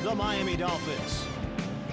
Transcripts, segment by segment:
the Miami Dolphins.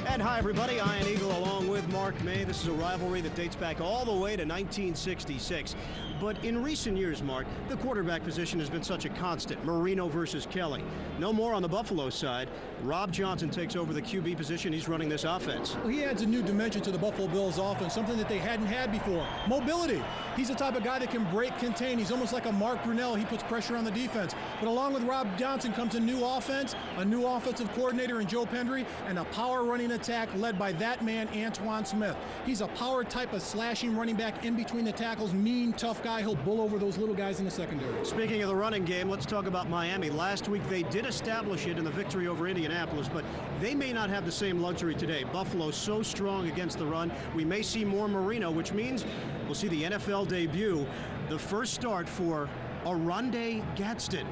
And hi, everybody. Ian Eagle along with Mark May. This is a rivalry that dates back all the way to 1966. But in recent years, Mark, the quarterback position has been such a constant. Marino versus Kelly. No more on the Buffalo side. Rob Johnson takes over the QB position. He's running this offense. Well, he adds a new dimension to the Buffalo Bills offense, something that they hadn't had before. Mobility. He's the type of guy that can break, contain. He's almost like a Mark Brunell. He puts pressure on the defense. But along with Rob Johnson comes a new offense, a new offensive coordinator in Joe Pendry, and a power running attack led by that man, Antoine Smith. He's a power type of slashing running back in between the tackles, mean, tough guy. He'll bull over those little guys in the secondary. Speaking of the running game, let's talk about Miami. Last week they did establish it in the victory over Indianapolis, but they may not have the same luxury today. Buffalo's so strong against the run. We may see more Marino, which means we'll see the NFL debut, the first start for Oronde Gadsden.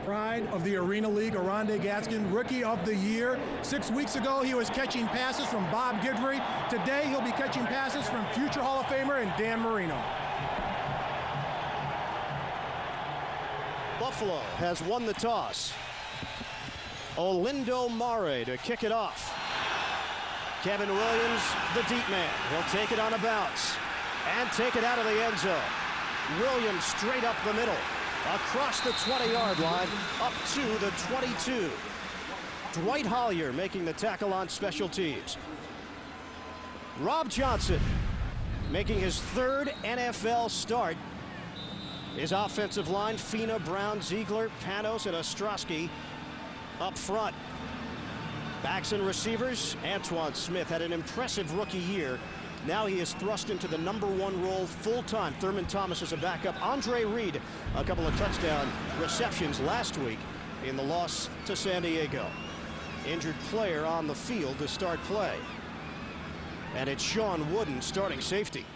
Pride of the Arena League, Oronde Gadsden, Rookie of the Year. 6 weeks ago, he was catching passes from Bob Guidry. Today, he'll be catching passes from future Hall of Famer and Dan Marino. Buffalo has won the toss. Olindo Mare to kick it off. Kevin Williams, the deep man. He'll take it on a bounce and take it out of the end zone. Williams straight up the middle. Across the 20-yard line, up to the 22. Dwight Hollier making the tackle on special teams. Rob Johnson making his third NFL start. His offensive line, Fina, Brown, Ziegler, Panos, and Ostrowski up front. Backs and receivers, Antoine Smith had an impressive rookie year. Now he is thrust into the #1 role full-time. Thurman Thomas is a backup. Andre Reed, a couple of touchdown receptions last week in the loss to San Diego. Injured player on the field to start play. And it's Sean Wooden, starting safety.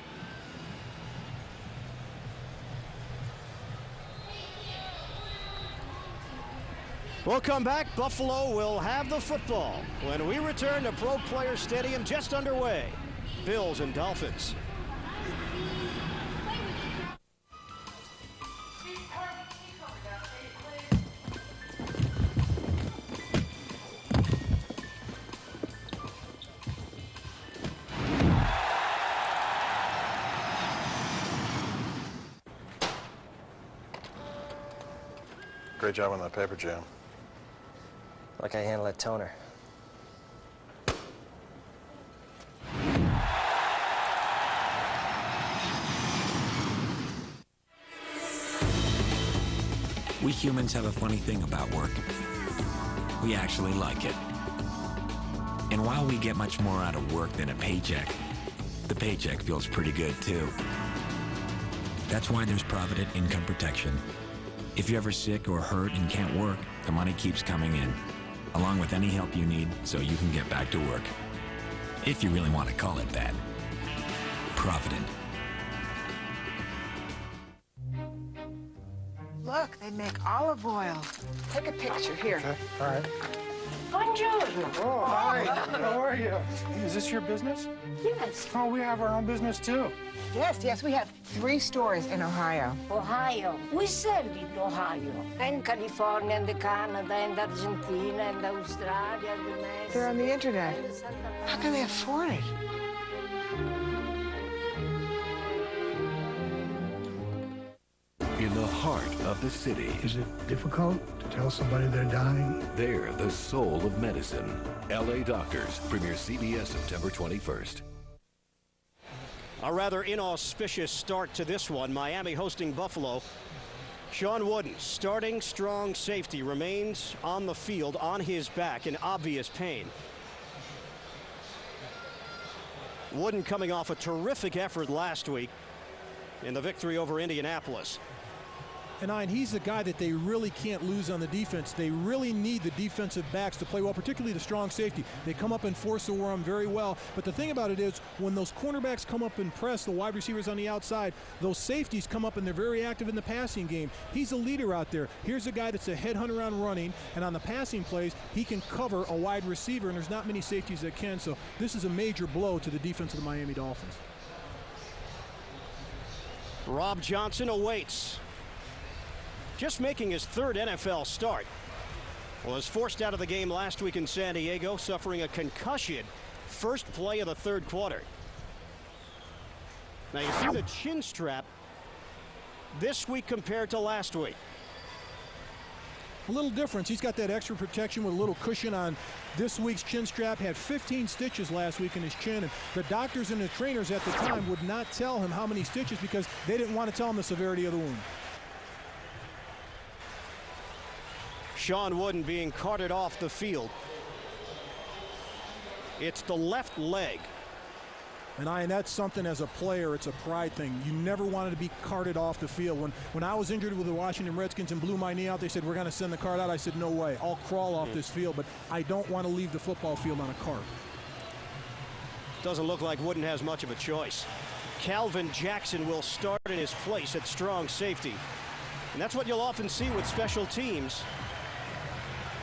We'll come back. Buffalo will have the football when we return to Pro Player Stadium, just underway. Bills and Dolphins. Great job on that paper jam. Like I handle that toner. We humans have a funny thing about work. We actually like it. And while we get much more out of work than a paycheck, the paycheck feels pretty good too. That's why there's Provident Income Protection. If you're ever sick or hurt and can't work, the money keeps coming in, along with any help you need so you can get back to work. If you really want to call it that. Provident. Look, they make olive oil. Take a picture here. Okay, all right. Buongiorno. Oh, hi. How are you? Is this your business? Yes. Oh, we have our own business too. Yes, we have 3 stores in Ohio. Ohio. We sell in Ohio. And California, and Canada, and Argentina, and Australia, and Mexico. They're on the internet. How can they afford it? In the heart of the city. Is it difficult to tell somebody they're dying? They're the soul of medicine. LA Doctors premieres CBS September 21st. A rather inauspicious start to this one. Miami hosting Buffalo. Sean Wooden, starting strong safety, remains on the field on his back in obvious pain. Wooden coming off a terrific effort last week in the victory over Indianapolis. And he's the guy that they really can't lose on the defense. They really need the defensive backs to play well, particularly the strong safety. They come up and force the worm very well. But the thing about it is, when those cornerbacks come up and press the wide receivers on the outside, those safeties come up and they're very active in the passing game. He's a leader out there. Here's a guy that's a headhunter on running, and on the passing plays, he can cover a wide receiver, and there's not many safeties that can. So this is a major blow to the defense of the Miami Dolphins. Rob Johnson awaits. Just making his third NFL start. Was forced out of the game last week in San Diego, suffering a concussion. First play of the third quarter. Now you see the chin strap this week compared to last week. A little difference. He's got that extra protection with a little cushion on this week's chin strap. Had 15 stitches last week in his chin, and the doctors and the trainers at the time would not tell him how many stitches because they didn't want to tell him the severity of the wound. Sean Wooden being carted off the field. It's the left leg. And that's something as a player, it's a pride thing. You never wanted to be carted off the field. When I was injured with the Washington Redskins and blew my knee out, they said, we're going to send the cart out. I said, no way. I'll crawl off this field, but I don't want to leave the football field on a cart. Doesn't look like Wooden has much of a choice. Calvin Jackson will start in his place at strong safety. And that's what you'll often see with special teams.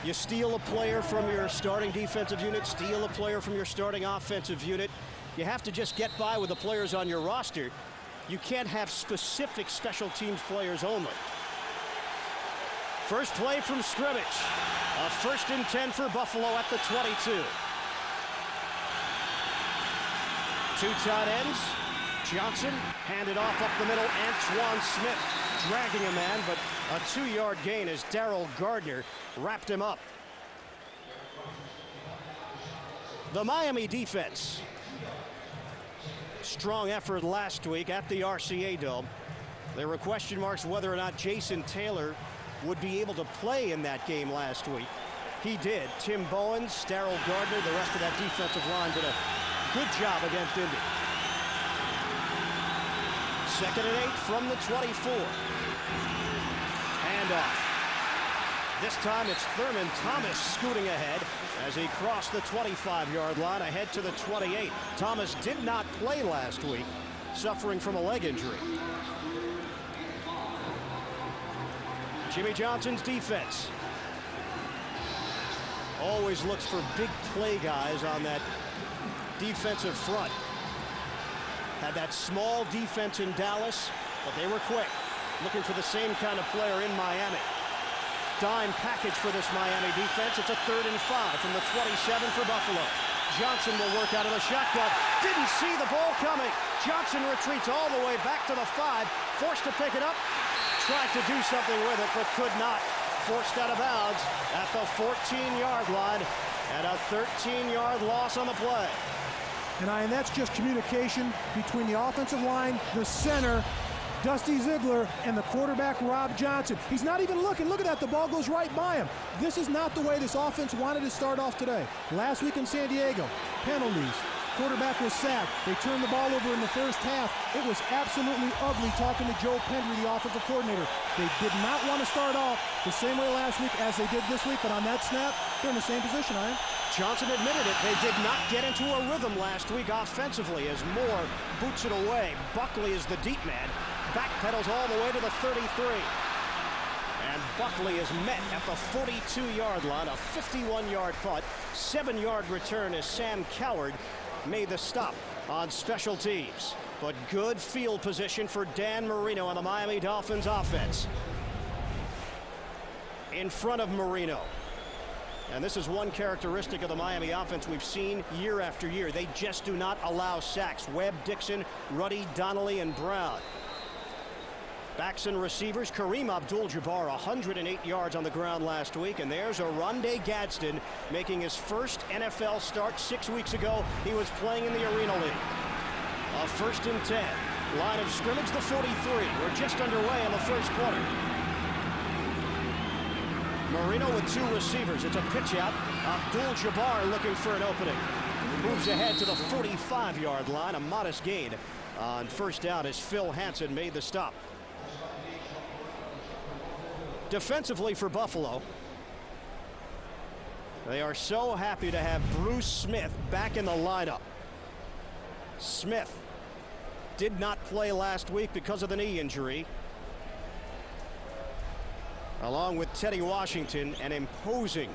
You steal a player from your starting defensive unit, steal a player from your starting offensive unit. You have to just get by with the players on your roster. You can't have specific special teams players only. First play from scrimmage. A 1st and 10 for Buffalo at the 22. Two tight ends. Johnson handed off up the middle. Antoine Smith dragging a man, but a 2-yard gain as Darrell Gardner wrapped him up. The Miami defense. Strong effort last week at the RCA Dome. There were question marks whether or not Jason Taylor would be able to play in that game last week. He did. Tim Bowens, Darrell Gardner, the rest of that defensive line did a good job against Indy. 2nd and 8 from the 24. Handoff. This time it's Thurman Thomas scooting ahead as he crossed the 25-yard line ahead to the 28. Thomas did not play last week, suffering from a leg injury. Jimmy Johnson's defense always looks for big play guys on that defensive front. Had that small defense in Dallas, but they were quick, looking for the same kind of player in Miami. Dime package for this Miami defense. It's a 3rd and 5 from the 27 for Buffalo. Johnson will work out of the shotgun. Didn't see the ball coming. Johnson retreats all the way back to the 5. Forced to pick it up. Tried to do something with it, but could not. Forced out of bounds at the 14-yard line. And a 13-yard loss on the play. And that's just communication between the offensive line, the center, Dusty Ziegler, and the quarterback, Rob Johnson. He's not even looking. Look at that. The ball goes right by him. This is not the way this offense wanted to start off today. Last week in San Diego, penalties. Quarterback was sacked. They turned the ball over in the first half. It was absolutely ugly talking to Joe Pendry, the offensive coordinator. They did not want to start off the same way last week as they did this week, but on that snap, they're in the same position, Iron. Johnson admitted it. They did not get into a rhythm last week offensively as Moore boots it away. Buckley is the deep man. Backpedals all the way to the 33. And Buckley is met at the 42-yard line. A 51-yard punt. 7-yard return as Sam Coward made the stop on special teams. But good field position for Dan Marino on the Miami Dolphins offense. In front of Marino. And this is one characteristic of the Miami offense we've seen year after year. They just do not allow sacks. Webb, Dixon, Ruddy, Donnelly, and Brown. Backs and receivers, Kareem Abdul-Jabbar, 108 yards on the ground last week. And there's Oronde Gadsden making his first NFL start 6 weeks ago. He was playing in the Arena League. A 1st and 10. Line of scrimmage, the 43. We're just underway in the first quarter. Marino with 2 receivers. It's a pitch out. Abdul-Jabbar looking for an opening. Moves ahead to the 45-yard line. A modest gain on first down as Phil Hansen made the stop. Defensively for Buffalo, they are so happy to have Bruce Smith back in the lineup. Smith did not play last week because of the knee injury. Along with Teddy Washington, an imposing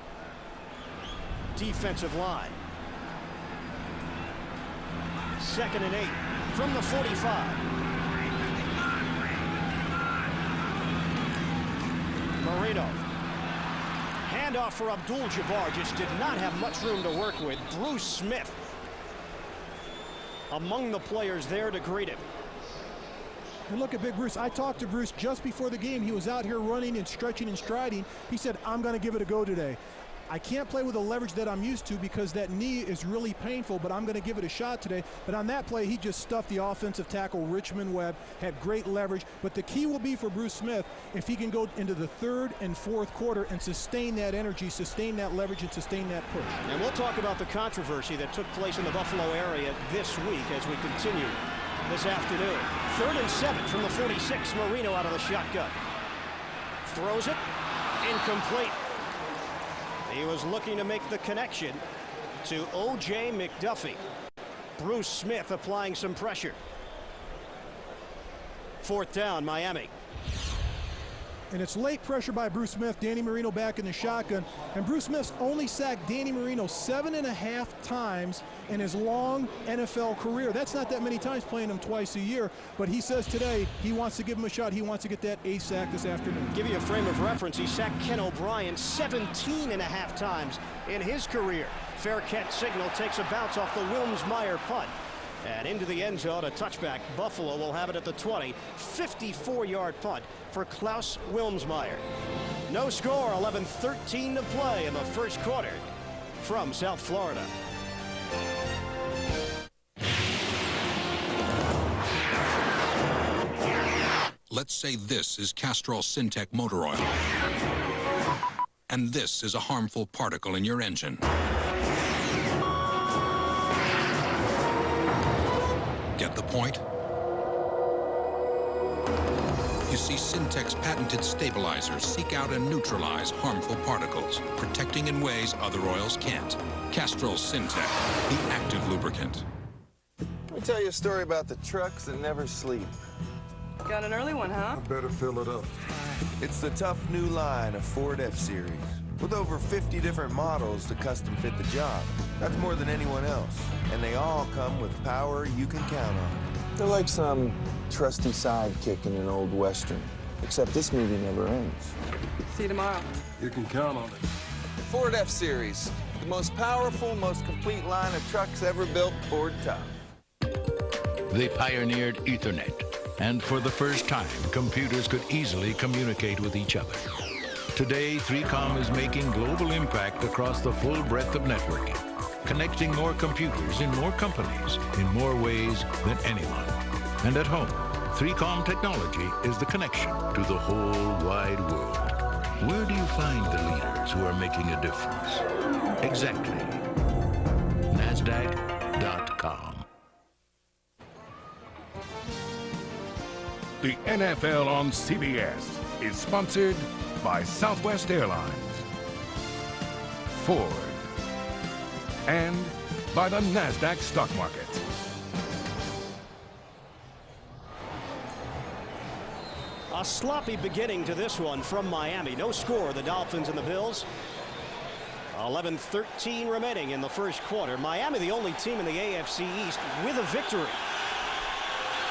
defensive line. 2nd and 8 from the 45. Marino. handoff for Abdul-Jabbar just did not have much room to work with. Bruce Smith among the players there to greet him. And look at Big Bruce. I talked to Bruce just before the game. He was out here running and stretching and striding. He said, I'm going to give it a go today. I can't play with the leverage that I'm used to because that knee is really painful, but I'm going to give it a shot today. But on that play, he just stuffed the offensive tackle, Richmond Webb, had great leverage. But the key will be for Bruce Smith if he can go into the third and fourth quarter and sustain that energy, sustain that leverage, and sustain that push. And we'll talk about the controversy that took place in the Buffalo area this week as we continue this afternoon. 3rd and 7 from the 46. Marino out of the shotgun. Throws it. Incomplete. He was looking to make the connection to O.J. McDuffie. Bruce Smith applying some pressure. 4th down, Miami. And it's late pressure by Bruce Smith. Danny Marino back in the shotgun. And Bruce Smith's only sacked Danny Marino 7.5 times in his long NFL career. That's not that many times, playing him twice a year. But he says today he wants to give him a shot. He wants to get that 8th sack this afternoon. Give you a frame of reference. He sacked Ken O'Brien 17.5 times in his career. Fair catch signal takes a bounce off the Wilms-Meyer punt. And into the end zone, a touchback. Buffalo will have it at the 20. 54-yard punt for Klaus Wilms-Meyer. No score, 11:13 to play in the first quarter from South Florida. Let's say this is Castrol Syntec motor oil, and this is a harmful particle in your engine. Get the point? You see, Syntec's patented stabilizers seek out and neutralize harmful particles, protecting in ways other oils can't. Castrol Syntec, the active lubricant. Let me tell you a story about the trucks that never sleep. Got an early one, huh? I better fill it up. It's the tough new line of Ford F-Series, with over 50 different models to custom fit the job. That's more than anyone else, and they all come with power you can count on. They're like some trusty sidekick in an old Western, except this movie never ends. See you tomorrow. You can count on it. Ford F-Series, the most powerful, most complete line of trucks ever built, Ford top. They pioneered Ethernet, and for the first time, computers could easily communicate with each other. Today, 3Com is making global impact across the full breadth of networking, connecting more computers in more companies in more ways than anyone. And at home, 3Com technology is the connection to the whole wide world. Where do you find the leaders who are making a difference? Exactly. NASDAQ.com. The NFL on CBS is sponsored by Southwest Airlines, Ford, and by the NASDAQ stock market. A sloppy beginning to this one from Miami. No score, the Dolphins and the Bills. 11:13 remaining in the first quarter. Miami, the only team in the AFC East with a victory.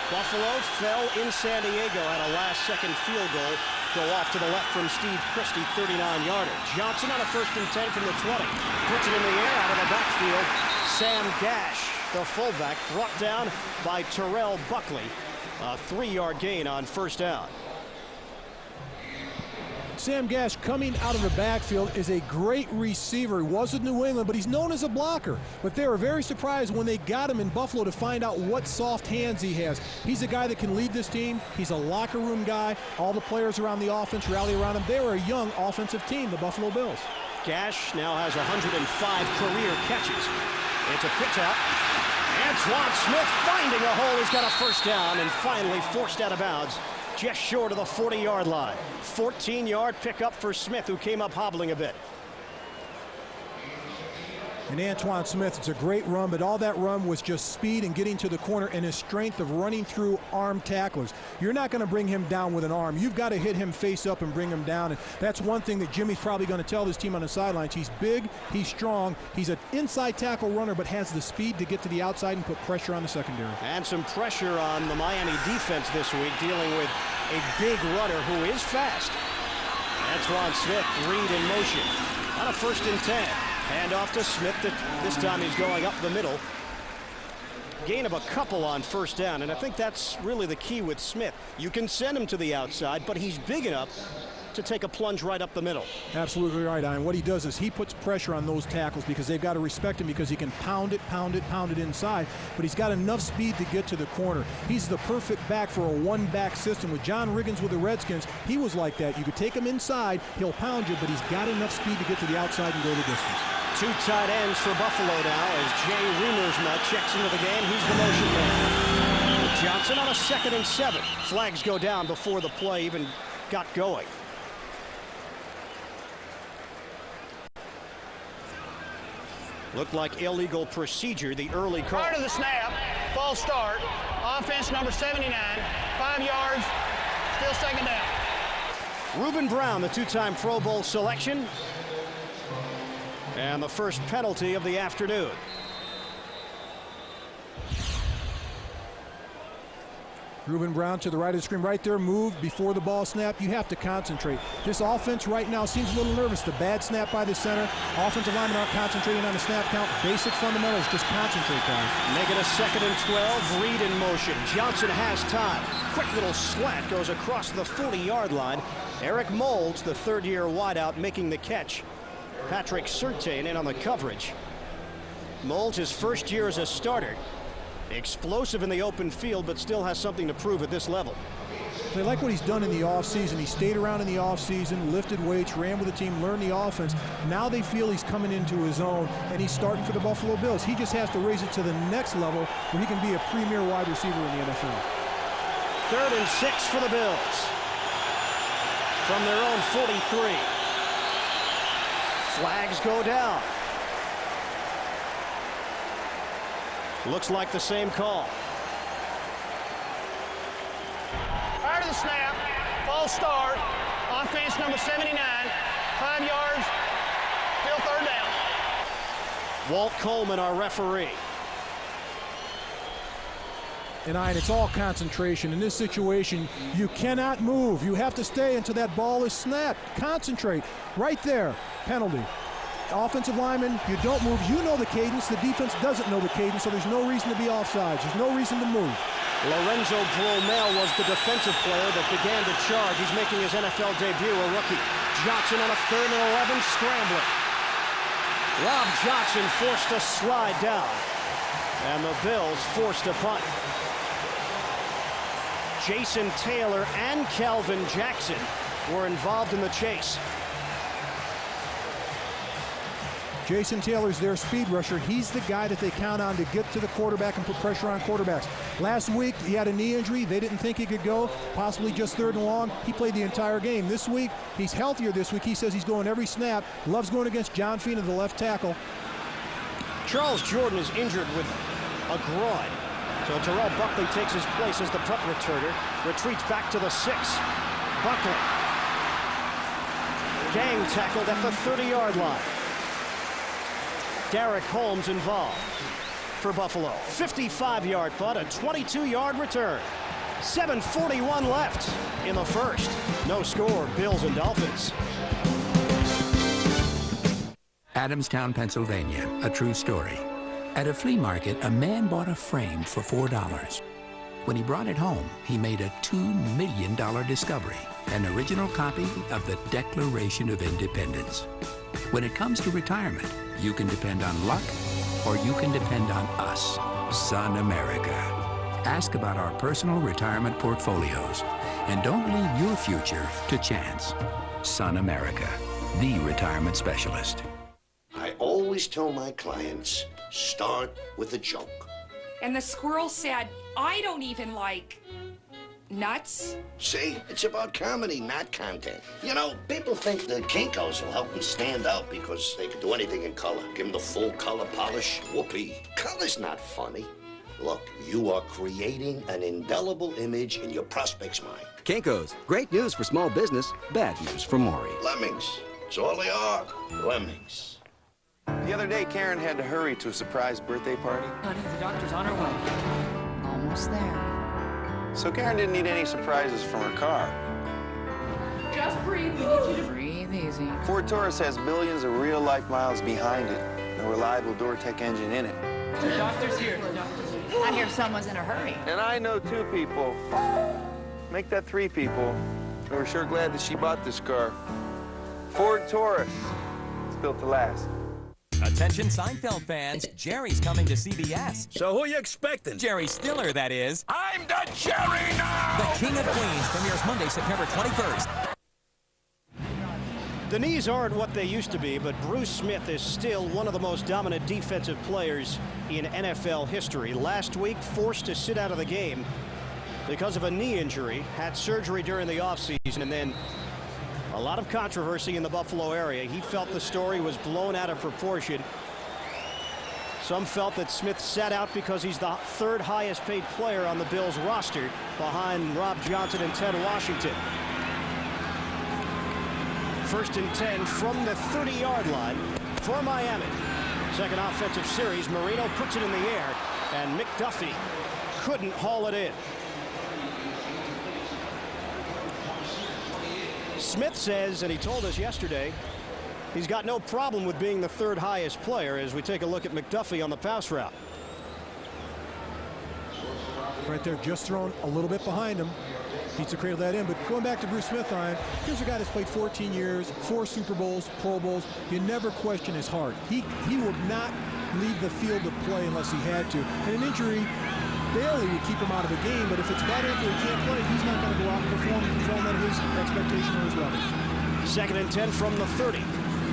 Buffalo fell in San Diego at a last-second field goal. Go off to the left from Steve Christie, 39-yarder. Johnson on a 1st and 10 from the 20. Puts it in the air out of the backfield. Sam Gash, the fullback, brought down by Terrell Buckley. A 3-yard gain on 1st down. Sam Gash, coming out of the backfield, is a great receiver. He was with New England, but he's known as a blocker. But they were very surprised when they got him in Buffalo to find out what soft hands he has. He's a guy that can lead this team. He's a locker room guy. All the players around the offense rally around him. They were a young offensive team, the Buffalo Bills. Gash now has 105 career catches. It's a pitch out. Antoine Smith finding a hole. He's got a 1st down and finally forced out of bounds just short of the 40-yard line. 14-yard pickup for Smith, who came up hobbling a bit. And Antoine Smith, it's a great run, but all that run was just speed and getting to the corner and his strength of running through armed tacklers. You're not going to bring him down with an arm. You've got to hit him face up and bring him down. And that's one thing that Jimmy's probably going to tell this team on the sidelines. He's big, he's strong, he's an inside tackle runner, but has the speed to get to the outside and put pressure on the secondary. And some pressure on the Miami defense this week, dealing with a big runner who is fast. Antoine Smith, read in motion. On a 1st and 10. Hand off to Smith. This time he's going up the middle. Gain of a couple on 1st down, and I think that's really the key with Smith. You can send him to the outside, but he's big enough to take a plunge right up the middle. Absolutely right, Ian. What he does is he puts pressure on those tackles because they've got to respect him because he can pound it inside, but he's got enough speed to get to the corner. He's the perfect back for a one-back system. With John Riggins with the Redskins, he was like that. You could take him inside, he'll pound you, but he's got enough speed to get to the outside and go the distance. 2 tight ends for Buffalo now as Jay Riemersma checks into the game. He's the motion man. Johnson on a 2nd and 7. Flags go down before the play even got going. Looked like illegal procedure, the early call. Prior to the snap, false start, offense number 79, 5 yards, still 2nd down. Reuben Brown, the 2-time Pro Bowl selection. And the first penalty of the afternoon. Reuben Brown to the right of the screen, right there, moved before the ball snap. You have to concentrate. This offense right now seems a little nervous. The bad snap by the center. Offensive linemen aren't concentrating on the snap count. Basic fundamentals, just concentrate, guys. Make it a 2nd and 12. Reed in motion. Johnson has time. Quick little slant goes across the 40-yard line. Eric Moulds, the 3rd-year wideout, making the catch. Patrick Surtain in on the coverage. Moulds, his 1st year as a starter. Explosive in the open field, but still has something to prove at this level. They like what he's done in the offseason. He stayed around in the offseason, lifted weights, ran with the team, learned the offense. Now they feel he's coming into his own, and he's starting for the Buffalo Bills. He just has to raise it to the next level where he can be a premier wide receiver in the NFL. 3rd and 6 for the Bills. From their own 43. Flags go down. Looks like the same call. Prior to the snap, false start, offense number 79, 5 yards, still 3rd down. Walt Coleman, our referee. And it's all concentration. In this situation, you cannot move. You have to stay until that ball is snapped. Concentrate. Right there. Penalty. Offensive lineman, you don't move. You know the cadence. The defense doesn't know the cadence, so there's no reason to be offsides. There's no reason to move. Lorenzo Bromell was the defensive player that began to charge. He's making his NFL debut, a rookie. Johnson on a 3rd and 11, scrambling. Rob Johnson forced to slide down. And the Bills forced a punt. Jason Taylor and Calvin Jackson were involved in the chase. Jason Taylor's their speed rusher. He's the guy that they count on to get to the quarterback and put pressure on quarterbacks. Last week, he had a knee injury. They didn't think he could go, possibly just 3rd and long. He played the entire game. This week, he's healthier this week. He says he's going every snap. Loves going against John Fina, the left tackle. Charles Jordan is injured with a groin. So Terrell Buckley takes his place as the punt returner. Retreats back to the 6. Buckley. Gang tackled at the 30-yard line. Derek Holmes involved for Buffalo. 55-yard punt, a 22-yard return. 7:41 left in the first. No score, Bills and Dolphins. Adamstown, Pennsylvania, a true story. At a flea market, a man bought a frame for $4. When he brought it home, he made a $2 million discovery, an original copy of the Declaration of Independence. When it comes to retirement, you can depend on luck, or you can depend on us, Sun America. Ask about our personal retirement portfolios, and don't leave your future to chance. Sun America, the retirement specialist. I always tell my clients, start with a joke. And the squirrel said, I don't even like nuts. See, it's about comedy, not content. You know, people think the Kinkos will help them stand out because they can do anything in color. Give them the full color polish. Whoopee. Color's not funny. Look, you are creating an indelible image in your prospect's mind. Kinkos, great news for small business, bad news for Maury. Lemmings. That's all they are. Lemmings. The other day, Karen had to hurry to a surprise birthday party. Honey, the doctor's on her way. Almost there. So Karen didn't need any surprises from her car. Just breathe. We need you to breathe easy. Ford Taurus has millions of real-life miles behind it. A reliable door-tech engine in it. The doctor's here. I hear someone's in a hurry. And I know 2 people. Make that 3 people. And we're sure glad that she bought this car. Ford Taurus. It's built to last. Attention Seinfeld fans, Jerry's coming to CBS. So who you expecting? Jerry Stiller, that is. I'm the Jerry now! The King of Queens premieres Monday, September 21st. The knees aren't what they used to be, but Bruce Smith is still one of the most dominant defensive players in NFL history. Last week, forced to sit out of the game because of a knee injury, had surgery during the offseason, and then a lot of controversy in the Buffalo area. He felt the story was blown out of proportion. Some felt that Smith sat out because he's the 3rd highest paid player on the Bills roster behind Rob Johnson and Ted Washington. 1st and 10 from the 30-yard line for Miami. Second offensive series. Marino puts it in the air, and McDuffie couldn't haul it in. Smith says, and he told us yesterday, he's got no problem with being the 3rd highest player as we take a look at McDuffie on the pass route. Right there, just thrown a little bit behind him. Needs to cradle that in, but going back to Bruce Smith, Ryan, here's a guy that's played 14 years, 4 Super Bowls, Pro Bowls. You never question his heart. He would not leave the field to play unless he had to. And an injury barely would keep him out of the game, but if it's better if he can't play, he's not going to go out and perform at his expectation or his level. 2nd and 10 from the 30.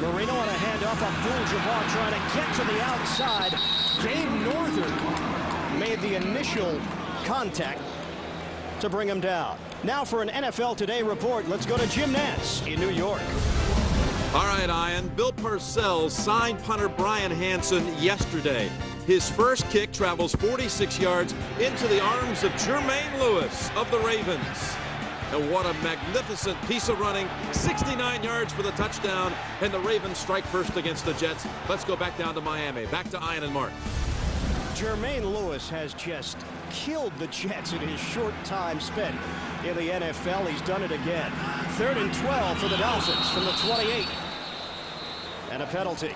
Marino on a handoff. Abdul-Jabbar trying to get to the outside. Gabe Northern made the initial contact to bring him down. Now for an NFL Today report, let's go to Jim Nantz in New York. All right, Ian. Bill Parcells signed punter Brian Hansen yesterday. His first kick travels 46 yards into the arms of Jermaine Lewis of the Ravens. And what a magnificent piece of running. 69 yards for the touchdown, and the Ravens strike first against the Jets. Let's go back down to Miami. Back to Ian and Mark. Jermaine Lewis has just killed the Jets in his short time spent in the NFL. He's done it again. 3rd and 12 for the Dolphins from the 28. And a penalty.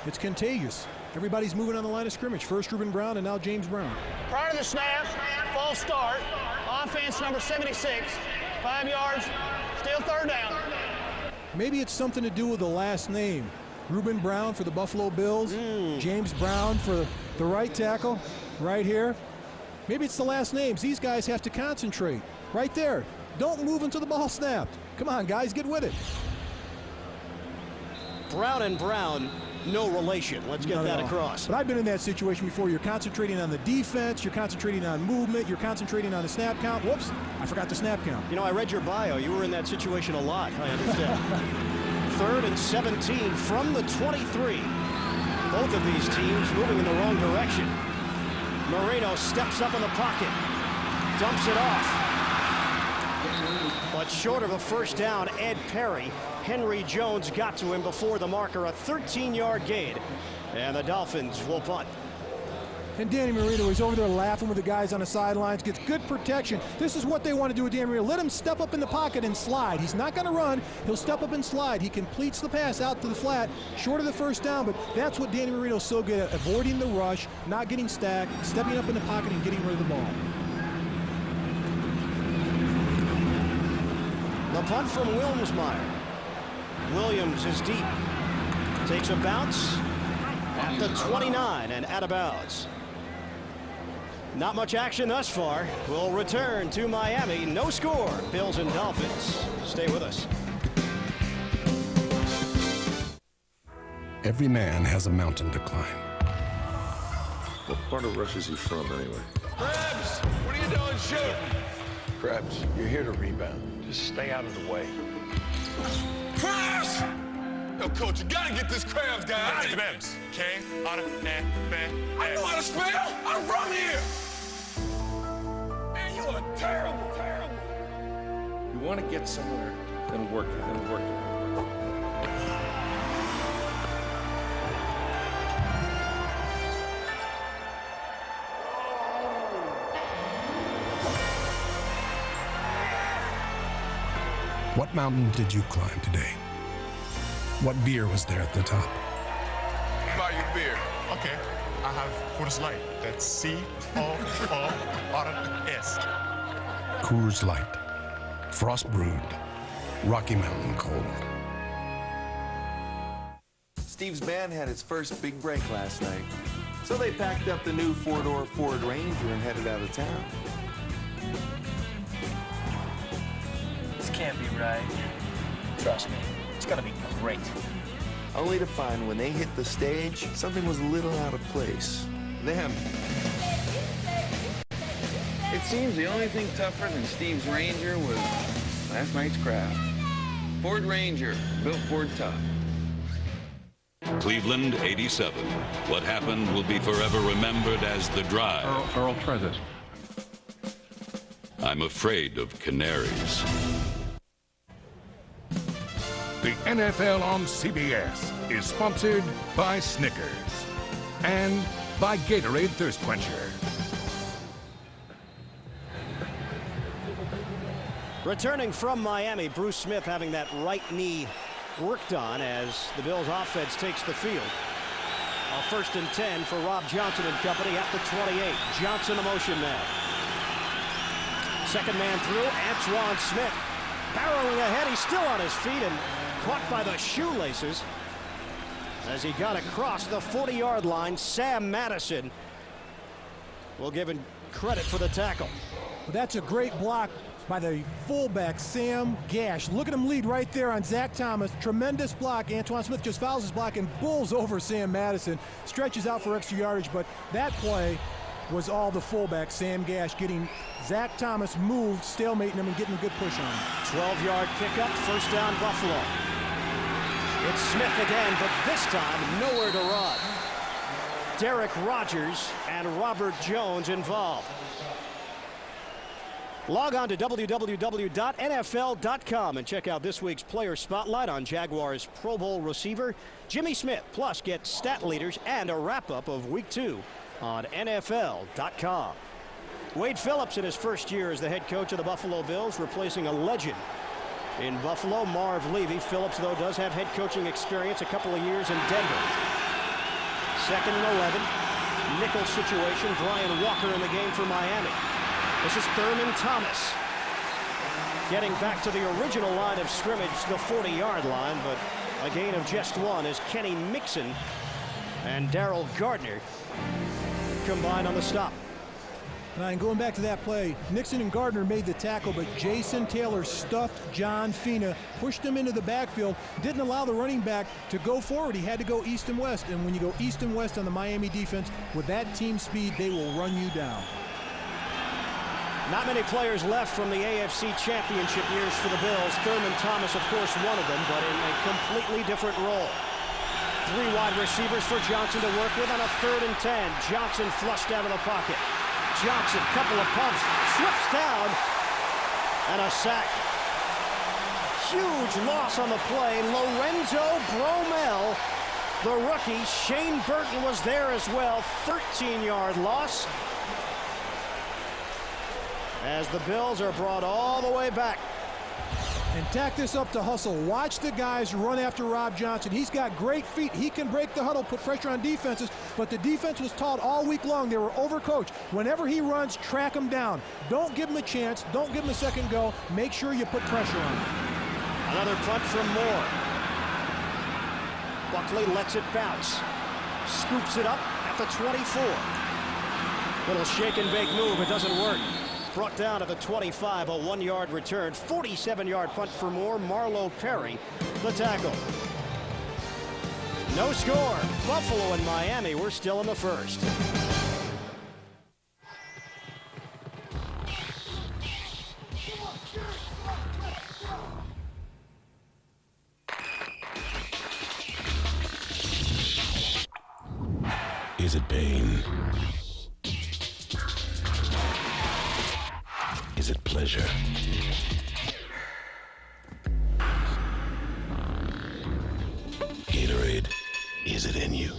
It's contagious. Everybody's moving on the line of scrimmage. First Ruben Brown and now James Brown. Prior to the snap, false start. Offense number 76. 5 yards. Still 3rd down. Maybe it's something to do with the last name. Ruben Brown for the Buffalo Bills. James Brown for the right tackle right here. Maybe it's the last names. These guys have to concentrate. Right there. Don't move until the ball snapped. Come on, guys, get with it. Brown and Brown, no relation. Let's get that across. But I've been in that situation before. You're concentrating on the defense. You're concentrating on movement. You're concentrating on the snap count. Whoops, I forgot the snap count. You know, I read your bio. You were in that situation a lot, I understand. 3rd and 17 from the 23. Both of these teams moving in the wrong direction. Marino steps up in the pocket, dumps it off. But short of a first down, Ed Perry. Henry Jones got to him before the marker, a 13-yard gain. And the Dolphins will punt. And Danny Marino is over there laughing with the guys on the sidelines, gets good protection. This is what they want to do with Danny Marino. Let him step up in the pocket and slide. He's not going to run. He'll step up and slide. He completes the pass out to the flat, short of the first down, but that's what Danny Marino's so good at, avoiding the rush, not getting stacked, stepping up in the pocket and getting rid of the ball. The punt from Wilmsmeyer. Williams is deep. Takes a bounce at the 29 and out of bounds. Not much action thus far. We'll return to Miami. No score. Bills and Dolphins. Stay with us. Every man has a mountain to climb. What part of Russia is he from, anyway? Krebs, what are you doing shooting? Krebs, you're here to rebound. Just stay out of the way. Krebs! Yo, coach, you gotta get this Krebs guy out of here. Krebs. I know how to spell. I'm from here. Man, you are terrible, terrible. You want to get somewhere, then work it, then work it. What mountain did you climb today? What beer was there at the top? Buy you beer. Okay. I have Coors Light. That's C-O-O-R-S. Coors Light. Frost brewed. Rocky Mountain cold. Steve's band had its first big break last night, so they packed up the new four-door Ford Ranger and headed out of town. This can't be right. Trust me, it's gonna be great. Only to find when they hit the stage, something was a little out of place. Them. It seems the only thing tougher than Steve's Ranger was last night's crowd. Ford Ranger, built Ford tough. Cleveland, 87. What happened will be forever remembered as the drive. Earl, try this. I'm afraid of canaries. The NFL on CBS is sponsored by Snickers and by Gatorade Thirst Quencher. Returning from Miami, Bruce Smith having that right knee worked on as the Bills offense takes the field. A 1st and 10 for Rob Johnson and company at the 28. Johnson, the motion man. Second man through, Antoine Smith barreling ahead. He's still on his feet and caught by the shoelaces as he got across the 40-yard line. Sam Madison will give him credit for the tackle. Well, that's a great block by the fullback, Sam Gash. Look at him lead right there on Zach Thomas. Tremendous block. Antoine Smith just fouls his block and bulls over Sam Madison. Stretches out for extra yardage, but that play was all the fullback, Sam Gash, getting Zach Thomas moved, stalemating him, and getting a good push on him. 12-yard pickup, first down Buffalo. It's Smith again, but this time nowhere to run. Derek Rogers and Robert Jones involved. Log on to www.nfl.com and check out this week's player spotlight on Jaguars Pro Bowl receiver Jimmy Smith. Plus, get stat leaders and a wrap-up of Week 2 on NFL.com. Wade Phillips in his first year as the head coach of the Buffalo Bills, replacing a legend in Buffalo, Marv Levy. Phillips, though, does have head coaching experience, a couple of years in Denver. 2nd and 11. Nickel situation. Brian Walker in the game for Miami. This is Thurman Thomas getting back to the original line of scrimmage, the 40-yard line, but a gain of just 1 as Kenny Mixon and Darrell Gardner combined on the stop. And going back to that play, Nixon and Gardner made the tackle, but Jason Taylor stuffed John Fina, pushed him into the backfield, didn't allow the running back to go forward. He had to go east and west, and when you go east and west on the Miami defense, with that team speed, they will run you down. Not many players left from the AFC Championship years for the Bills. Thurman Thomas, of course, one of them, but in a completely different role. 3 wide receivers for Johnson to work with on a 3rd and 10. Johnson flushed out of the pocket. Johnson, couple of pumps, slips down, and a sack. Huge loss on the play. Lorenzo Bromell, the rookie. Shane Burton was there as well. 13-yard loss, as the Bills are brought all the way back. And tack this up to hustle. Watch the guys run after Rob Johnson. He's got great feet. He can break the huddle, put pressure on defenses, but the defense was taught all week long. They were overcoached. Whenever he runs, track him down. Don't give him a chance. Don't give him a second go. Make sure you put pressure on him. Another punt from Moore. Buckley lets it bounce. Scoops it up at the 24. Little shake and bake move. It doesn't work. Brought down to the 25, a 1-yard return. 47-yard punt for Moore. Marlo Perry, the tackle. No score. Buffalo and Miami, we're still in the first. Is it pain? Is it pleasure? Gatorade, is it in you?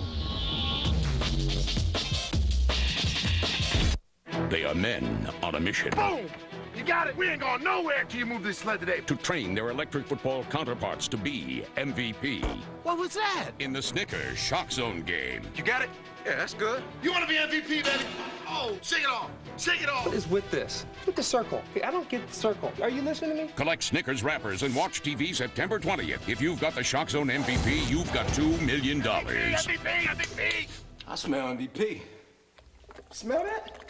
They are men on a mission. Boom! You got it. We ain't going nowhere till you move this sled today. To train their electric football counterparts to be MVP. What was that? In the Snickers Shock Zone game. You got it? Yeah, that's good. You want to be MVP, baby? Oh, shake it off. Shake it off. What is with this? With the circle. Okay, I don't get the circle. Are you listening to me? Collect Snickers wrappers and watch TV September 20th. If you've got the Shock Zone MVP, you've got $2 million. MVP. I smell MVP. Smell that?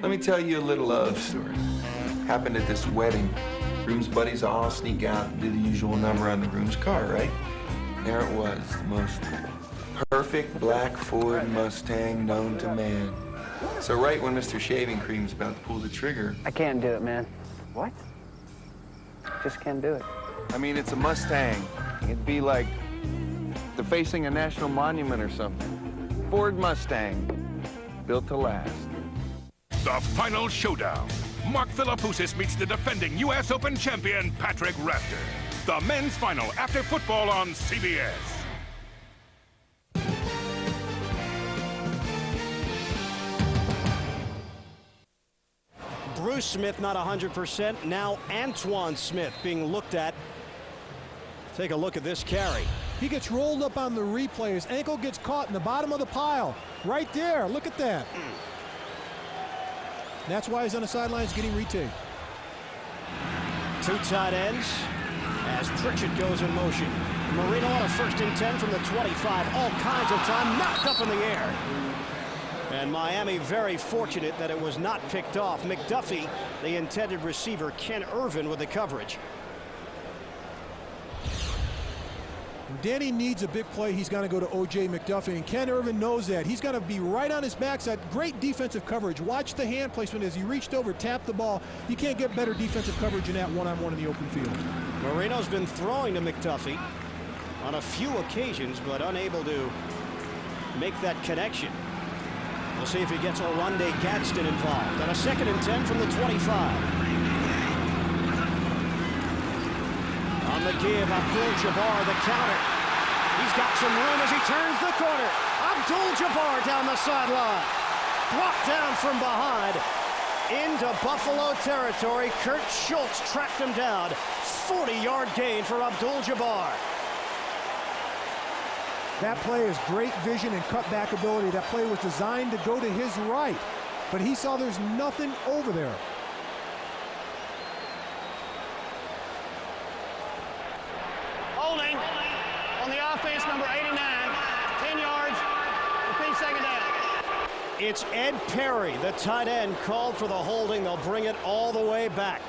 Let me tell you a little love story. Happened at this wedding. Groom's buddies all sneak out and do the usual number on the groom's car, right? There it was, the most perfect black Ford Mustang known to man. So right when Mr. Shaving Cream's about to pull the trigger... I can't do it, man. What? Just can't do it. I mean, it's a Mustang. It'd be like the facing a national monument or something. Ford Mustang, built to last. The final showdown. Mark Philippoussis meets the defending U.S. Open champion, Patrick Rafter. The men's final after football on CBS. Bruce Smith not 100%. Now Antoine Smith being looked at. Take a look at this carry. He gets rolled up on the replay. His ankle gets caught in the bottom of the pile. Right there. Look at that. That's why he's on the sidelines getting retaped. Two tight ends as Pritchett goes in motion. Marino on a 1st and 10 from the 25. All kinds of time knocked up in the air. And Miami very fortunate that it was not picked off. McDuffie, the intended receiver, Ken Irvin with the coverage. Danny needs a big play. He's going to go to O.J. McDuffie, and Ken Irvin knows that. He's going to be right on his backside. Great defensive coverage. Watch the hand placement as he reached over, tapped the ball. You can't get better defensive coverage than that one-on-one in the open field. Marino's been throwing to McDuffie on a few occasions, but unable to make that connection. We'll see if he gets Oronde Gadsden involved. On a 2nd and 10 from the 25. On the give, Abdul-Jabbar, the counter. He's got some room as he turns the corner. Abdul-Jabbar down the sideline. Brought down from behind into Buffalo territory. Kurt Schultz tracked him down. 40-yard gain for Abdul-Jabbar. That play is great vision and cutback ability. That play was designed to go to his right, but he saw there's nothing over there. Holding on the offense, number 89, 10 yards, repeat 2nd down. It's Ed Perry, the tight end, called for the holding. They'll bring it all the way back.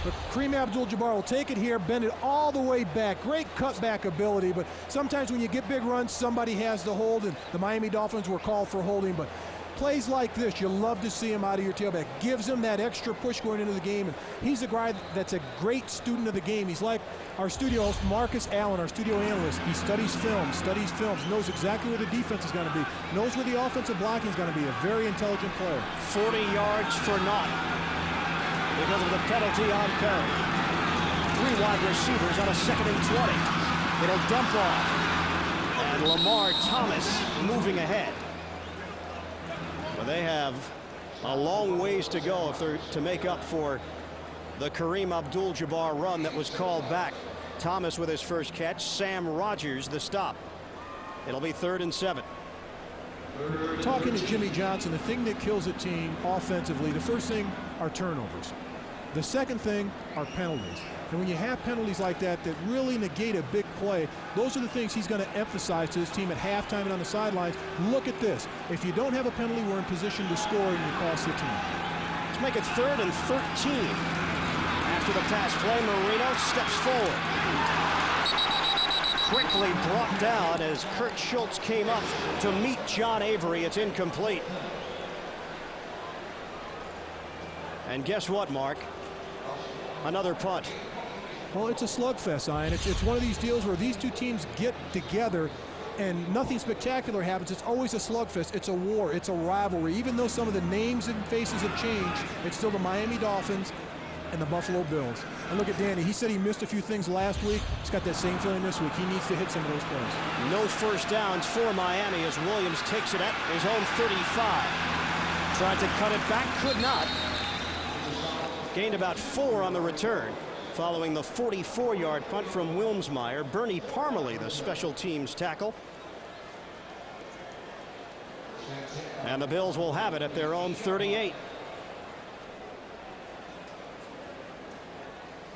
But Kareem Abdul-Jabbar will take it here, bend it all the way back. Great cutback ability, but sometimes when you get big runs, somebody has the hold, and the Miami Dolphins were called for holding. But plays like this, you love to see him out of your tailback. Gives him that extra push going into the game, and he's a guy that's a great student of the game. He's like our studio host, Marcus Allen, our studio analyst. He studies films, knows exactly where the defense is going to be, knows where the offensive blocking is going to be. A very intelligent player. 40 yards for naught because of the penalty on Perry. 3 wide receivers on a 2nd and 20. It'll dump off. And Lamar Thomas moving ahead. Well, they have a long ways to go if they're to make up for the Kareem Abdul-Jabbar run that was called back. Thomas with his first catch. Sam Rogers the stop. It'll be 3rd and 7. Talking to Jimmy Johnson, the thing that kills a team offensively, the first thing are turnovers. The second thing are penalties. And when you have penalties like that that really negate a big play, those are the things he's going to emphasize to his team at halftime and on the sidelines. Look at this. If you don't have a penalty, we're in position to score and you cost the team. Let's make it 3rd and 13. After the pass play, Marino steps forward. Quickly brought down as Kurt Schultz came up to meet John Avery. It's incomplete. And guess what, Mark? Another punt. Well, it's a slugfest, Ian. It's one of these deals where these two teams get together and nothing spectacular happens. It's always a slugfest. It's a war. It's a rivalry. Even though some of the names and faces have changed, it's still the Miami Dolphins and the Buffalo Bills. And look at Danny. He said he missed a few things last week. He's got that same feeling this week. He needs to hit some of those plays. No first downs for Miami as Williams takes it at his own 35. Tried to cut it back, could not. Gained about 4 on the return following the 44-yard punt from Wilmsmeyer. Bernie Parmalee, the special teams tackle. And the Bills will have it at their own 38.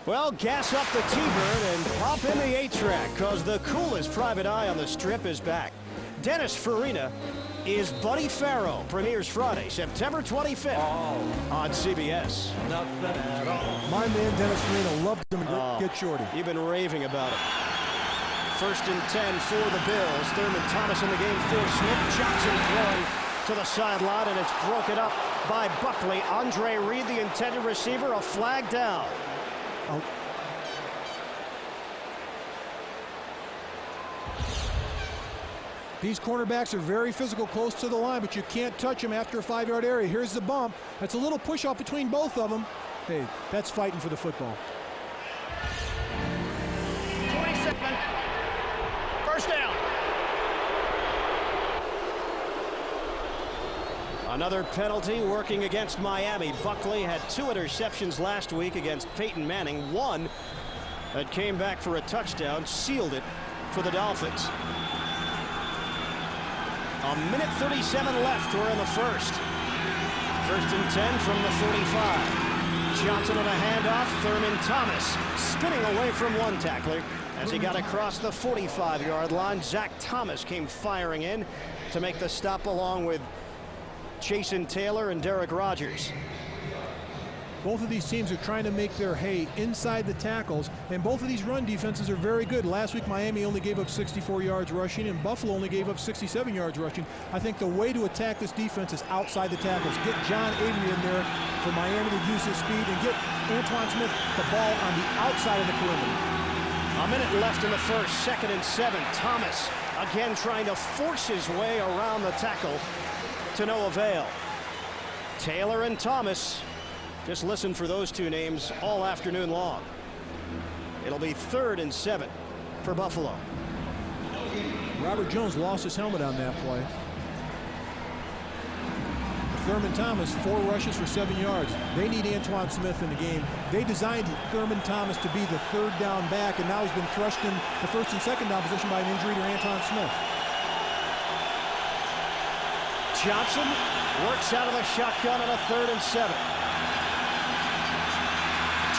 Well, gas up the T-Bird and pop in the 8-track, because the coolest private eye on the strip is back. Dennis Farina is Buddy Farrow. Premieres Friday, September 25th on CBS. Nothing at all. My man Dennis Farina loved him. Get Shorty. You've been raving about it. 1st and 10 for the Bills. Thurman Thomas in the game for Smith. Johnson throwing to the sideline, and it's broken up by Buckley. Andre Reed, the intended receiver, a flag down. These cornerbacks are very physical close to the line, but you can't touch them after a 5-yard area. Here's the bump. That's a little push-off between both of them. Hey, that's fighting for the football. 27. First down. Another penalty working against Miami. Buckley had 2 interceptions last week against Peyton Manning. 1 that came back for a touchdown, sealed it for the Dolphins. A minute 37 left. We're in the first. 1st and 10 from the 45. Johnson on a handoff. Thurman Thomas spinning away from one tackler as he got across the 45-yard line. Zach Thomas came firing in to make the stop along with Jason Taylor and Derek Rogers. Both of these teams are trying to make their hay inside the tackles, and both of these run defenses are very good. Last week, Miami only gave up 64 yards rushing, and Buffalo only gave up 67 yards rushing. I think the way to attack this defense is outside the tackles. Get John Avery in there for Miami to use his speed, and get Antoine Smith the ball on the outside of the perimeter. A minute left in the first. 2nd and 7. Thomas again trying to force his way around the tackle to no avail. Taylor and Thomas. Just listen for those 2 names all afternoon long. It'll be 3rd and 7 for Buffalo. Robert Jones lost his helmet on that play. Thurman Thomas, 4 rushes for 7 yards. They need Antoine Smith in the game. They designed Thurman Thomas to be the 3rd down back, and now he's been thrust in the 1st and 2nd down position by an injury to Antoine Smith. Johnson works out of the shotgun on a 3rd and 7.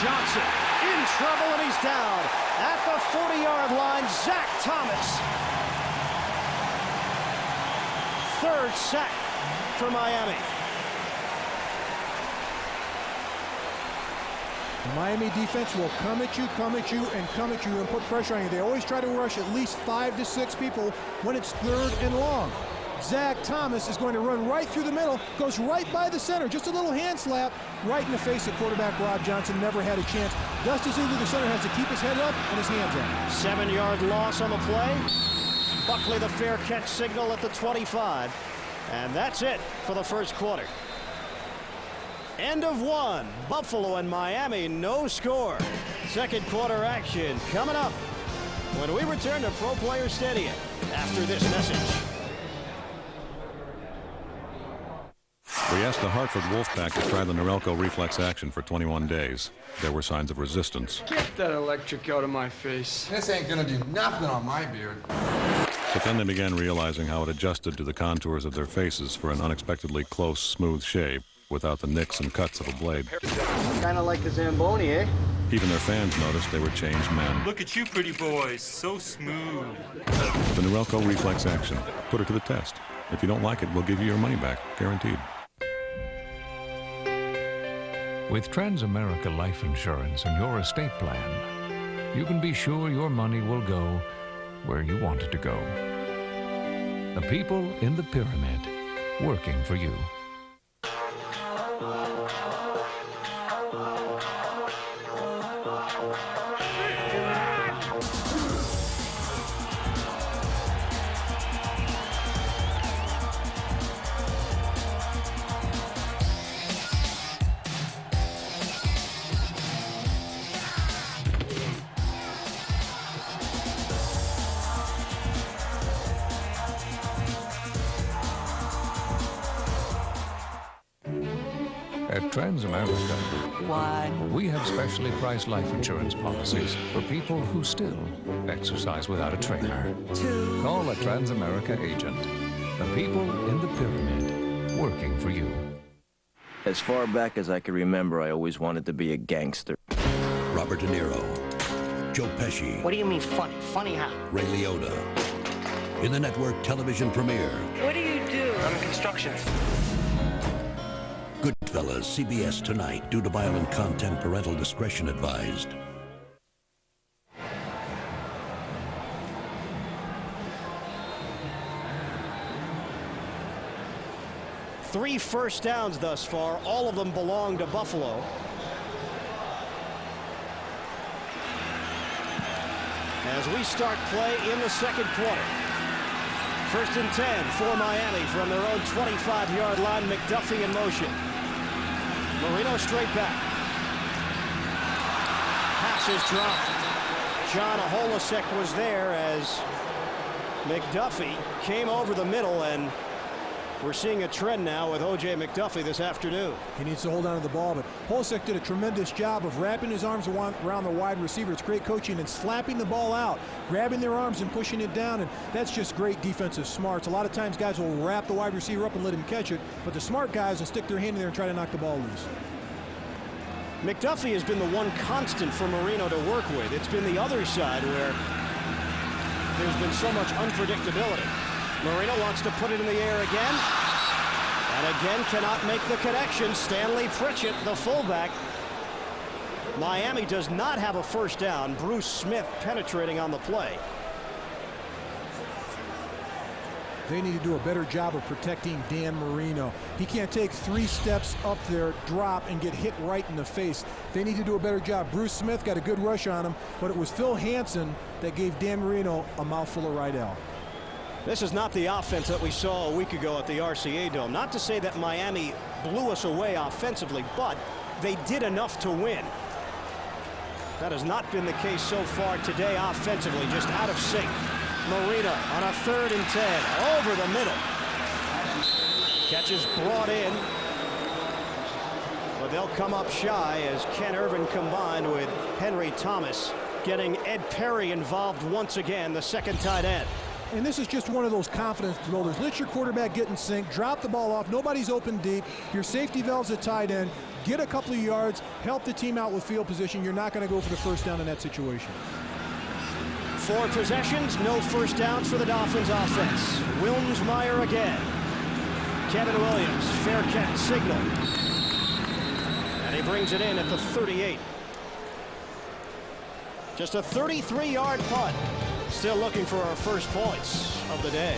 Johnson in trouble, and he's down at the 40-yard line. Zach Thomas. 3rd sack for Miami. The Miami defense will come at you, and put pressure on you. They always try to rush at least 5 to 6 people when it's 3rd and long. Zach Thomas is going to run right through the middle, goes right by the center, just a little hand slap right in the face of quarterback Rob Johnson. Never had a chance. Dusty Zucker, the center, has to keep his head up and his hands up. 7-yard loss on the play. Buckley the fair catch signal at the 25. And that's it for the first quarter. End of 1. Buffalo and Miami, no score. Second quarter action coming up when we return to Pro Player Stadium after this message. We asked the Hartford Wolfpack to try the Norelco reflex action for 21 days. There were signs of resistance. Get that electric out of my face. This ain't gonna do nothing on my beard. But then they began realizing how it adjusted to the contours of their faces for an unexpectedly close, smooth shave without the nicks and cuts of a blade. Kind of like a Zamboni, eh? Even their fans noticed they were changed men. Look at you, pretty boys. So smooth. The Norelco reflex action. Put it to the test. If you don't like it, we'll give you your money back. Guaranteed. With Transamerica Life Insurance and your estate plan, you can be sure your money will go where you want it to go. The people in the pyramid working for you. At Transamerica, One. we have specially priced life insurance policies for people who still exercise without a trainer. Two. Call a Transamerica agent. The people in the pyramid working for you. As far back as I can remember, I always wanted to be a gangster. Robert De Niro, Joe Pesci. What do you mean funny? Funny how? Ray Liotta. In the network television premiere. What do you do? I'm in construction. Goodfellas, CBS tonight. Due to violent content, parental discretion advised. Three first downs thus far. All of them belong to Buffalo. As we start play in the second quarter. 1st and 10 for Miami from their own 25-yard line. McDuffie in motion. Marino straight back. Pass is dropped. John Holisek was there as McDuffie came over the middle, and we're seeing a trend now with O.J. McDuffie this afternoon. He needs to hold on to the ball, but Holisek did a tremendous job of wrapping his arms around the wide receiver. It's great coaching and slapping the ball out, grabbing their arms and pushing it down, and that's just great defensive smarts. A lot of times guys will wrap the wide receiver up and let him catch it, but the smart guys will stick their hand in there and try to knock the ball loose. McDuffie has been the one constant for Marino to work with. It's been the other side where there's been so much unpredictability. Marino wants to put it in the air again. And again cannot make the connection. Stanley Pritchett, the fullback. Miami does not have a first down. Bruce Smith penetrating on the play. They need to do a better job of protecting Dan Marino. He can't take 3 steps up there, drop, and get hit right in the face. They need to do a better job. Bruce Smith got a good rush on him, but it was Phil Hansen that gave Dan Marino a mouthful of Rydell. This is not the offense that we saw a week ago at the RCA Dome. Not to say that Miami blew us away offensively, but they did enough to win. That has not been the case so far today offensively, just out of sync. Marino on a 3rd and 10, over the middle. Catch is brought in, but they'll come up shy as Ken Irvin combined with Henry Thomas, getting Ed Perry involved once again, the second tight end. And this is just one of those confidence builders. Let your quarterback get in sync, drop the ball off, nobody's open deep, your safety valve's a tight end, get a couple of yards, help the team out with field position. You're not going to go for the first down in that situation. 4 possessions, no first downs for the Dolphins offense. Wilmsmeyer again. Kevin Williams, fair catch signal. And he brings it in at the 38. Just a 33-yard punt. Still looking for our first points of the day.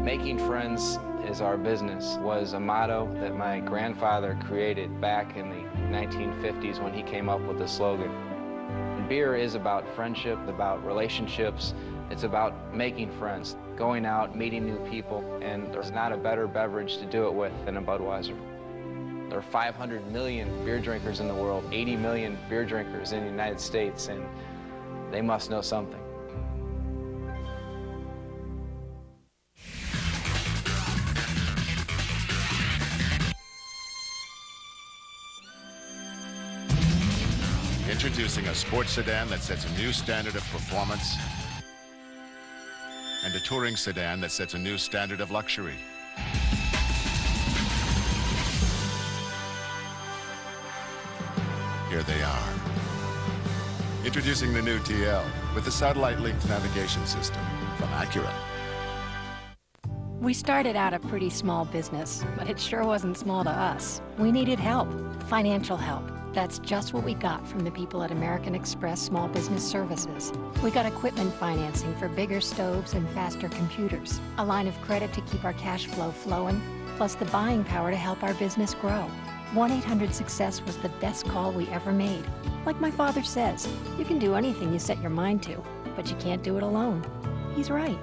Making friends is our business was a motto that my grandfather created back in the 1950s when he came up with the slogan. Beer is about friendship, about relationships. It's about making friends, going out, meeting new people, and there's not a better beverage to do it with than a Budweiser. There are 500 million beer drinkers in the world, 80 million beer drinkers in the United States, and they must know something. Introducing a sports sedan that sets a new standard of performance and a touring sedan that sets a new standard of luxury. Here they are. Introducing the new TL with the satellite-linked navigation system from Acura. We started out a pretty small business, but it sure wasn't small to us. We needed help, financial help. That's just what we got from the people at American Express Small Business Services. We got equipment financing for bigger stoves and faster computers, a line of credit to keep our cash flow flowing, plus the buying power to help our business grow. 1-800-SUCCESS was the best call we ever made. Like my father says, you can do anything you set your mind to, but you can't do it alone. He's right.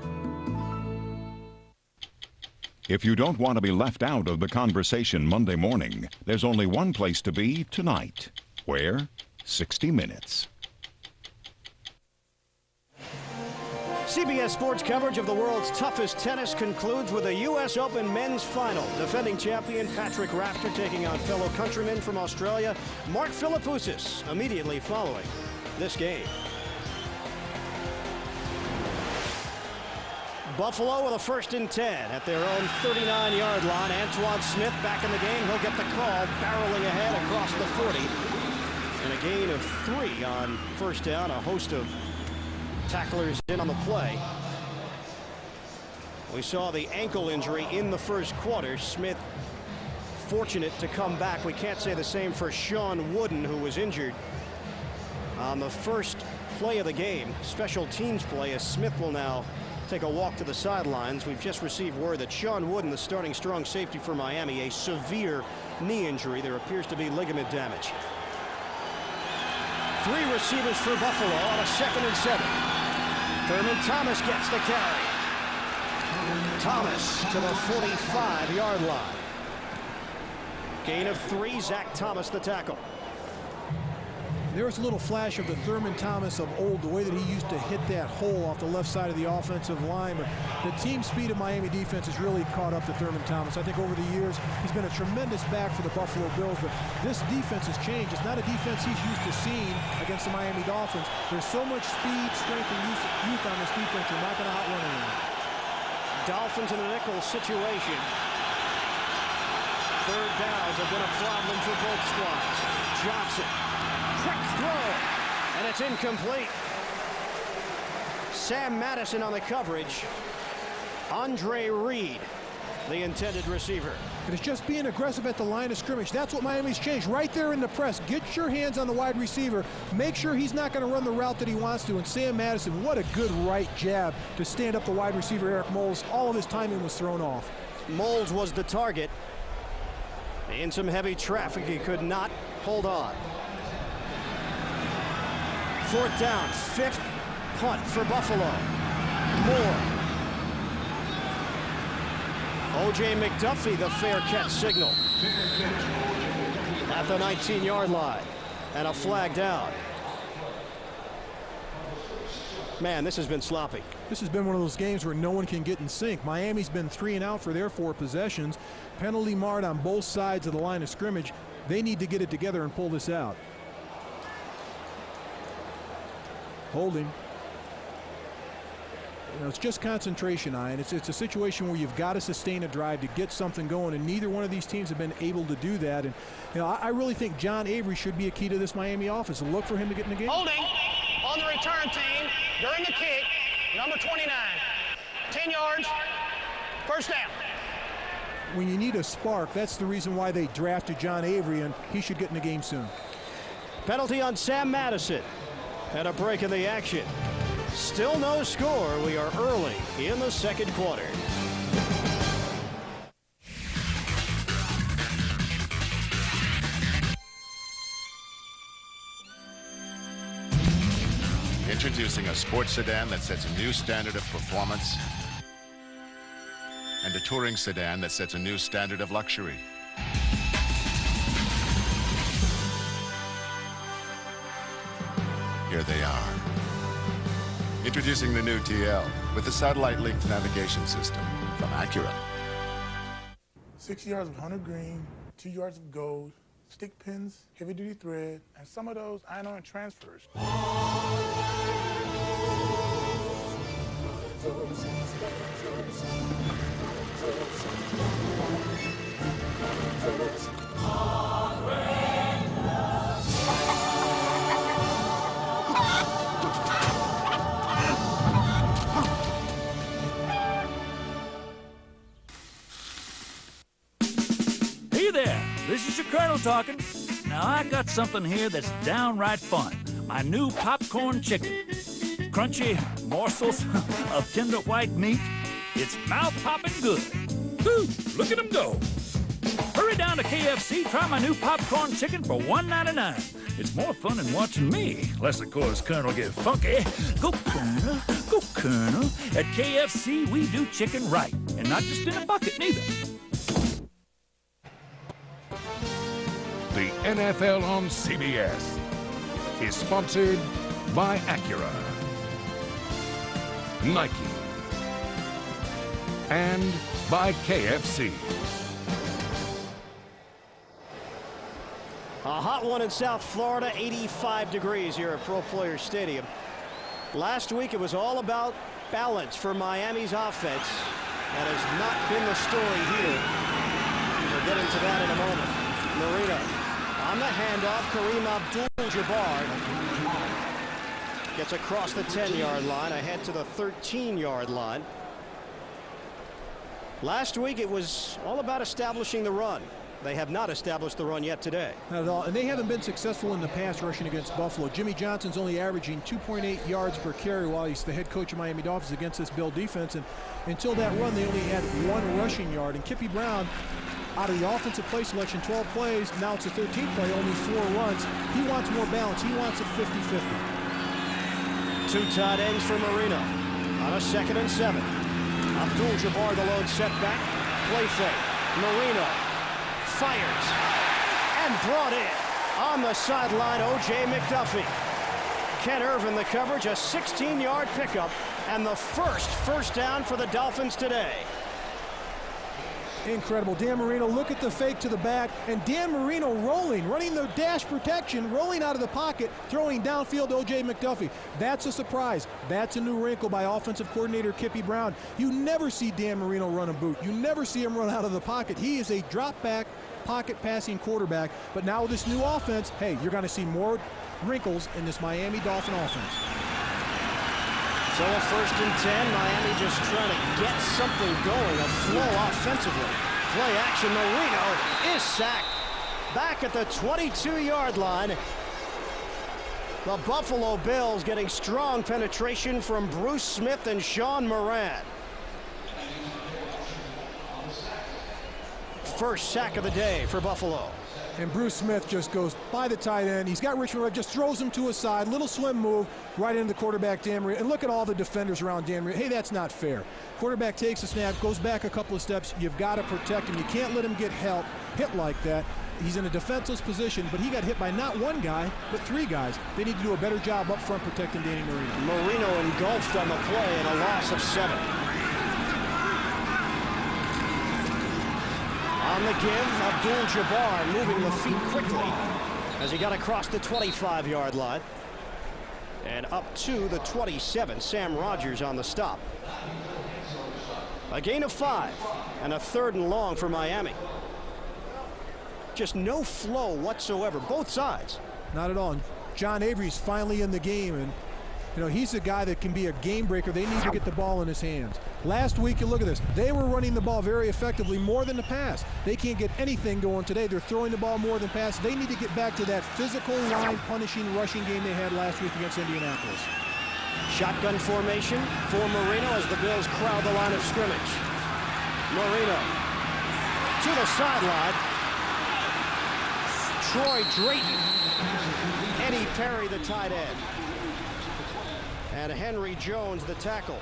If you don't want to be left out of the conversation Monday morning, there's only one place to be tonight. Where? 60 Minutes. CBS Sports coverage of the world's toughest tennis concludes with a U.S. Open men's final. Defending champion Patrick Rafter taking on fellow countryman from Australia, Mark Philippoussis, immediately following this game. Buffalo with a 1st and 10 at their own 39-yard line. Antoine Smith back in the game. He'll get the call, barreling ahead across the 40. And a gain of 3 on 1st down. A host of tacklers in on the play. We saw the ankle injury in the 1st quarter. Smith fortunate to come back. We can't say the same for Sean Wooden, who was injured on the first play of the game. Special teams play as Smith will now take a walk to the sidelines. We've just received word that Sean Wooden, the starting strong safety for Miami, a severe knee injury. There appears to be ligament damage. 3 receivers for Buffalo on a 2nd and 7. Thurman Thomas gets the carry. Thomas to the 45-yard line. Gain of 3. Zach Thomas the tackle. There's a little flash of the Thurman Thomas of old, the way that he used to hit that hole off the left side of the offensive line. But the team speed of Miami defense has really caught up to Thurman Thomas. I think over the years, he's been a tremendous back for the Buffalo Bills, but this defense has changed. It's not a defense he's used to seeing against the Miami Dolphins. There's so much speed, strength, and youth on this defense, you're not going to outrun anyone. Dolphins in a nickel situation. 3rd downs have been a problem for both squads. Johnson. Quick throw, and it's incomplete. Sam Madison on the coverage. Andre Reed, the intended receiver. And it's just being aggressive at the line of scrimmage. That's what Miami's changed. Right there in the press, get your hands on the wide receiver. Make sure he's not going to run the route that he wants to. And Sam Madison, what a good right jab to stand up the wide receiver, Eric Moles. All of his timing was thrown off. Moles was the target. In some heavy traffic, he could not hold on. 4th down, 5th punt for Buffalo. Moore. O.J. McDuffie, the fair catch signal. At the 19-yard line. And a flag down. Man, this has been sloppy. This has been one of those games where no one can get in sync. Miami's been 3 and out for their 4 possessions. Penalty marred on both sides of the line of scrimmage. They need to get it together and pull this out. Holding. You know, it's just concentration, Ian. It's a situation where you've got to sustain a drive to get something going, and neither one of these teams have been able to do that. And you know, I really think John Avery should be a key to this Miami offense. Look for him to get in the game. Holding on the return team during the kick, number 29. 10 yards, 1st down. When you need a spark, that's the reason why they drafted John Avery, and he should get in the game soon. Penalty on Sam Madison. And a break in the action. Still no score. We are early in the 2nd quarter. Introducing a sports sedan that sets a new standard of performance and a touring sedan that sets a new standard of luxury. Here they are. Introducing the new TL with the satellite-linked navigation system from Acura. 6 yards of hunter green, 2 yards of gold, stick pins, heavy-duty thread, and some of those iron-on transfers. Hey there, this is your Colonel talking. Now I got something here that's downright fun. My new popcorn chicken. Crunchy morsels of tender white meat. It's mouth-popping good. Woo, look at them go. Hurry down to KFC, try my new popcorn chicken for $1.99. It's more fun than watching me, unless of course Colonel get funky. Go Colonel, go Colonel. At KFC, we do chicken right, and not just in a bucket neither. The NFL on CBS is sponsored by Acura. Nike, and by KFC. A hot one in South Florida, 85 degrees here at Pro Players Stadium. Last week it was all about balance for Miami's offense. That has not been the story here. We'll get into that in a moment. Marino on the handoff. Kareem Abdul-Jabbar gets across the 10-yard line, ahead to the 13-yard line. Last week it was all about establishing the run. They have not established the run yet today. Not at all, and they haven't been successful in the pass rushing against Buffalo. Jimmy Johnson's only averaging 2.8 yards per carry while he's the head coach of Miami Dolphins against this Bill defense, and until that run they only had 1 rushing yard. And Kippy Brown, out of the offensive play selection, 12 plays, now it's a 13th play, only 4 runs. He wants more balance. He wants it 50-50. 2 tight ends for Marino on a 2nd and 7. Abdul-Jabbar the lone setback. Play fake. Marino fires and brought in on the sideline. O.J. McDuffie. Ken Irvin the coverage, a 16-yard pickup, and the first down for the Dolphins today. Incredible. Dan Marino, look at the fake to the back, and Dan Marino running the dash protection, rolling out of the pocket, throwing downfield to O.J. McDuffie. That's a surprise. That's a new wrinkle by offensive coordinator Kippy Brown. You never see Dan Marino run a boot. You never see him run out of the pocket. He is a drop-back, pocket-passing quarterback, but now with this new offense, hey, you're going to see more wrinkles in this Miami Dolphin offense. So a 1st and 10, Miami just trying to get something going, a flow offensively. Play action, Marino is sacked. Back at the 22-yard line. The Buffalo Bills getting strong penetration from Bruce Smith and Sean Moran. First sack of the day for Buffalo. And Bruce Smith just goes by the tight end. He's got Richmond, just throws him to his side, little swim move right into the quarterback, Dan Marino. And look at all the defenders around Dan Marino. Hey, that's not fair. Quarterback takes a snap, goes back a couple of steps. You've got to protect him. You can't let him get hit like that. He's in a defenseless position, but he got hit by not 1 guy, but 3 guys. They need to do a better job up front protecting Danny Marino. Marino engulfed on the play and a loss of 7. On the give, Abdul-Jabbar moving the feet quickly as he got across the 25-yard line. And up to the 27, Sam Rogers on the stop. A gain of 5 and a 3rd and long for Miami. Just no flow whatsoever, both sides. Not at all. John Avery's finally in the game, and you know, he's a guy that can be a game breaker. They need to get the ball in his hands. Last week, you look at this, they were running the ball very effectively, more than the pass. They can't get anything going today. They're throwing the ball more than pass. They need to get back to that physical line punishing rushing game they had last week against Indianapolis. Shotgun formation for Marino as the Bills crowd the line of scrimmage. Marino to the sideline. Troy Drayton. Eddie Perry, the tight end. And Henry Jones, the tackle.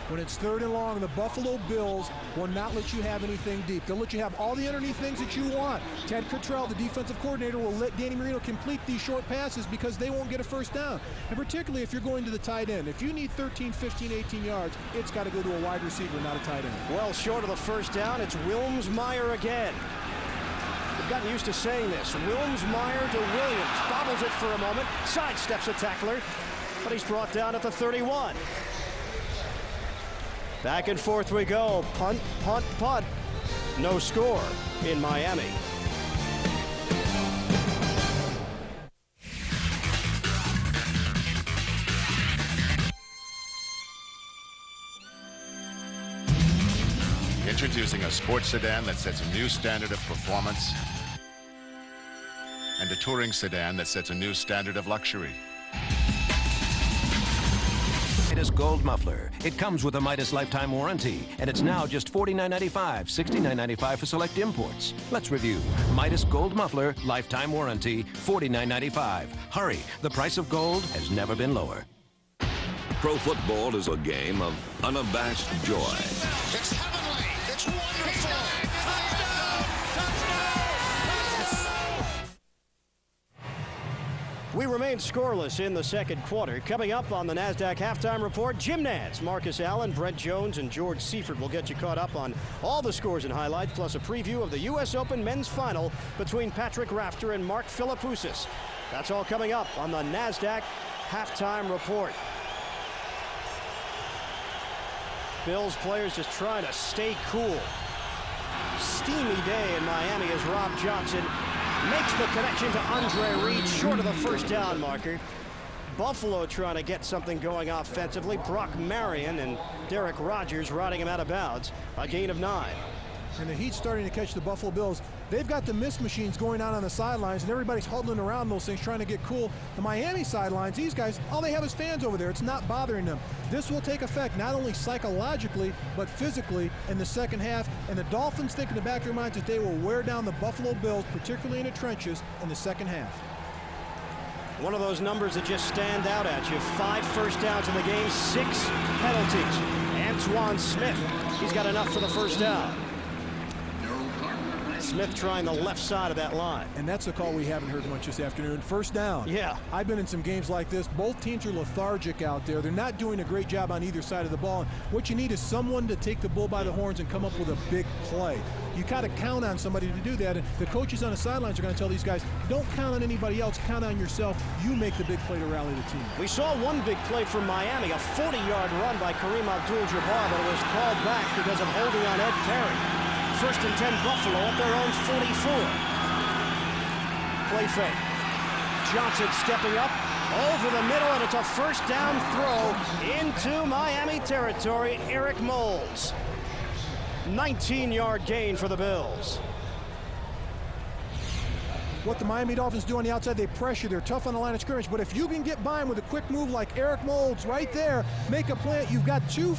When it's 3rd and long, the Buffalo Bills will not let you have anything deep. They'll let you have all the underneath things that you want. Ted Cottrell, the defensive coordinator, will let Danny Marino complete these short passes because they won't get a 1st down. And particularly if you're going to the tight end. If you need 13, 15, 18 yards, it's got to go to a wide receiver, not a tight end. Well, short of the 1st down, it's Wilms-Meyer again. We've gotten used to saying this. Wilms-Meyer to Williams. Bobbles it for a moment. Sidesteps a tackler. But he's brought down at the 31. Back and forth we go. Punt, punt, punt. No score in Miami. Introducing a sports sedan that sets a new standard of performance and a touring sedan that sets a new standard of luxury. Midas Gold Muffler. It comes with a Midas lifetime warranty, and it's now just $49.95, $69.95 for select imports. Let's review. Midas Gold Muffler, lifetime warranty, $49.95. Hurry, the price of gold has never been lower. Pro football is a game of unabashed joy. It's heavenly. It's wonderful. We remain scoreless in the second quarter. Coming up on the NASDAQ Halftime Report, Jim Nantz, Marcus Allen, Brent Jones, and George Seifert will get you caught up on all the scores and highlights, plus a preview of the U.S. Open men's final between Patrick Rafter and Mark Philippoussis. That's all coming up on the NASDAQ Halftime Report. Bills players just trying to stay cool. Steamy day in Miami as Rob Johnson makes the connection to Andre Reed, short of the first down marker. Buffalo trying to get something going offensively. Brock Marion and Derek Rogers riding him out of bounds. A gain of 9. And the Heat's starting to catch the Buffalo Bills. They've got the miss machines going on the sidelines, and everybody's huddling around those things trying to get cool. The Miami sidelines, these guys, all they have is fans over there. It's not bothering them. This will take effect not only psychologically, but physically in the second half. And the Dolphins think in the back of their minds that they will wear down the Buffalo Bills, particularly in the trenches, in the second half. One of those numbers that just stand out at you. 5 first downs in the game, 6 penalties. Antoine Smith, he's got enough for the first down. Smith trying the left side of that line. And that's a call we haven't heard much this afternoon. First down. Yeah. I've been in some games like this. Both teams are lethargic out there. They're not doing a great job on either side of the ball. And what you need is someone to take the bull by the horns and come up with a big play. You got to count on somebody to do that. And the coaches on the sidelines are going to tell these guys, don't count on anybody else. Count on yourself. You make the big play to rally the team. We saw one big play from Miami, a 40-yard run by Kareem Abdul-Jabbar, but it was called back because of holding on Ed Perry. First and 10 Buffalo at their own 44. Play fake. Johnson stepping up over the middle, and it's a first down throw into Miami territory. Eric Moulds. 19-yard gain for the Bills. What the Miami Dolphins do on the outside, they pressure, they're tough on the line of scrimmage, but if you can get by him with a quick move like Eric Moulds right there, make a play, you've got two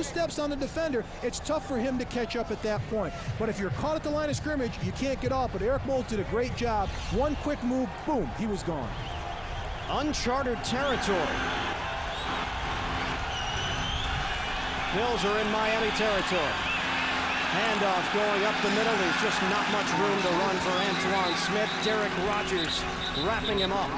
steps on the defender, it's tough for him to catch up at that point. But if you're caught at the line of scrimmage, you can't get off, but Eric Moulds did a great job. One quick move, boom, he was gone. Uncharted territory. Bills are in Miami territory. Handoff going up the middle. There's just not much room to run for Antoine Smith. Derek Rogers wrapping him up.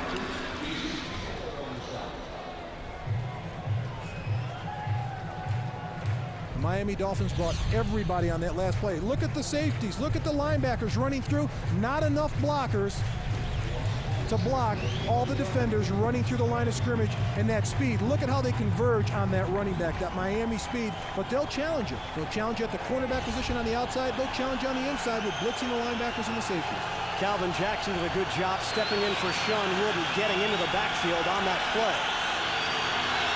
Miami Dolphins brought everybody on that last play. Look at the safeties. Look at the linebackers running through. Not enough blockers to block all the defenders running through the line of scrimmage and that speed. Look at how they converge on that running back, that Miami speed, but they'll challenge it. They'll challenge you at the cornerback position on the outside. They'll challenge you on the inside with blitzing the linebackers and the safeties. Calvin Jackson did a good job stepping in for Sean Wood and getting into the backfield on that play.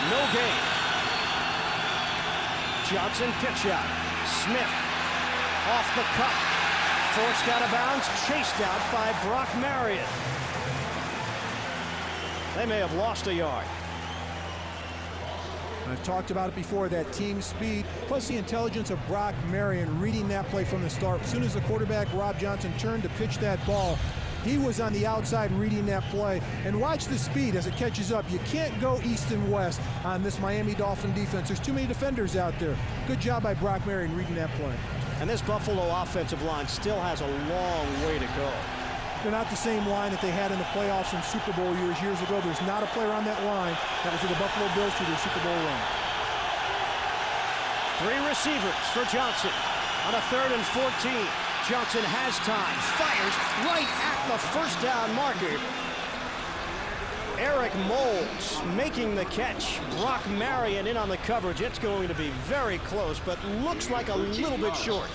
No gain. Johnson pitch out. Smith off the cut. Forced out of bounds, chased out by Brock Marion. They may have lost a yard. I've talked about it before, that team speed, plus the intelligence of Brock Marion reading that play from the start. As soon as the quarterback, Rob Johnson, turned to pitch that ball, he was on the outside reading that play. And watch the speed as it catches up. You can't go east and west on this Miami Dolphin defense. There's too many defenders out there. Good job by Brock Marion reading that play. And this Buffalo offensive line still has a long way to go. They're not the same line that they had in the playoffs and Super Bowl years ago. There's not a player on that line that was with the Buffalo Bills through their Super Bowl run. 3 receivers for Johnson on a 3rd and 14. Johnson has time, fires right at the first down marker. Eric Moulds making the catch. Brock Marion in on the coverage. It's going to be very close, but looks like a little bit short.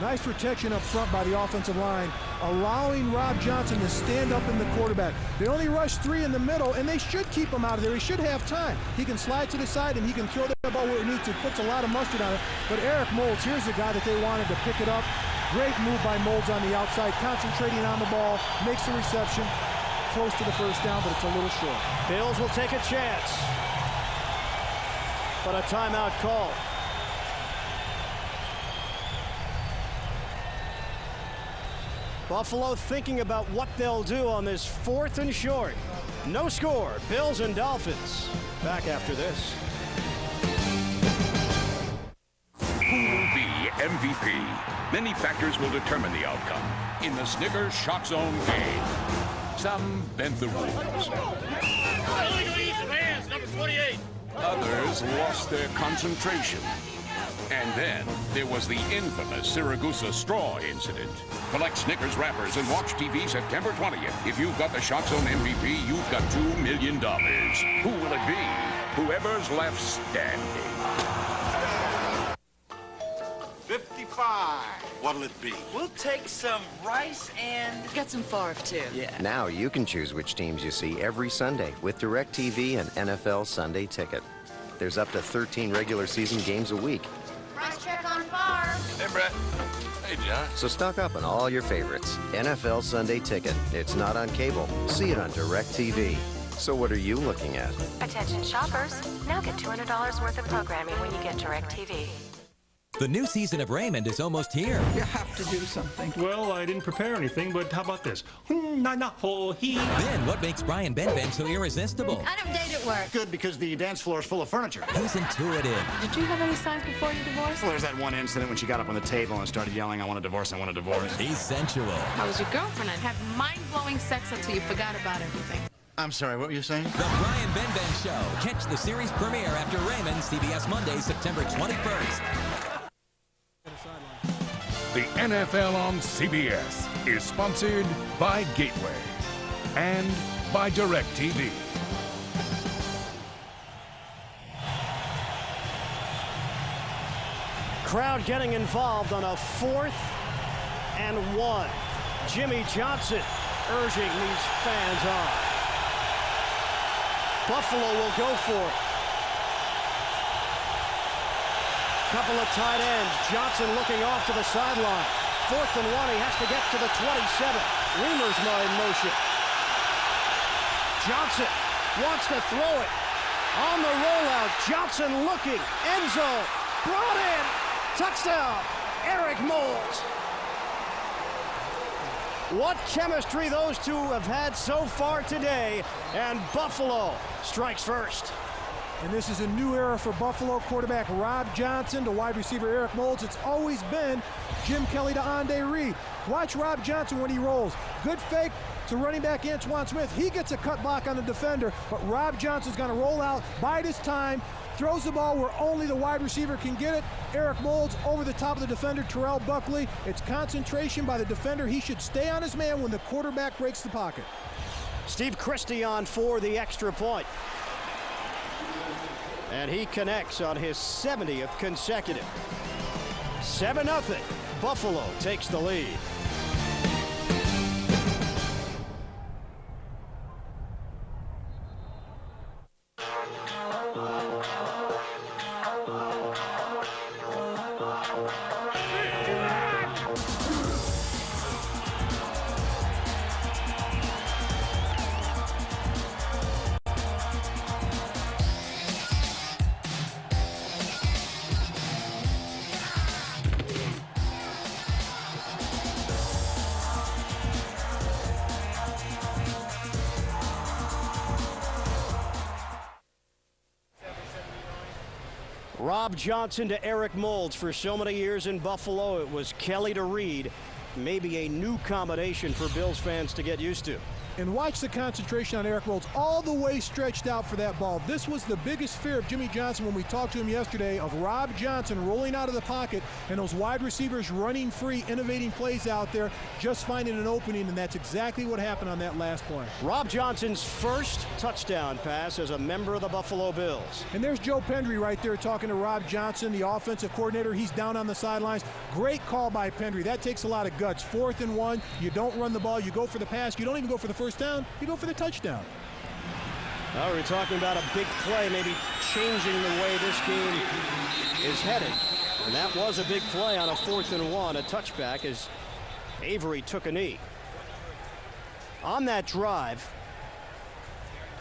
Nice protection up front by the offensive line, allowing Rob Johnson to stand up in the quarterback. They only rush 3 in the middle, and they should keep him out of there. He should have time. He can slide to the side, and he can throw the ball where he needs to. Puts a lot of mustard on it. But Eric Moulds, here's the guy that they wanted to pick it up. Great move by Moulds on the outside, concentrating on the ball, makes the reception. Close to the first down, but it's a little short. Bills will take a chance. But a timeout call. Buffalo thinking about what they'll do on this 4th and short. No score. Bills and Dolphins. Back after this. Who will be MVP? Many factors will determine the outcome in the Snickers Shock Zone game. Some bent the rules. Others lost their concentration. And then there was the infamous Siragusa straw incident. Collect Snickers wrappers and watch TV September 20th. If you've got the Shock Zone MVP, you've got $2 million. Who will it be? Whoever's left standing. 55. What'll it be? We'll take some rice and... Get some Favre, too. Yeah. Now you can choose which teams you see every Sunday with DirecTV and NFL Sunday Ticket. There's up to 13 regular season games a week. Price check on Favre. Hey, Brett. Hey, John. So stock up on all your favorites. NFL Sunday Ticket. It's not on cable. See it on DirecTV. So what are you looking at? Attention shoppers, now get $200 worth of programming when you get DirecTV. The new season of Raymond is almost here. You have to do something. Well, I didn't prepare anything, but how about this? Ben, what makes Brian Benben so irresistible? I don't date at work. Good, because the dance floor is full of furniture. He's intuitive. Did you have any signs before you divorced? Well, there's that one incident when she got up on the table and started yelling, I want a divorce, I want a divorce. He's sensual. I was your girlfriend. I'd have mind-blowing sex until you forgot about everything. I'm sorry, what were you saying? The Brian Benben Show. Catch the series premiere after Raymond, CBS Monday, September 21st. The NFL on CBS is sponsored by Gateway and by DirecTV. Crowd getting involved on a 4th and 1. Jimmy Johnson urging these fans on. Buffalo will go for it. Couple of tight ends. Johnson looking off to the sideline. 4th and 1. He has to get to the 27. Remersma in motion. Johnson wants to throw it. On the rollout. Johnson looking. End zone. Brought in. Touchdown. Eric Moulds. What chemistry those two have had so far today. And Buffalo strikes first. And this is a new era for Buffalo. Quarterback Rob Johnson to wide receiver Eric Moulds. It's always been Jim Kelly to Ande Reed. Watch Rob Johnson when he rolls. Good fake to running back Antoine Smith. He gets a cut block on the defender, but Rob Johnson's going to roll out, bide his time, throws the ball where only the wide receiver can get it. Eric Moulds over the top of the defender, Terrell Buckley. It's concentration by the defender. He should stay on his man when the quarterback breaks the pocket. Steve Christie on for the extra point. And he connects on his 70th consecutive. 7-0. Buffalo takes the lead. Rob Johnson to Eric Moulds. For so many years in Buffalo, it was Kelly to Reed. Maybe a new combination for Bills fans to get used to. And watch the concentration on Eric Moulds, all the way stretched out for that ball. This was the biggest fear of Jimmy Johnson when we talked to him yesterday, of Rob Johnson rolling out of the pocket and those wide receivers running free, innovating plays out there, just finding an opening, and that's exactly what happened on that last play. Rob Johnson's first touchdown pass as a member of the Buffalo Bills. And there's Joe Pendry right there talking to Rob Johnson, the offensive coordinator. He's down on the sidelines. Great call by Pendry. That takes a lot of guts. 4th and 1. You don't run the ball. You go for the pass. You don't even go for the first down, you go for the touchdown. Well, we're talking about a big play, maybe changing the way this game is headed. And that was a big play on a 4th and 1, a touchback as Avery took a knee. On that drive,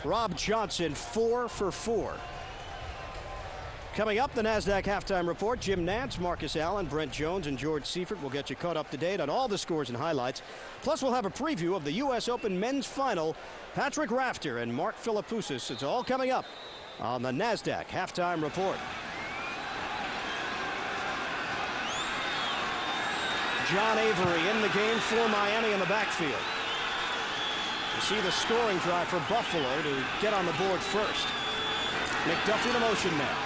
Rob Johnson 4 for 4. Coming up, the NASDAQ halftime report. Jim Nantz, Marcus Allen, Brent Jones, and George Seifert will get you caught up to date on all the scores and highlights. Plus, we'll have a preview of the U.S. Open men's final. Patrick Rafter and Mark Philippoussis. It's all coming up on the NASDAQ halftime report. John Avery in the game for Miami in the backfield. You see the scoring drive for Buffalo to get on the board first. McDuffie the motion man.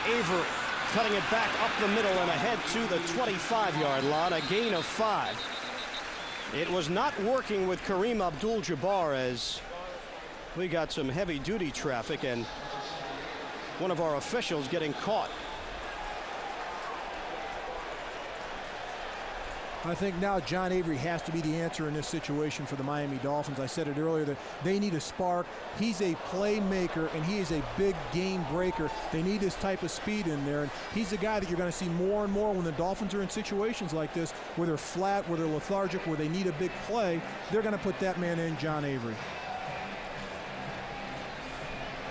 Avery cutting it back up the middle and ahead to the 25-yard line, a gain of 5. It was not working with Kareem Abdul-Jabbar as we got some heavy-duty traffic and one of our officials getting caught. I think now John Avery has to be the answer in this situation for the Miami Dolphins. I said it earlier that they need a spark. He's a playmaker, and he is a big game breaker. They need this type of speed in there, and he's the guy that you're going to see more and more when the Dolphins are in situations like this, where they're flat, where they're lethargic, where they need a big play. They're going to put that man in, John Avery.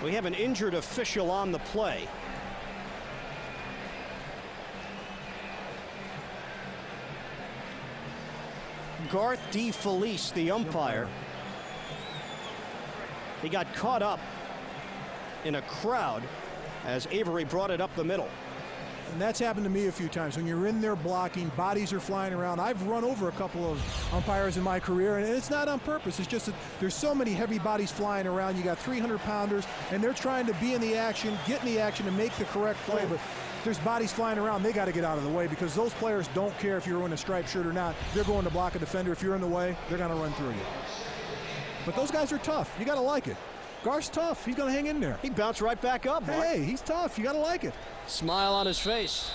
We have an injured official on the play. Garth D. Felice, the umpire. He got caught up in a crowd as Avery brought it up the middle. And that's happened to me a few times. When you're in there blocking, bodies are flying around. I've run over a couple of umpires in my career, and it's not on purpose. It's just that there's so many heavy bodies flying around. You got 300-pounders, and they're trying to be in the action, get in the action, and make the correct play. But there's bodies flying around. They got to get out of the way because those players don't care if you're in a striped shirt or not. They're going to block a defender. If you're in the way, they're going to run through you. But those guys are tough. You got to like it. Garth's tough. He's going to hang in there. He bounced right back up, Mark. Hey, he's tough. You got to like it. Smile on his face.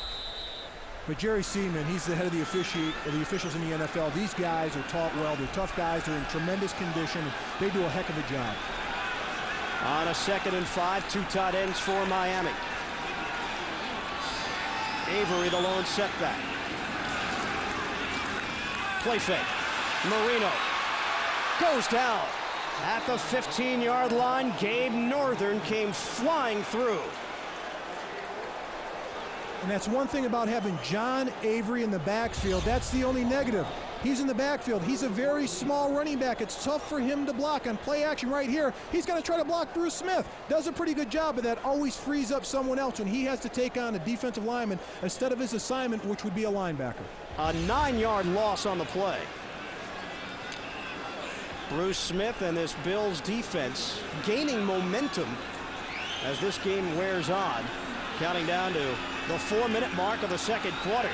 But Jerry Seaman, he's the head of the officials in the NFL. These guys are taught well. They're tough guys. They're in tremendous condition. They do a heck of a job. On a 2nd and 5, 2 tight ends for Miami. Avery the lone setback. Play fake. Marino goes down at the 15-yard line. Gabe Northern came flying through. And that's one thing about having John Avery in the backfield. That's the only negative. He's in the backfield. He's a very small running back. It's tough for him to block. On play action right here, he's going to try to block Bruce Smith. Does a pretty good job of that. Always frees up someone else when he has to take on a defensive lineman instead of his assignment, which would be a linebacker. A 9-yard loss on the play. Bruce Smith and this Bills defense gaining momentum as this game wears on. Counting down to the 4-minute mark of the 2nd quarter.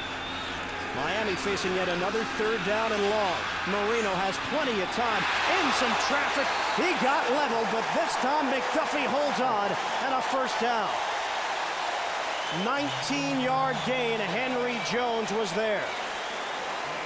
Miami facing yet another 3rd down and long. Marino has plenty of time. In some traffic. He got leveled, but this time McDuffie holds on and a 1st down. 19-yard gain. Henry Jones was there.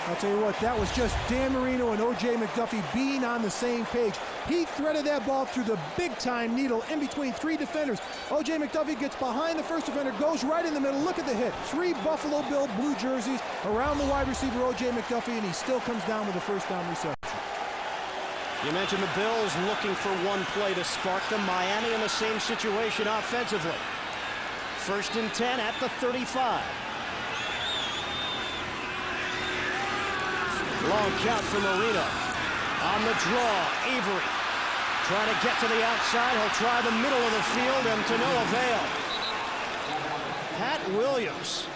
I'll tell you what, that was just Dan Marino and O.J. McDuffie being on the same page. He threaded that ball through the big-time needle in between 3 defenders. O.J. McDuffie gets behind the first defender, goes right in the middle. Look at the hit. 3 Buffalo Bill blue jerseys around the wide receiver, O.J. McDuffie, and he still comes down with a 1st down reception. You mentioned the Bills looking for one play to spark them. Miami in the same situation offensively. 1st and 10 at the 35. Long count for Marino. On the draw, Avery trying to get to the outside. He'll try the middle of the field and to no avail. Pat Williams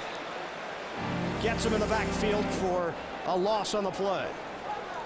gets him in the backfield for a loss on the play.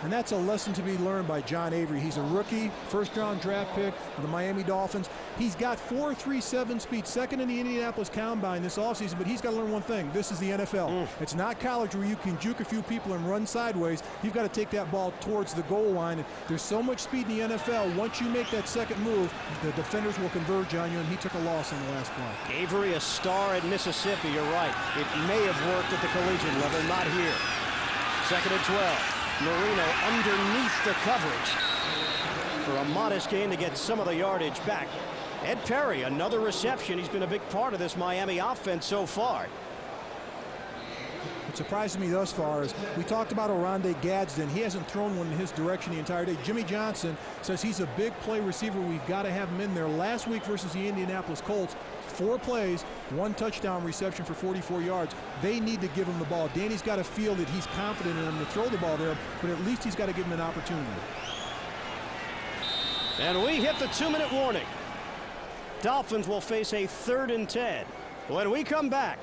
And that's a lesson to be learned by John Avery. He's a rookie, 1st-round draft pick of the Miami Dolphins. He's got 4.37 speed, 2nd in the Indianapolis Combine this offseason, but he's got to learn one thing. This is the NFL. It's not college where you can juke a few people and run sideways. You've got to take that ball towards the goal line. And there's so much speed in the NFL. Once you make that 2nd move, the defenders will converge on you, and he took a loss on the last play. Avery, a star at Mississippi, you're right. It may have worked at the collegiate level, not here. 2nd and 12. Marino underneath the coverage for a modest gain to get some of the yardage back. Ed Perry, another reception. He's been a big part of this Miami offense so far. What surprises me thus far is we talked about Oronde Gadsden. He hasn't thrown one in his direction the entire day. Jimmy Johnson says he's a big play receiver. We've got to have him in there. Last week versus the Indianapolis Colts, 4 plays, 1 touchdown reception for 44 yards. They need to give him the ball. Danny's got to feel that he's confident in him to throw the ball there, but at least he's got to give him an opportunity. And we hit the 2-minute warning. Dolphins will face a 3rd and 10. When we come back,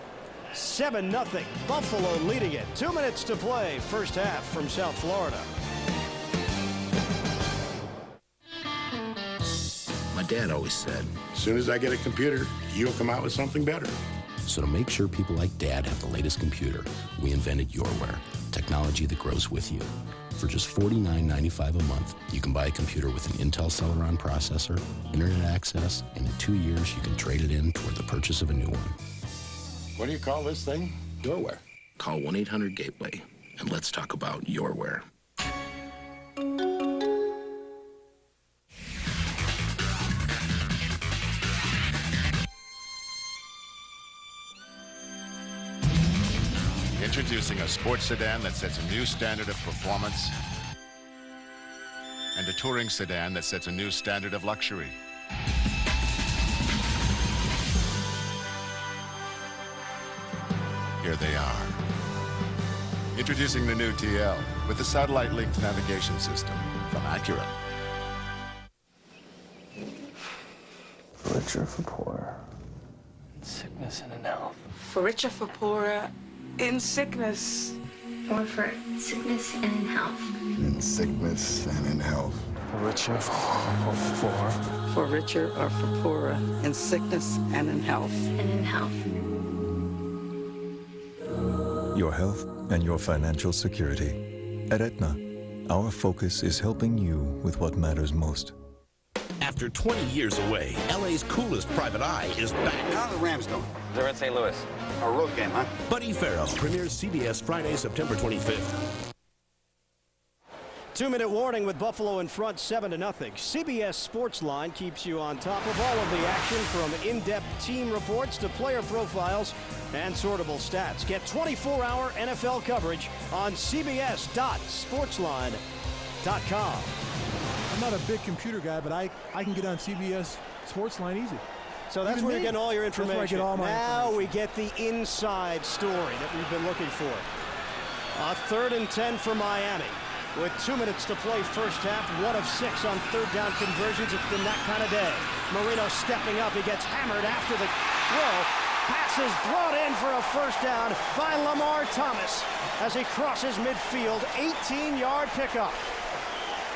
7-0. Buffalo leading it. 2 minutes to play. 1st half from South Florida. dad always said, As soon as I get a computer, you'll come out with something better. So to make sure people like Dad have the latest computer, we invented YourWare, technology that grows with you. For just $49.95 a month, you can buy a computer with an Intel Celeron processor, internet access, and in 2 years, you can trade it in toward the purchase of a new one. What do you call this thing? YourWare. call 1-800-GATEWAY, and let's talk about YourWare. Introducing a sports sedan that sets a new standard of performance and a touring sedan that sets a new standard of luxury. Here they are. Introducing the new TL with the satellite-linked navigation system from Acura. For richer, for poorer, in sickness and in health. For richer, for poorer, in sickness. Or for sickness and in health. In sickness and in health. For richer, for poorer. For richer or for poorer, in sickness and in health. And in health. Your health and your financial security. At Aetna, our focus is helping you with what matters most. After 20 years away, LA's coolest private eye is back. How are the Rams doing? They're at St. Louis. A road game, huh? Buddy Farrell premieres CBS Friday, September 25th. 2-minute warning with Buffalo in front 7-0. CBS Sportsline keeps you on top of all of the action, from in-depth team reports to player profiles and sortable stats. Get 24-hour NFL coverage on cbs.sportsline.com. I'm not a big computer guy, but I can get on CBS Sportsline easy. So that's where you're getting all your information. That's where I get all my now information. we get the inside story that we've been looking for. 3rd and 10 for Miami. With 2 minutes to play first half, 1 of 6 on third down conversions. It's been that kind of day. Marino stepping up. He gets hammered after the throw. Pass is brought in for a first down by Lamar Thomas as he crosses midfield. 18-yard pickup.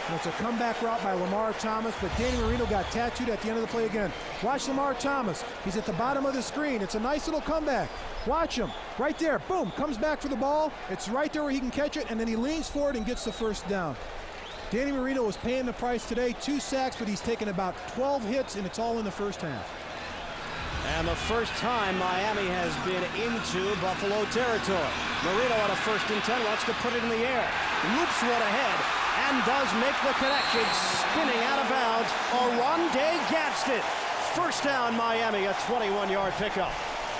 And it's a comeback route by Lamar Thomas, but Danny Marino got tattooed at the end of the play again. Watch Lamar Thomas. He's at the bottom of the screen. It's a nice little comeback. Watch him. Right there. Boom. Comes back for the ball. It's right there where he can catch it, and then he leans forward and gets the first down. Danny Marino was paying the price today. 2 sacks, but he's taken about 12 hits, and it's all in the first half. And the first time Miami has been into Buffalo territory. Marino on a 1st and 10 wants to put it in the air. Loops one ahead and does make the connection. Spinning out of bounds, Oronde Gadsden. First down Miami, a 21-yard pickup.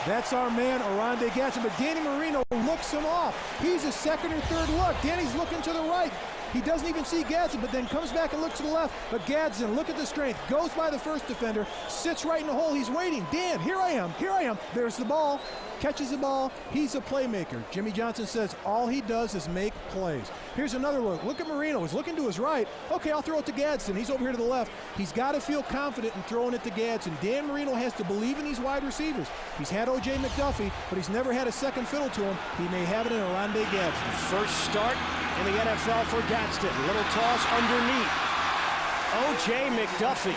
That's our man, Oronde Gadsden, but Danny Marino looks him off. He's a 2nd or 3rd look. Danny's looking to the right. He doesn't even see Gadsden, but then comes back and looks to the left. But Gadsden, look at the strength, goes by the first defender, sits right in the hole. He's waiting. Dan, here I am, here I am. There's the ball, catches the ball. He's a playmaker. Jimmy Johnson says all he does is make plays. Here's another look. Look at Marino. He's looking to his right. Okay, I'll throw it to Gadsden. He's over here to the left. He's got to feel confident in throwing it to Gadsden. Dan Marino has to believe in these wide receivers. He's had O.J. McDuffie, but he's never had a second fiddle to him. He may have it in Oronde Gadsden. First start in the NFL for Gadsden. Little toss underneath. O.J. McDuffie.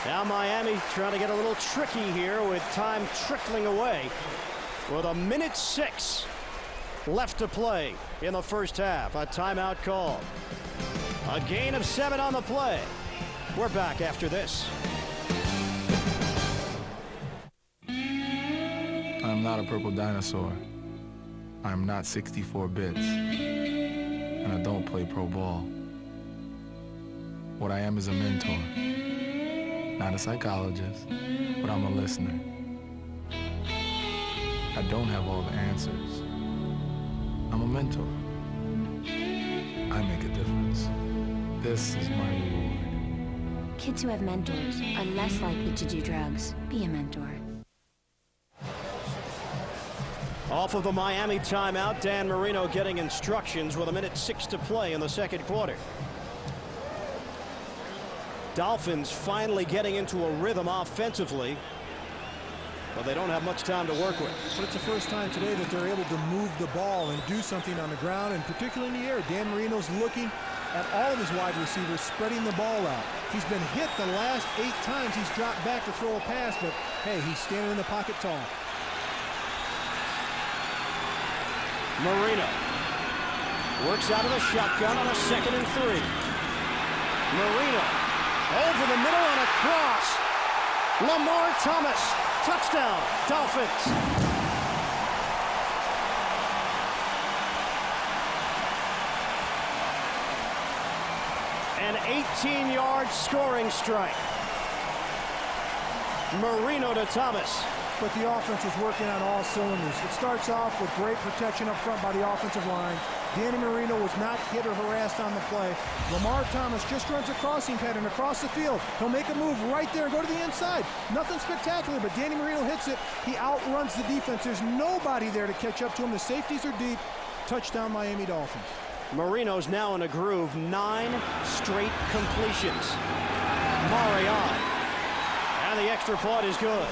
Now Miami trying to get a little tricky here with time trickling away. With 1:06 left to play in the first half. A timeout call. A gain of 7 on the play. We're back after this. I'm not a purple dinosaur. I'm not 64 bits. And I don't play pro ball. What I am is a mentor. Not a psychologist, but I'm a listener. I don't have all the answers. I'm a mentor. I make a difference. This is my reward. Kids who have mentors are less likely to do drugs. Be a mentor. Off of the Miami timeout, Dan Marino getting instructions with 1:06 to play in the second quarter. Dolphins finally getting into a rhythm offensively, but they don't have much time to work with. But it's the first time today that they're able to move the ball and do something on the ground, and particularly in the air. Dan Marino's looking. at all of his wide receivers spreading the ball out. He's been hit the last 8 times he's dropped back to throw a pass, but hey, he's standing in the pocket tall. Marino works out of the shotgun on a 2nd and 3. Marino over the middle on a cross. Lamar Thomas, touchdown, Dolphins. An 18-yard scoring strike. Marino to Thomas. But the offense is working on all cylinders. It starts off with great protection up front by the offensive line. Danny Marino was not hit or harassed on the play. Lamar Thomas just runs a crossing pattern across the field. He'll make a move right there and go to the inside. Nothing spectacular, but Danny Marino hits it. He outruns the defense. There's nobody there to catch up to him. The safeties are deep. Touchdown, Miami Dolphins. Marino's now in a groove. 9 straight completions. Marion. And the extra point is good.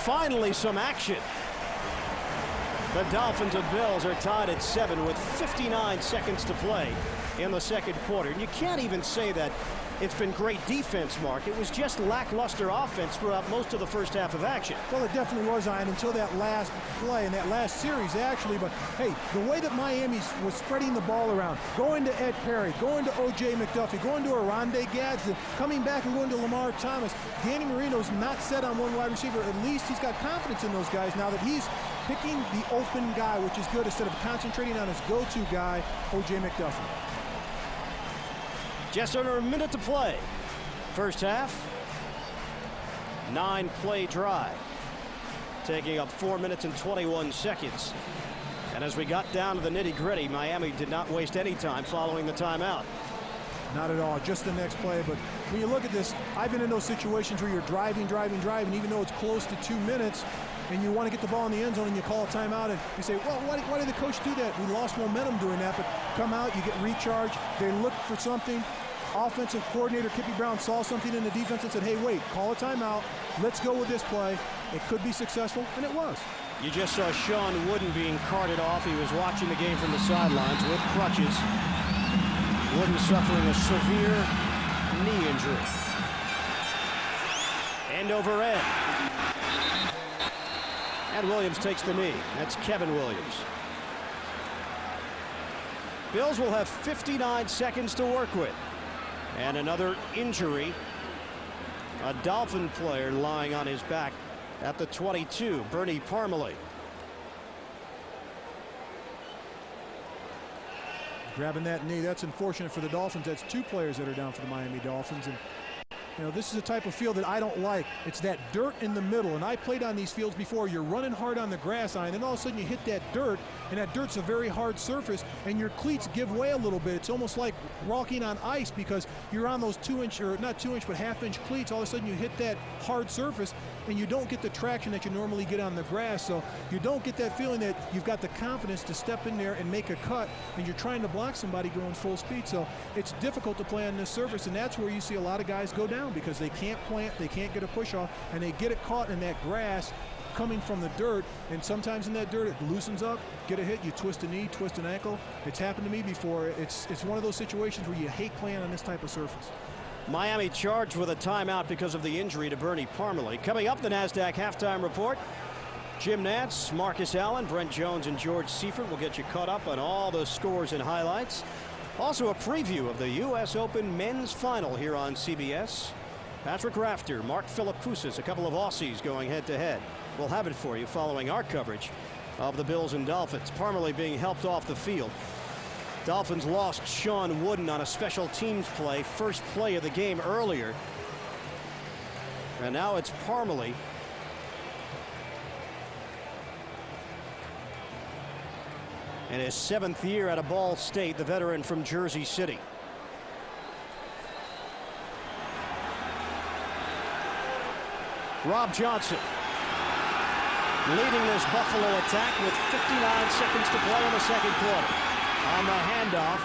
Finally some action. The Dolphins and Bills are tied at 7 with 59 seconds to play in the 2nd quarter. And you can't even say that it's been great defense, Mark. It was just lackluster offense throughout most of the first half of action. Well, it definitely was, Ian, until that last play and that last series, actually. But, hey, the way that Miami was spreading the ball around, going to Ed Perry, going to O.J. McDuffie, going to Oronde Gadsden, coming back and going to Lamar Thomas. Danny Marino's not set on one wide receiver. At least he's got confidence in those guys now that he's picking the open guy, which is good, instead of concentrating on his go-to guy, O.J. McDuffie. Just under a minute to play. First half. 9-play drive. Taking up 4 minutes and 21 seconds. And as we got down to the nitty-gritty, Miami did not waste any time following the timeout. Not at all, just the next play. But when you look at this, I've been in those situations where you're driving, even though it's close to 2 minutes, and you want to get the ball in the end zone and you call a timeout and you say, well, why did the coach do that? We lost momentum doing that, but come out, you get recharged, they look for something. Offensive coordinator Kippy Brown saw something in the defense and said, hey, wait, call a timeout. Let's go with this play. It could be successful, and it was. You just saw Sean Wooden being carted off. He was watching the game from the sidelines with crutches. Wooden suffering a severe knee injury. End over end. And Williams takes the knee. That's Kevin Williams. Bills will have 59 seconds to work with. And another injury. A Dolphin player lying on his back at the 22, Bernie Parmalee. Grabbing that knee, that's unfortunate for the Dolphins. That's 2 players that are down for the Miami Dolphins. And you know, this is a type of field that I don't like. It's that dirt in the middle, and I played on these fields before. You're running hard on the grass, and then all of a sudden you hit that dirt, and that dirt's a very hard surface, and your cleats give way a little bit. It's almost like walking on ice because you're on those 2-inch, or not 2-inch, but half-inch cleats. All of a sudden you hit that hard surface, and you don't get the traction that you normally get on the grass, so you don't get that feeling that you've got the confidence to step in there and make a cut, and you're trying to block somebody going full speed. So it's difficult to play on this surface, and that's where you see a lot of guys go down because they can't plant, they can't get a push off, and they get it caught in that grass coming from the dirt, and sometimes in that dirt it loosens up, get a hit, you twist a knee, twist an ankle. It's happened to me before. It's one of those situations where you hate playing on this type of surface. Miami charged with a timeout because of the injury to Bernie Parmalee. Coming up, the NASDAQ halftime report. Jim Nantz, Marcus Allen, Brent Jones, and George Seifert will get you caught up on all the scores and highlights. Also a preview of the U.S. Open men's final here on CBS. Patrick Rafter, Mark Philippoussis, a couple of Aussies going head-to-head. We'll have it for you following our coverage of the Bills and Dolphins. Parmalee being helped off the field. Dolphins lost Sean Wooden on a special teams play, first play of the game earlier. And now it's Parmalee. In his 7th year at Ball State, the veteran from Jersey City. Rob Johnson leading this Buffalo attack with 59 seconds to play in the 2nd quarter. On the handoff,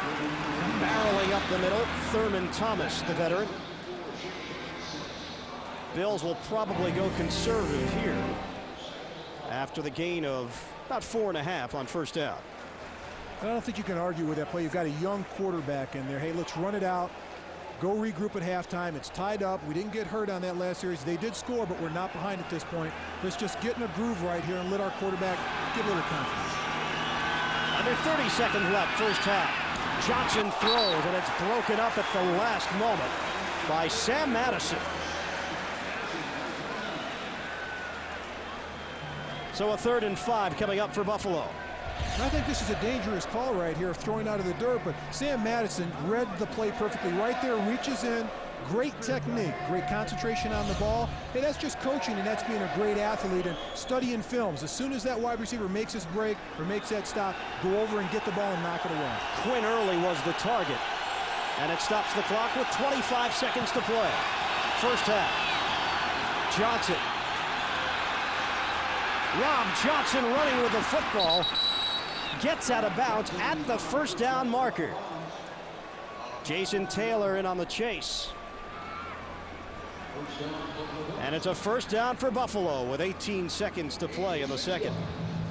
barreling up the middle, Thurman Thomas, the veteran. Bills will probably go conservative here after the gain of about 4.5 on first down. I don't think you can argue with that play. You've got a young quarterback in there. Hey, let's run it out. Go regroup at halftime. It's tied up. We didn't get hurt on that last series. They did score, but we're not behind at this point. Let's just get in a groove right here and let our quarterback get a little confidence. Under 30 seconds left, first half. Johnson throws, and it's broken up at the last moment by Sam Madison. So a 3rd and 5 coming up for Buffalo. And I think this is a dangerous call right here of throwing out of the dirt, but Sam Madison read the play perfectly right there, reaches in, great technique, great concentration on the ball. Hey, that's just coaching, and that's being a great athlete and studying films. As soon as that wide receiver makes his break or makes that stop, go over and get the ball and knock it away. Quinn Early was the target, and it stops the clock with 25 seconds to play. First half. Johnson. Rob Johnson running with the football. Gets out of bounds at the first down marker. Jason Taylor in on the chase. And it's a first down for Buffalo with 18 seconds to play in the second.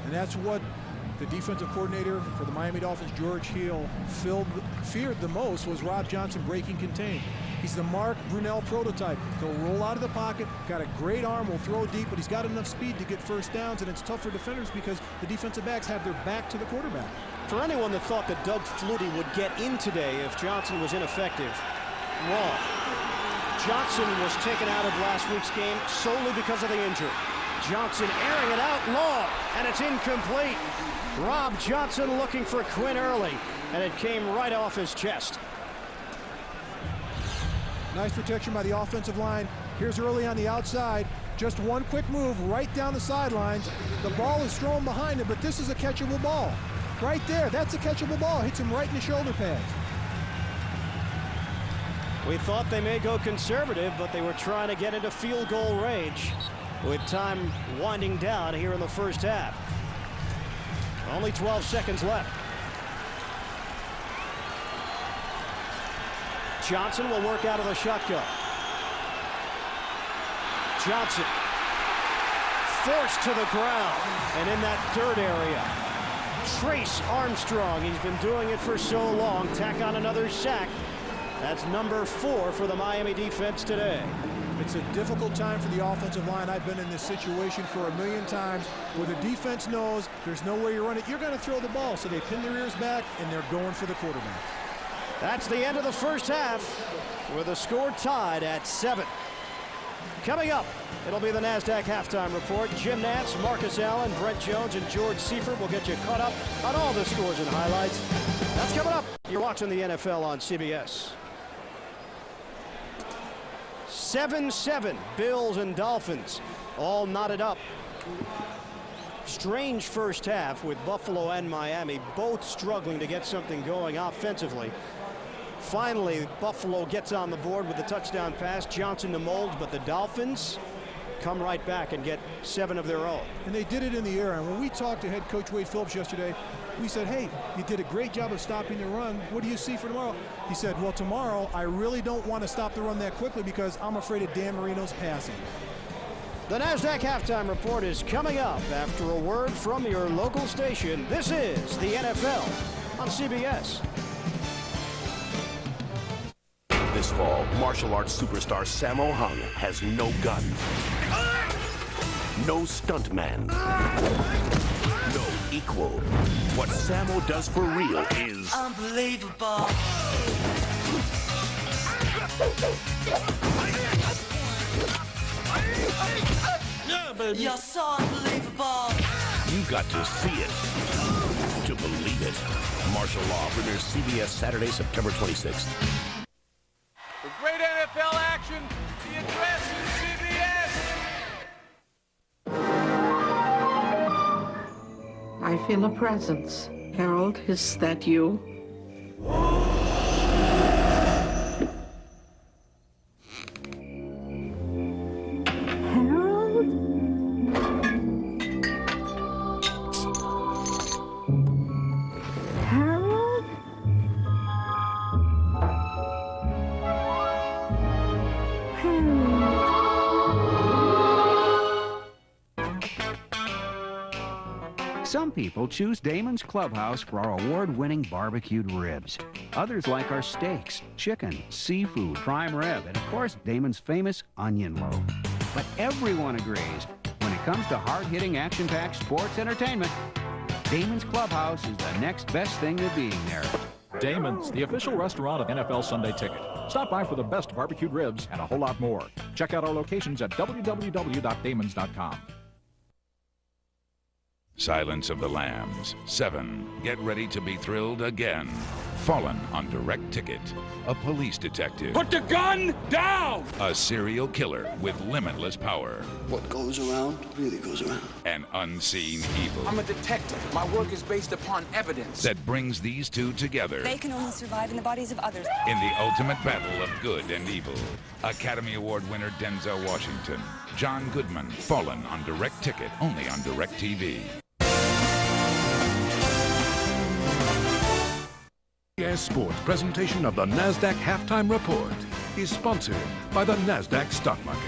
And that's what the defensive coordinator for the Miami Dolphins, George Hill, feared the most was Rob Johnson breaking contain. He's the Mark Brunell prototype. He'll roll out of the pocket, got a great arm, will throw deep, but he's got enough speed to get first downs, and it's tough for defenders because the defensive backs have their back to the quarterback. For anyone that thought that Doug Flutie would get in today if Johnson was ineffective, wrong. Johnson was taken out of last week's game solely because of the injury. Johnson airing it out long, and it's incomplete. Rob Johnson looking for Quinn Early, and it came right off his chest. Nice protection by the offensive line. Here's Early on the outside. Just one quick move right down the sidelines. The ball is thrown behind him, but this is a catchable ball. Right there, that's a catchable ball. Hits him right in the shoulder pads. We thought they may go conservative, but they were trying to get into field goal range with time winding down here in the first half. Only 12 seconds left. Johnson will work out of the shotgun. Johnson forced to the ground, and in that dirt area, Trace Armstrong. He's been doing it for so long. Tack on another sack. That's number 4 for the Miami defense today. It's a difficult time for the offensive line. I've been in this situation for a million times where the defense knows there's no way you run it. You're going to throw the ball, so they pin their ears back, and they're going for the quarterback. That's the end of the first half with the score tied at 7. Coming up, it'll be the NASDAQ halftime report. Jim Nantz, Marcus Allen, Brent Jones, and George Seifert will get you caught up on all the scores and highlights. That's coming up. You're watching the NFL on CBS. 7-7, Bills and Dolphins all knotted up. Strange first half with Buffalo and Miami both struggling to get something going offensively. Finally, Buffalo gets on the board with a touchdown pass, Johnson to Mold, but the Dolphins come right back and get 7 of their own. And they did it in the air. And when we talked to head coach Wade Phillips yesterday, we said, hey, you did a great job of stopping the run. What do you see for tomorrow? He said, well, tomorrow I really don't want to stop the run that quickly because I'm afraid of Dan Marino's passing. The NASDAQ halftime report is coming up after a word from your local station. This is the NFL on CBS. This fall, martial arts superstar Sammo Hung has no gun, no stuntman, no equal. What Sammo does for real is unbelievable. Yeah, baby. You're so unbelievable. You got to see it to believe it. Martial Law premieres CBS Saturday, September 26th. For great NFL action, the address is CBS. I feel a presence. Harold, is that you? Some people choose Damon's Clubhouse for our award-winning barbecued ribs. Others like our steaks, chicken, seafood, prime rib, and of course, Damon's famous onion loaf. But everyone agrees, when it comes to hard-hitting, action-packed sports entertainment, Damon's Clubhouse is the next best thing to being there. Damon's, the official restaurant of NFL Sunday Ticket. Stop by for the best barbecued ribs and a whole lot more. Check out our locations at www.damons.com. Silence of the Lambs. 7. Get ready to be thrilled again. Fallen on Direct Ticket. A police detective. Put the gun down! A serial killer with limitless power. What goes around really goes around. An unseen evil. I'm a detective. My work is based upon evidence. That brings these two together. They can only survive in the bodies of others. In the ultimate battle of good and evil. Academy Award winner Denzel Washington. John Goodman. Fallen on Direct Ticket. Only on Direct TV. CBS Sports presentation of the NASDAQ Halftime Report is sponsored by the NASDAQ Stock Market.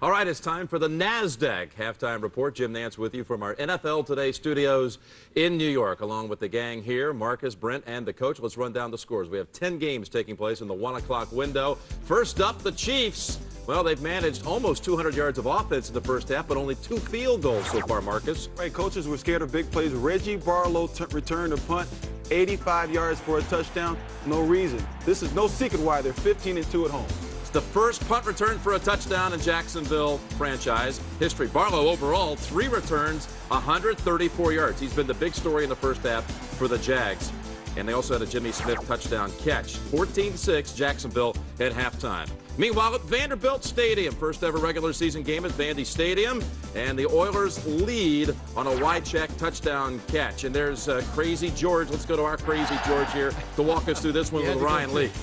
All right, it's time for the NASDAQ Halftime Report. Jim Nantz with you from our NFL Today studios in New York, along with the gang here, Marcus, Brent, and the coach. Let's run down the scores. We have 10 games taking place in the 1 o'clock window. First up, the Chiefs. Well, they've managed almost 200 yards of offense in the first half, but only 2 field goals so far, Marcus. Right, coaches were scared of big plays. Reggie Barlow returned a punt, 85 yards for a touchdown. No reason. This is no secret why they're 15-2 at home. It's the first punt return for a touchdown in Jacksonville franchise history. Barlow overall, 3 returns, 134 yards. He's been the big story in the first half for the Jags. And they also had a Jimmy Smith touchdown catch. 14-6, Jacksonville at halftime. Meanwhile, at Vanderbilt Stadium, first ever regular season game at Vandy Stadium, and the Oilers lead on a Wycheck touchdown catch. And there's Crazy George. Let's go to our Crazy George here to walk us through this one with Ryan Leaf.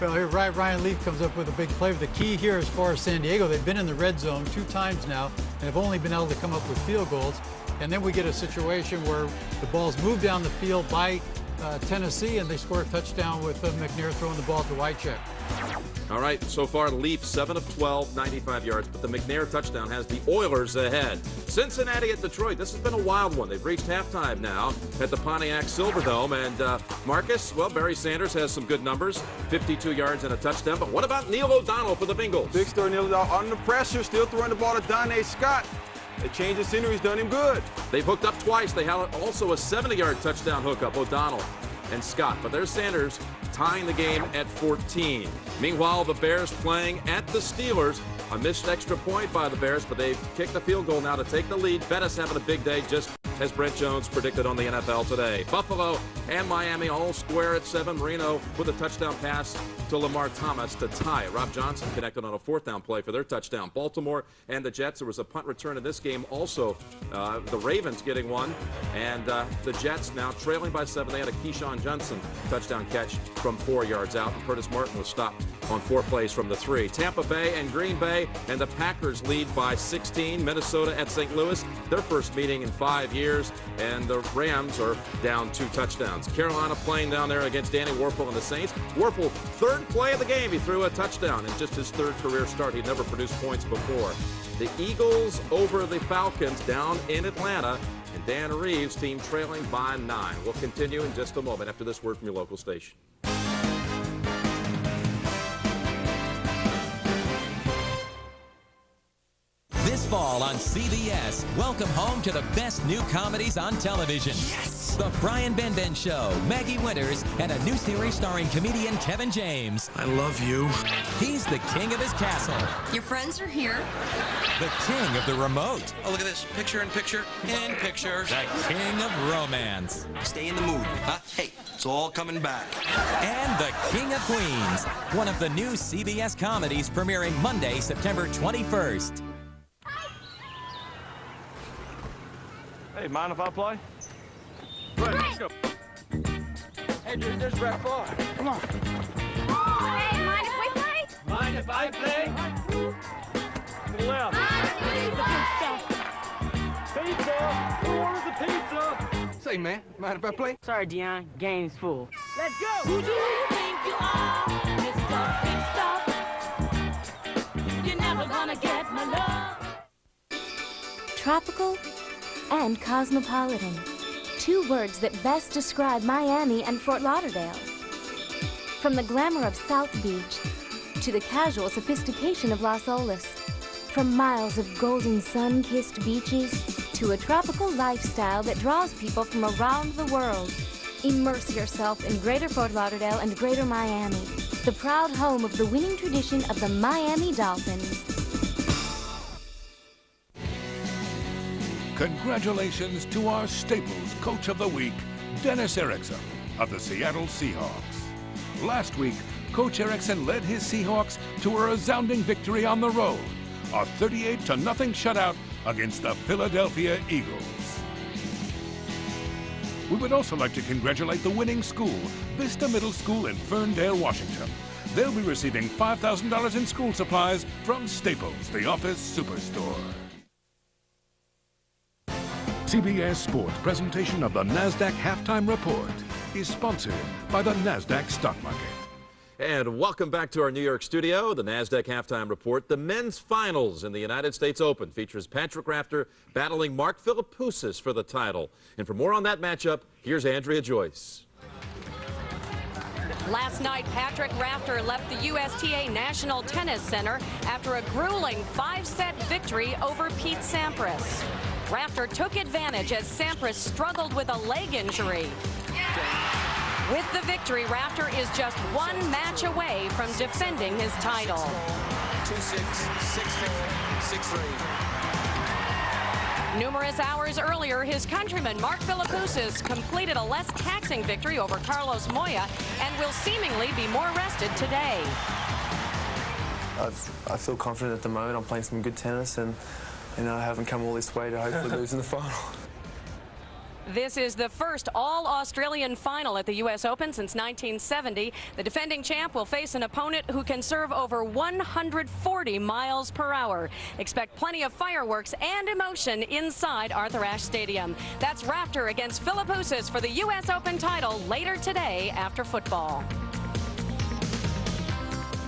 Well, here Ryan Leaf comes up with a big play. The key here as far as San Diego, they've been in the red zone 2 times now and have only been able to come up with field goals. And then we get a situation where the ball's moved down the field by Tennessee, and they score a touchdown with McNair throwing the ball to Wycheck. All right, so far Leaf 7 of 12, 95 yards, but the McNair touchdown has the Oilers ahead. Cincinnati at Detroit, this has been a wild one. They've reached halftime now at the Pontiac Silverdome, and Marcus, well, Barry Sanders has some good numbers, 52 yards and a touchdown, but what about Neil O'Donnell for the Bengals? Big story, Neil O'Donnell under pressure, still throwing the ball to Donnie Scott. The change of scenery's done him good. They've hooked up twice. They had also a 70-yard touchdown hookup, O'Donnell and Scott. But there's Sanders tying the game at 14. Meanwhile, the Bears playing at the Steelers. A missed extra point by the Bears, but they've kicked a field goal now to take the lead. Bettis having a big day, just as Brent Jones predicted on the NFL Today. Buffalo and Miami all square at 7. Marino with a touchdown pass to Lamar Thomas to tie it. Rob Johnson connected on a 4th down play for their touchdown. Baltimore and the Jets, there was a punt return in this game also. The Ravens getting one, and the Jets now trailing by 7. They had a Keyshawn Johnson touchdown catch from 4 yards out, and Curtis Martin was stopped on 4 plays from the 3. Tampa Bay and Green Bay, and the Packers lead by 16. Minnesota at St. Louis, their first meeting in 5 years, and the Rams are down 2 touchdowns. Carolina playing down there against Danny Werfel and the Saints. Werfel, 3rd play of the game, he threw a touchdown in just his 3rd career start. He'd never produced points before. The Eagles over the Falcons down in Atlanta, and Dan Reeves' team trailing by 9. We'll continue in just a moment after this word from your local station. This fall on CBS, welcome home to the best new comedies on television. Yes! The Brian Benben Show, Maggie Winters, and a new series starring comedian Kevin James. I love you. He's the king of his castle. Your friends are here. The king of the remote. Oh, look at this. Picture in picture in pictures. The king of romance. Stay in the mood, huh? Hey, it's all coming back. And the king of queens. One of the new CBS comedies premiering Monday, September 21st. Hey, mind if I play? Right, let's go. Hey, dude, there's Brett Favre. Come on. Hey, mind if we play? Mind if I play? To the left. Pizza! Who ordered the pizza? Say, man, mind if I play? Sorry, Dion. Game's full. Let's go! Who do you think you are, Mr. Big Stuff? You're never gonna get my love. Tropical, and cosmopolitan. 2 words that best describe Miami and Fort Lauderdale. From the glamour of South Beach to the casual sophistication of Las Olas. From miles of golden sun-kissed beaches to a tropical lifestyle that draws people from around the world. Immerse yourself in Greater Fort Lauderdale and Greater Miami, the proud home of the winning tradition of the Miami Dolphins. Congratulations to our Staples Coach of the Week, Dennis Erickson of the Seattle Seahawks. Last week, Coach Erickson led his Seahawks to a resounding victory on the road, a 38-0 shutout against the Philadelphia Eagles. We would also like to congratulate the winning school, Vista Middle School in Ferndale, Washington. They'll be receiving $5,000 in school supplies from Staples, the office superstore. CBS Sports presentation of the NASDAQ Halftime Report is sponsored by the NASDAQ Stock Market. And welcome back to our New York studio, the NASDAQ Halftime Report. The men's finals in the United States Open features Patrick Rafter battling Mark Philippoussis for the title. And for more on that matchup, here's Andrea Joyce. Last night, Patrick Rafter left the USTA National Tennis Center after a grueling 5-set victory over Pete Sampras. Rafter took advantage as Sampras struggled with a leg injury. With the victory, Rafter is just 1 match away from defending his title. 2-6, 6-4, 6-3. Numerous hours earlier, his countryman Mark Philippoussis completed a less taxing victory over Carlos Moya and will seemingly be more rested today. I feel confident at the moment. I'm playing some good tennis and I haven't come all this way to hopefully lose in the final. This is the first all-Australian final at the U.S. Open since 1970. The defending champ will face an opponent who can serve over 140 miles per hour. Expect plenty of fireworks and emotion inside Arthur Ashe Stadium. That's Rafter against Philippoussis for the U.S. Open title later today after football.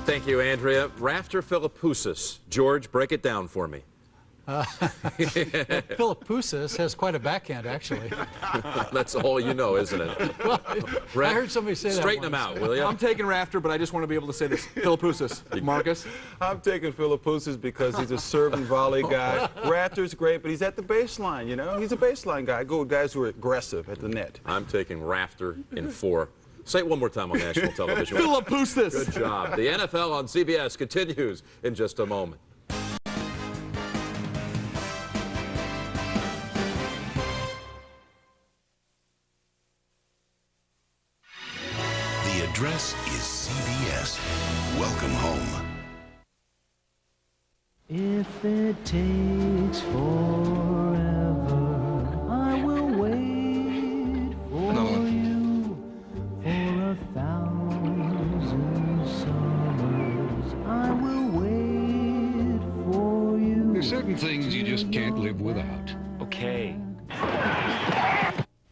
Thank you, Andrea. Rafter Philippoussis. George, break it down for me. Philippoussis has quite a backhand, actually. That's all you know, isn't it? Well, I heard somebody say that. Straighten him out, will you? I'm taking Rafter, but I just want to be able to say this. Philippoussis. Marcus? I'm taking Philippoussis because he's a serve and volley guy. Rafter's great, but he's at the baseline, you know? He's a baseline guy. I go with guys who are aggressive at the net. I'm taking Rafter in 4. Say it one more time on national television. Philippoussis. Good job. The NFL on CBS continues in just a moment. The address is CBS. Welcome home. If it takes forever, I will wait for you. For 1,000 summers, I will wait for you. There's certain things you just can't live without. Okay.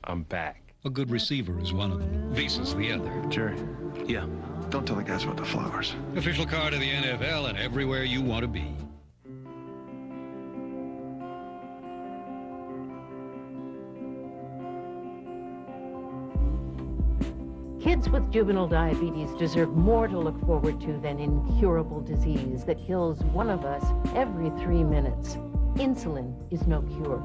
I'm back. A good receiver is one of them. Visa's the other. Jerry. Yeah. Don't tell the guys about the flowers. Official card of the NFL and everywhere you want to be. Kids with juvenile diabetes deserve more to look forward to than incurable disease that kills one of us every 3 minutes. Insulin is no cure.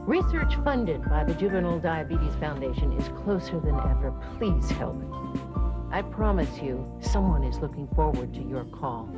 Research funded by the Juvenile Diabetes Foundation is closer than ever. Please help. I promise you, someone is looking forward to your call.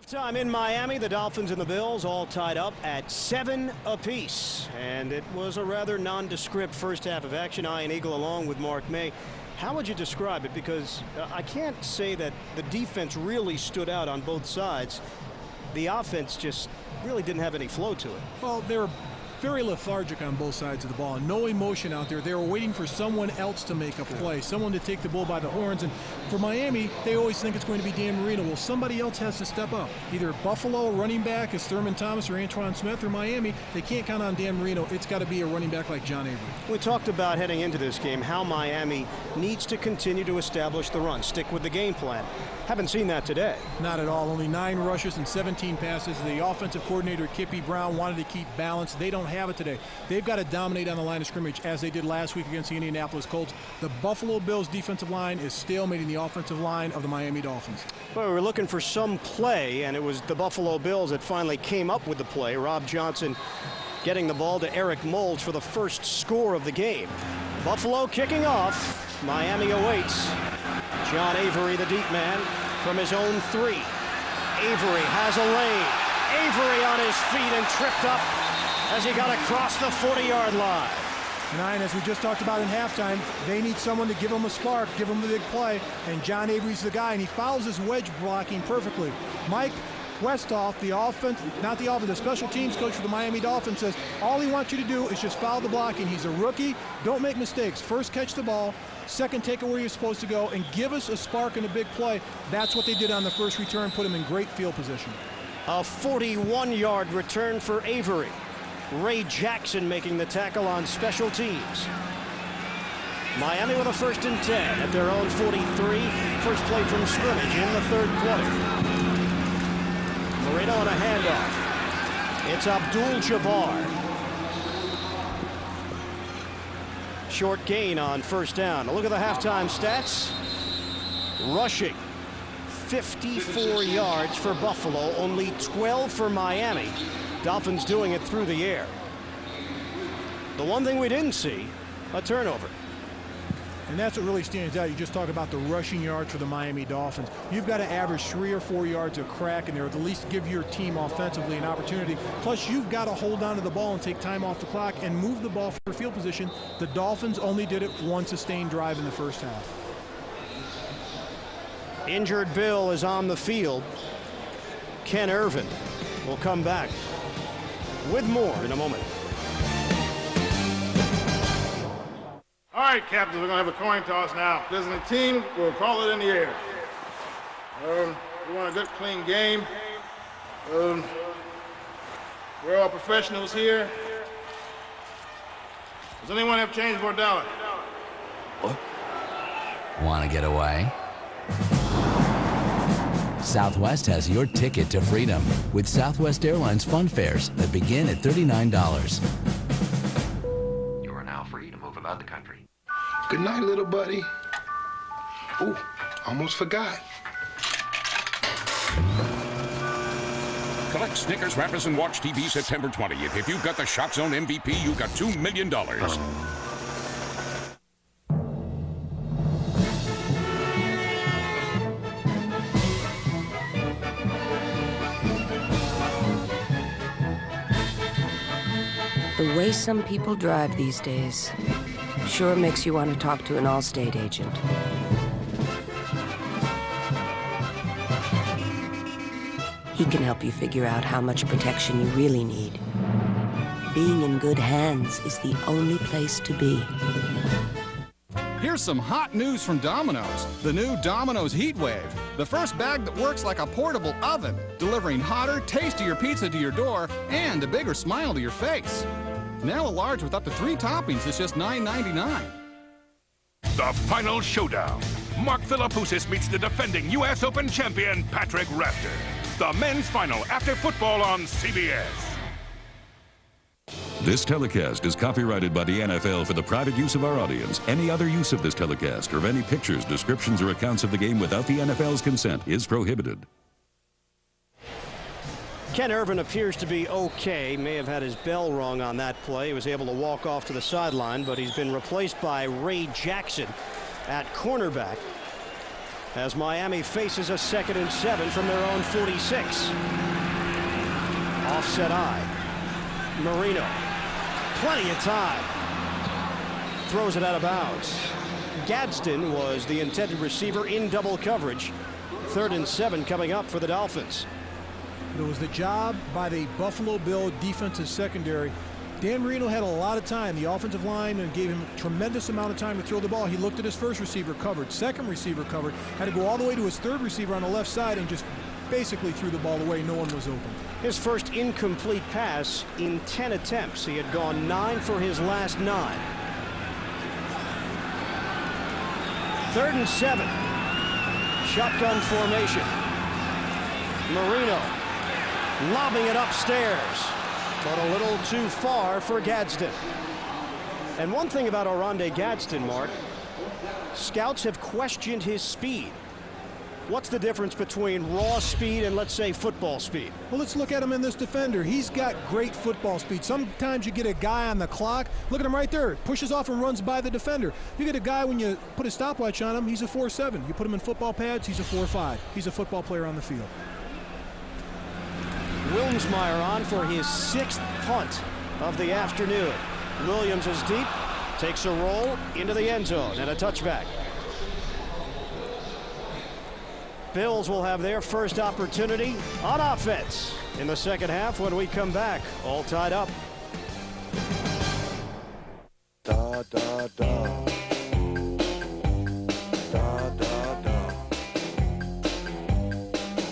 Time in Miami, the Dolphins and the Bills all tied up at 7 apiece. And it was a rather nondescript first half of action. Ian Eagle along with Mark May. How would you describe it? Because I can't say that the defense really stood out on both sides. The offense just really didn't have any flow to it. Well, they were very lethargic on both sides of the ball. No emotion out there. They were waiting for someone else to make a play, someone to take the bull by the horns. And for Miami, they always think it's going to be Dan Marino. Well, somebody else has to step up. Either Buffalo running back is Thurman Thomas or Antoine Smith, or Miami, they can't count on Dan Marino. It's got to be a running back like John Avery. We talked about heading into this game how Miami needs to continue to establish the run, stick with the game plan. Haven't seen that today. Not at all. Only 9 rushes and 17 passes. The offensive coordinator, Kippy Brown, wanted to keep balance. They don't have it today. They've got to dominate on the line of scrimmage as they did last week against the Indianapolis Colts. The Buffalo Bills defensive line is stalemating the offensive line of the Miami Dolphins. Well, we were looking for some play, and it was the Buffalo Bills that finally came up with the play. Rob Johnson getting the ball to Eric Moulds for the first score of the game. Buffalo kicking off. Miami awaits. John Avery, the deep man, from his own 3. Avery has a lane. Avery on his feet and tripped up as he got across the 40-yard line. And as we just talked about in halftime, they need someone to give them a spark, give them the big play, and John Avery's the guy, and he follows his wedge blocking perfectly. Mike Westhoff, the special teams coach for the Miami Dolphins, says all he wants you to do is just follow the blocking. He's a rookie. Don't make mistakes. First, catch the ball. Second, take it where you're supposed to go and give us a spark and a big play. That's what they did on the first return, put him in great field position. A 41-yard return for Avery. Ray Jackson making the tackle on special teams. Miami with a 1st and 10 at their own 43. First play from scrimmage in the 3rd quarter. Marino on a handoff. It's Abdul-Jabbar. Short gain on 1st down. Now look at the halftime stats. Rushing, 54 yards for Buffalo, only 12 for Miami. Dolphins doing it through the air. The one thing we didn't see, a turnover. And that's what really stands out. You just talk about the rushing yards for the Miami Dolphins. You've got to average 3 or 4 yards of crack in there, at least give your team offensively an opportunity. Plus, you've got to hold on to the ball and take time off the clock and move the ball for field position. The Dolphins only did it one sustained drive in the first half. Injured Bill is on the field. Ken Irvin will come back with more in a moment. All right, captains, we're going to have a coin toss now. Visiting team, we'll call it in the air. We want a good, clean game. We're all professionals here. Does anyone have change for $1? What? Want to get away? Southwest has your ticket to freedom with Southwest Airlines fun fares that begin at $39. You are now free to move about the country. Good night, little buddy. Ooh, almost forgot. Collect Snickers, Wrappers, and watch TV September 20th. If you've got the Shock Zone MVP, you've got $2 million. The way some people drive these days sure makes you want to talk to an Allstate agent. He can help you figure out how much protection you really need. Being in good hands is the only place to be. Here's some hot news from Domino's. The new Domino's Heat Wave. The first bag that works like a portable oven, delivering hotter, tastier pizza to your door and a bigger smile to your face. Now a large with up to 3 toppings is just $9.99. The final showdown. Mark Philippoussis meets the defending U.S. Open champion, Patrick Rafter. The men's final after football on CBS. This telecast is copyrighted by the NFL for the private use of our audience. Any other use of this telecast or of any pictures, descriptions, or accounts of the game without the NFL's consent is prohibited. Ken Irvin appears to be okay. May have had his bell rung on that play. He was able to walk off to the sideline, but he's been replaced by Ray Jackson at cornerback. as Miami faces a 2nd and 7 from their own 46. Offset eye. Marino. Plenty of time. Throws it out of bounds. Gadsden was the intended receiver in double coverage. 3rd and 7 coming up for the Dolphins. It was the job by the Buffalo Bill defensive secondary. Dan Marino had a lot of time. The offensive line and gave him a tremendous amount of time to throw the ball. He looked at his first receiver covered, second receiver covered, had to go all the way to his third receiver on the left side and just basically threw the ball away. No one was open. His first incomplete pass in 10 attempts. He had gone 9 for his last 9. 3rd and 7. Shotgun formation. Marino lobbing it upstairs, but a little too far for Gadsden. And one thing about Oronde Gadsden, Mark, scouts have questioned his speed. What's the difference between raw speed and, let's say, football speed? Well, let's look at him in this defender. He's got great football speed. Sometimes you get a guy on the clock. Look at him right there. Pushes off and runs by the defender. You get a guy, when you put a stopwatch on him, he's a 4.7. You put him in football pads, he's a 4.5. He's a football player on the field. Wilmsmeyer on for his 6th punt of the afternoon. Williams is deep, takes a roll into the end zone, and a touchback. Bills will have their first opportunity on offense in the second half when we come back, all tied up. Da, da, da. Da, da, da.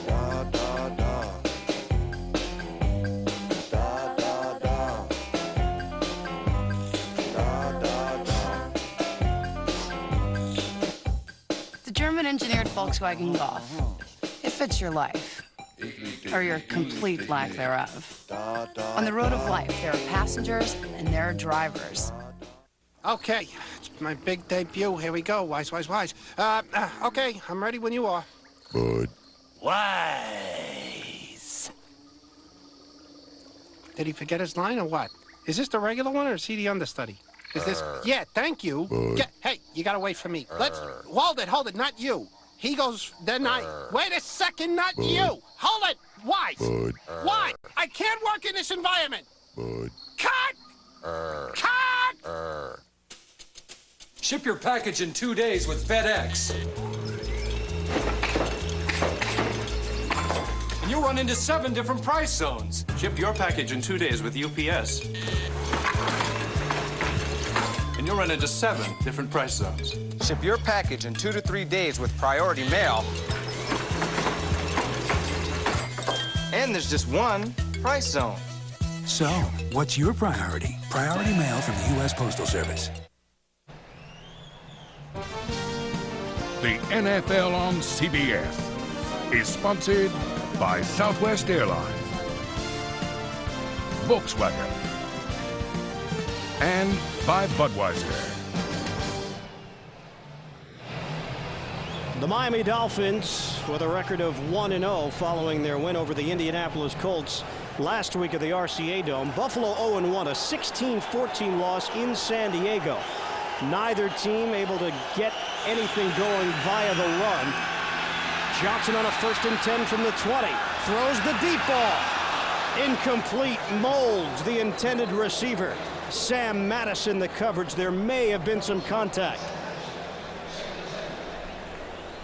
Da, da, da. Da, da, da. Da, da, da. The German-engineered Volkswagen Golf. It fits your life, or your complete lack thereof. On the road of life, there are passengers and there are drivers. Okay, it's my big debut. Here we go. Wise, wise, wise. Okay, I'm ready when you are. Good. Wise. Did he forget his line or what? Is this the regular one or is he the understudy? Is this? Yeah, thank you. Hey, you gotta wait for me. Let's hold it, not you. He goes, then I. Wait a second, not you. Hold it. Wise. Why? I can't work in this environment. Cut. Cut. Ship your package in 2 days with FedEx. And you'll run into 7 different price zones. Ship your package in 2 days with UPS. And you'll run into 7 different price zones. Ship your package in 2 to 3 days with Priority Mail. And there's just 1 price zone. So, what's your priority? Priority Mail from the U.S. Postal Service. The NFL on CBS is sponsored by Southwest Airlines, Volkswagen, and by Budweiser. The Miami Dolphins with a record of 1-0 following their win over the Indianapolis Colts last week at the RCA Dome. Buffalo 0-1, a 16-14 loss in San Diego. Neither team able to get anything going via the run. Johnson on a 1st and 10 from the 20. Throws the deep ball. Incomplete. Molds the intended receiver. Sam Madison the coverage. There may have been some contact.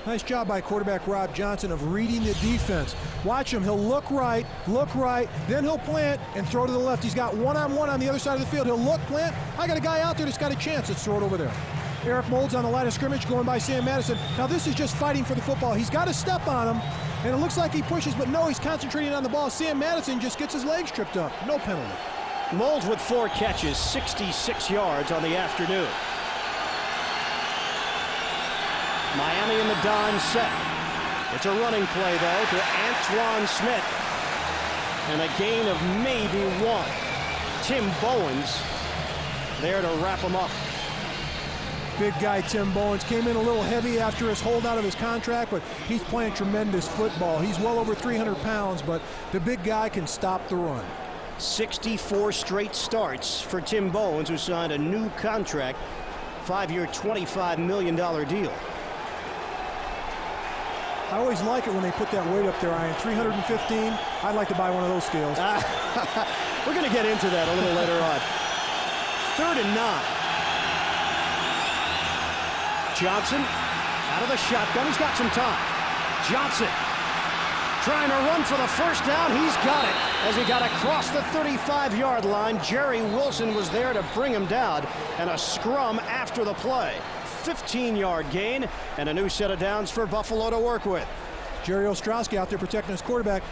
Nice job by quarterback Rob Johnson of reading the defense. Watch him. He'll look right, then he'll plant and throw to the left. He's got one-on-one on the other side of the field. He'll look, plant. I got a guy out there that's got a chance. Let's throw it over there. Eric Moulds on the line of scrimmage going by Sam Madison. Now this is just fighting for the football. He's got a step on him, and it looks like he pushes, but no, he's concentrating on the ball. Sam Madison just gets his legs tripped up. No penalty. Moulds with 4 catches, 66 yards on the afternoon. Miami in the Don set. It's a running play, though, to Antoine Smith. And a gain of maybe 1. Tim Bowens there to wrap him up. Big guy Tim Bowens came in a little heavy after his holdout of his contract, but he's playing tremendous football. He's well over 300 pounds, but the big guy can stop the run. 64 straight starts for Tim Bowens, who signed a new contract, 5-year, $25 million deal. I always like it when they put that weight up there, Ian. 315. I'd like to buy one of those scales. We're going to get into that a little later on. 3rd and 9. Johnson out of the shotgun. He's got some time. Johnson trying to run for the first down. He's got it as he got across the 35-yard line. Jerry Wilson was there to bring him down, and a scrum after the play. 15-yard gain and a new set of downs for Buffalo to work with. Jerry Ostrowski out there protecting his quarterback.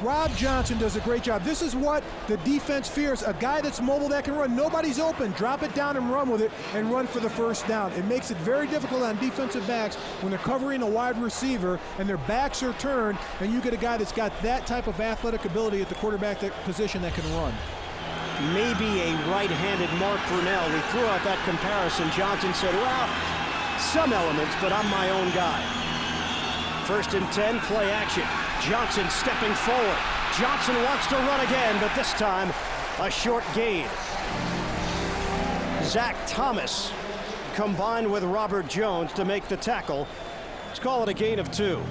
Rob Johnson does a great job. This is what the defense fears, a guy that's mobile that can run. Nobody's open. Drop it down and run with it and run for the first down. It makes it very difficult on defensive backs when they're covering a wide receiver and their backs are turned, and you get a guy that's got that type of athletic ability at the quarterback position that can run. Maybe a right-handed Mark Brunell. We threw out that comparison. Johnson said, well, some elements, but I'm my own guy. 1st and 10, play action. Johnson stepping forward. Johnson wants to run again, but this time a short gain. Zach Thomas combined with Robert Jones to make the tackle. Let's call it a gain of 2.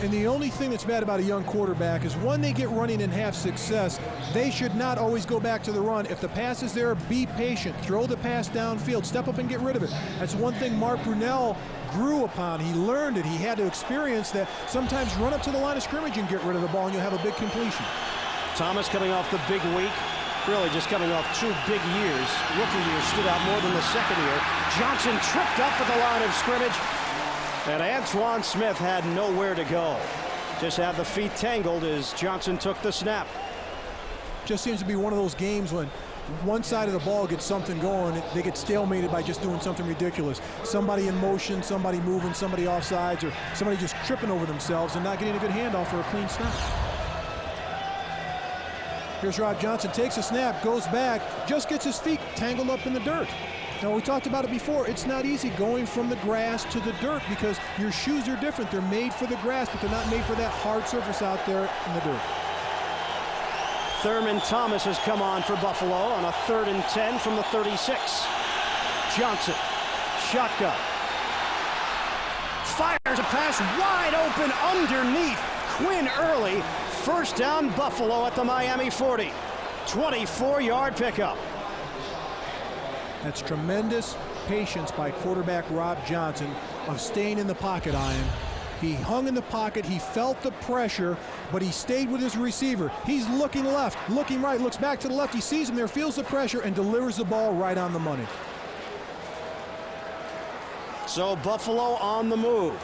And the only thing that's bad about a young quarterback is when they get running and have success, they should not always go back to the run. If the pass is there, be patient. Throw the pass downfield. Step up and get rid of it. That's one thing Mark Brunell grew upon. He learned it. He had to experience that. Sometimes run up to the line of scrimmage and get rid of the ball, and you'll have a big completion. Thomas coming off the big week. Really just coming off 2 big years. Rookie year stood out more than the second year. Johnson tripped up at the line of scrimmage. And Antoine Smith had nowhere to go. Just had the feet tangled as Johnson took the snap. Just seems to be one of those games when one side of the ball gets something going, they get stalemated by just doing something ridiculous. Somebody in motion, somebody moving, somebody offsides, or somebody just tripping over themselves and not getting a good handoff for a clean snap. Here's Rob Johnson, takes a snap, goes back, just gets his feet tangled up in the dirt. Now, we talked about it before. It's not easy going from the grass to the dirt because your shoes are different. They're made for the grass, but they're not made for that hard surface out there in the dirt. Thurman Thomas has come on for Buffalo on a 3rd and 10 from the 36. Johnson, shotgun. Fires a pass wide open underneath Quinn Early. First down, Buffalo at the Miami 40. 24-yard pickup. That's tremendous patience by quarterback Rob Johnson of staying in the pocket, Ian. He hung in the pocket, he felt the pressure, but he stayed with his receiver. He's looking left, looking right, looks back to the left, he sees him there, feels the pressure, and delivers the ball right on the money. So Buffalo on the move.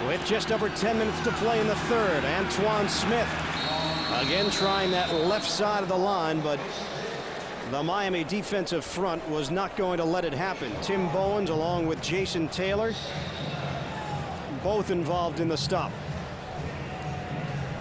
With just over 10 minutes to play in the 3rd, Antoine Smith again trying that left side of the line, but the Miami defensive front was not going to let it happen. Tim Bowens along with Jason Taylor, both involved in the stop.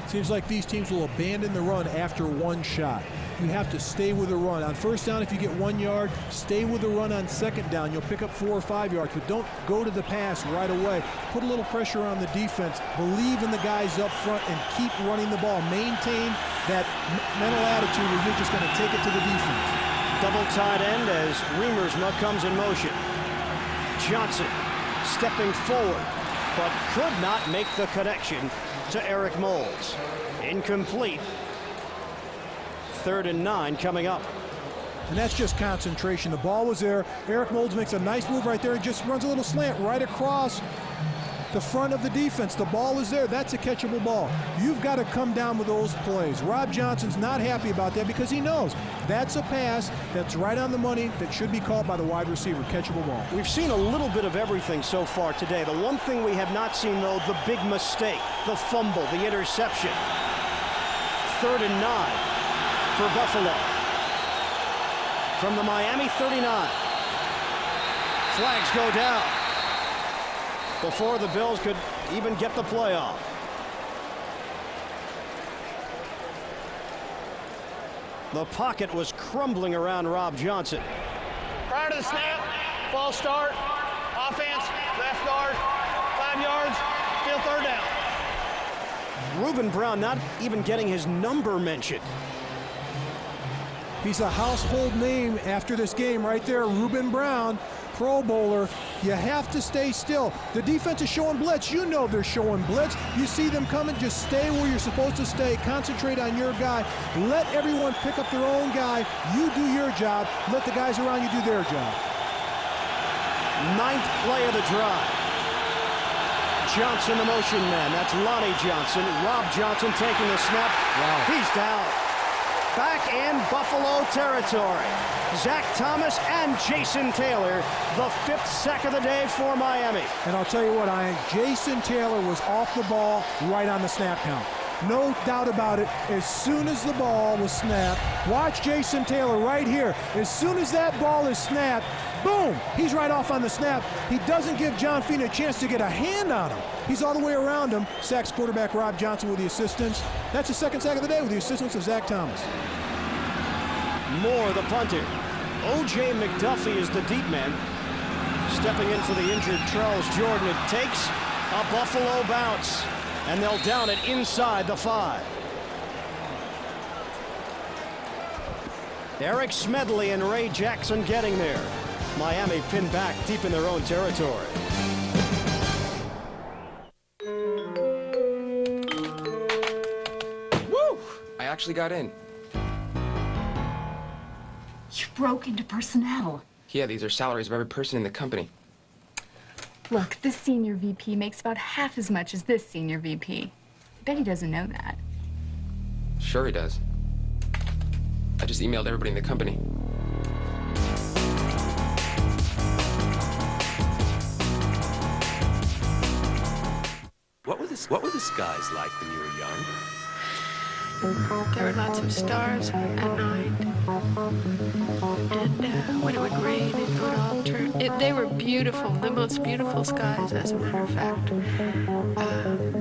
Seems like these teams will abandon the run after one shot. You have to stay with the run. On first down, if you get 1 yard, stay with the run on second down. You'll pick up 4 or 5 yards, but don't go to the pass right away. Put a little pressure on the defense. Believe in the guys up front and keep running the ball. Maintain that mental attitude where you're just going to take it to the defense. Double tight end as Remersma comes in motion. Johnson stepping forward, but could not make the connection to Eric Moulds. Incomplete. 3rd and 9 coming up. And that's just concentration. The ball was there. Eric Moulds makes a nice move right there and just runs a little slant right across the front of the defense. The ball is there. That's a catchable ball. You've got to come down with those plays. Rob Johnson's not happy about that because he knows that's a pass that's right on the money that should be caught by the wide receiver. Catchable ball. We've seen a little bit of everything so far today. The one thing we have not seen, though, the big mistake, the fumble, the interception. 3rd and 9 for Buffalo. From the Miami 39. Flags go down before the Bills could even get the play off. The pocket was crumbling around Rob Johnson. Prior to the snap, false start, offense, left guard, 5 yards, still 3rd down. Reuben Brown not even getting his number mentioned. He's a household name after this game right there. Ruben Brown, Pro Bowler. You have to stay still. The defense is showing blitz. You know they're showing blitz. You see them coming, just stay where you're supposed to stay. Concentrate on your guy. Let everyone pick up their own guy. You do your job. Let the guys around you do their job. 9th play of the drive. Johnson, the motion man. That's Lonnie Johnson. Rob Johnson taking the snap. Wow. He's down. Back in Buffalo territory. Zach Thomas and Jason Taylor, the 5th sack of the day for Miami. And I'll tell you what, Ian, Jason Taylor was off the ball right on the snap count. No doubt about it. As soon as the ball was snapped, watch Jason Taylor right here. As soon as that ball is snapped, boom, he's right off on the snap. He doesn't give John Fina a chance to get a hand on him. He's all the way around him. Sacks quarterback Rob Johnson with the assistance. That's the 2nd sack of the day with the assistance of Zach Thomas. Moore, the punter. O.J. McDuffie is the deep man. Stepping in for the injured Charles Jordan. It takes a Buffalo bounce, and they'll down it inside the 5. Eric Smedley and Ray Jackson getting there. Miami pinned back deep in their own territory. Woo! I actually got in. You broke into personnel. Yeah, these are salaries of every person in the company. Look, this senior VP makes about half as much as this senior VP. I bet he doesn't know that. Sure he does. I just emailed everybody in the company. What were the skies like when you were young? There were lots of stars at night. And when it would rain, it would all turn. They were beautiful, the most beautiful skies, as a matter of fact.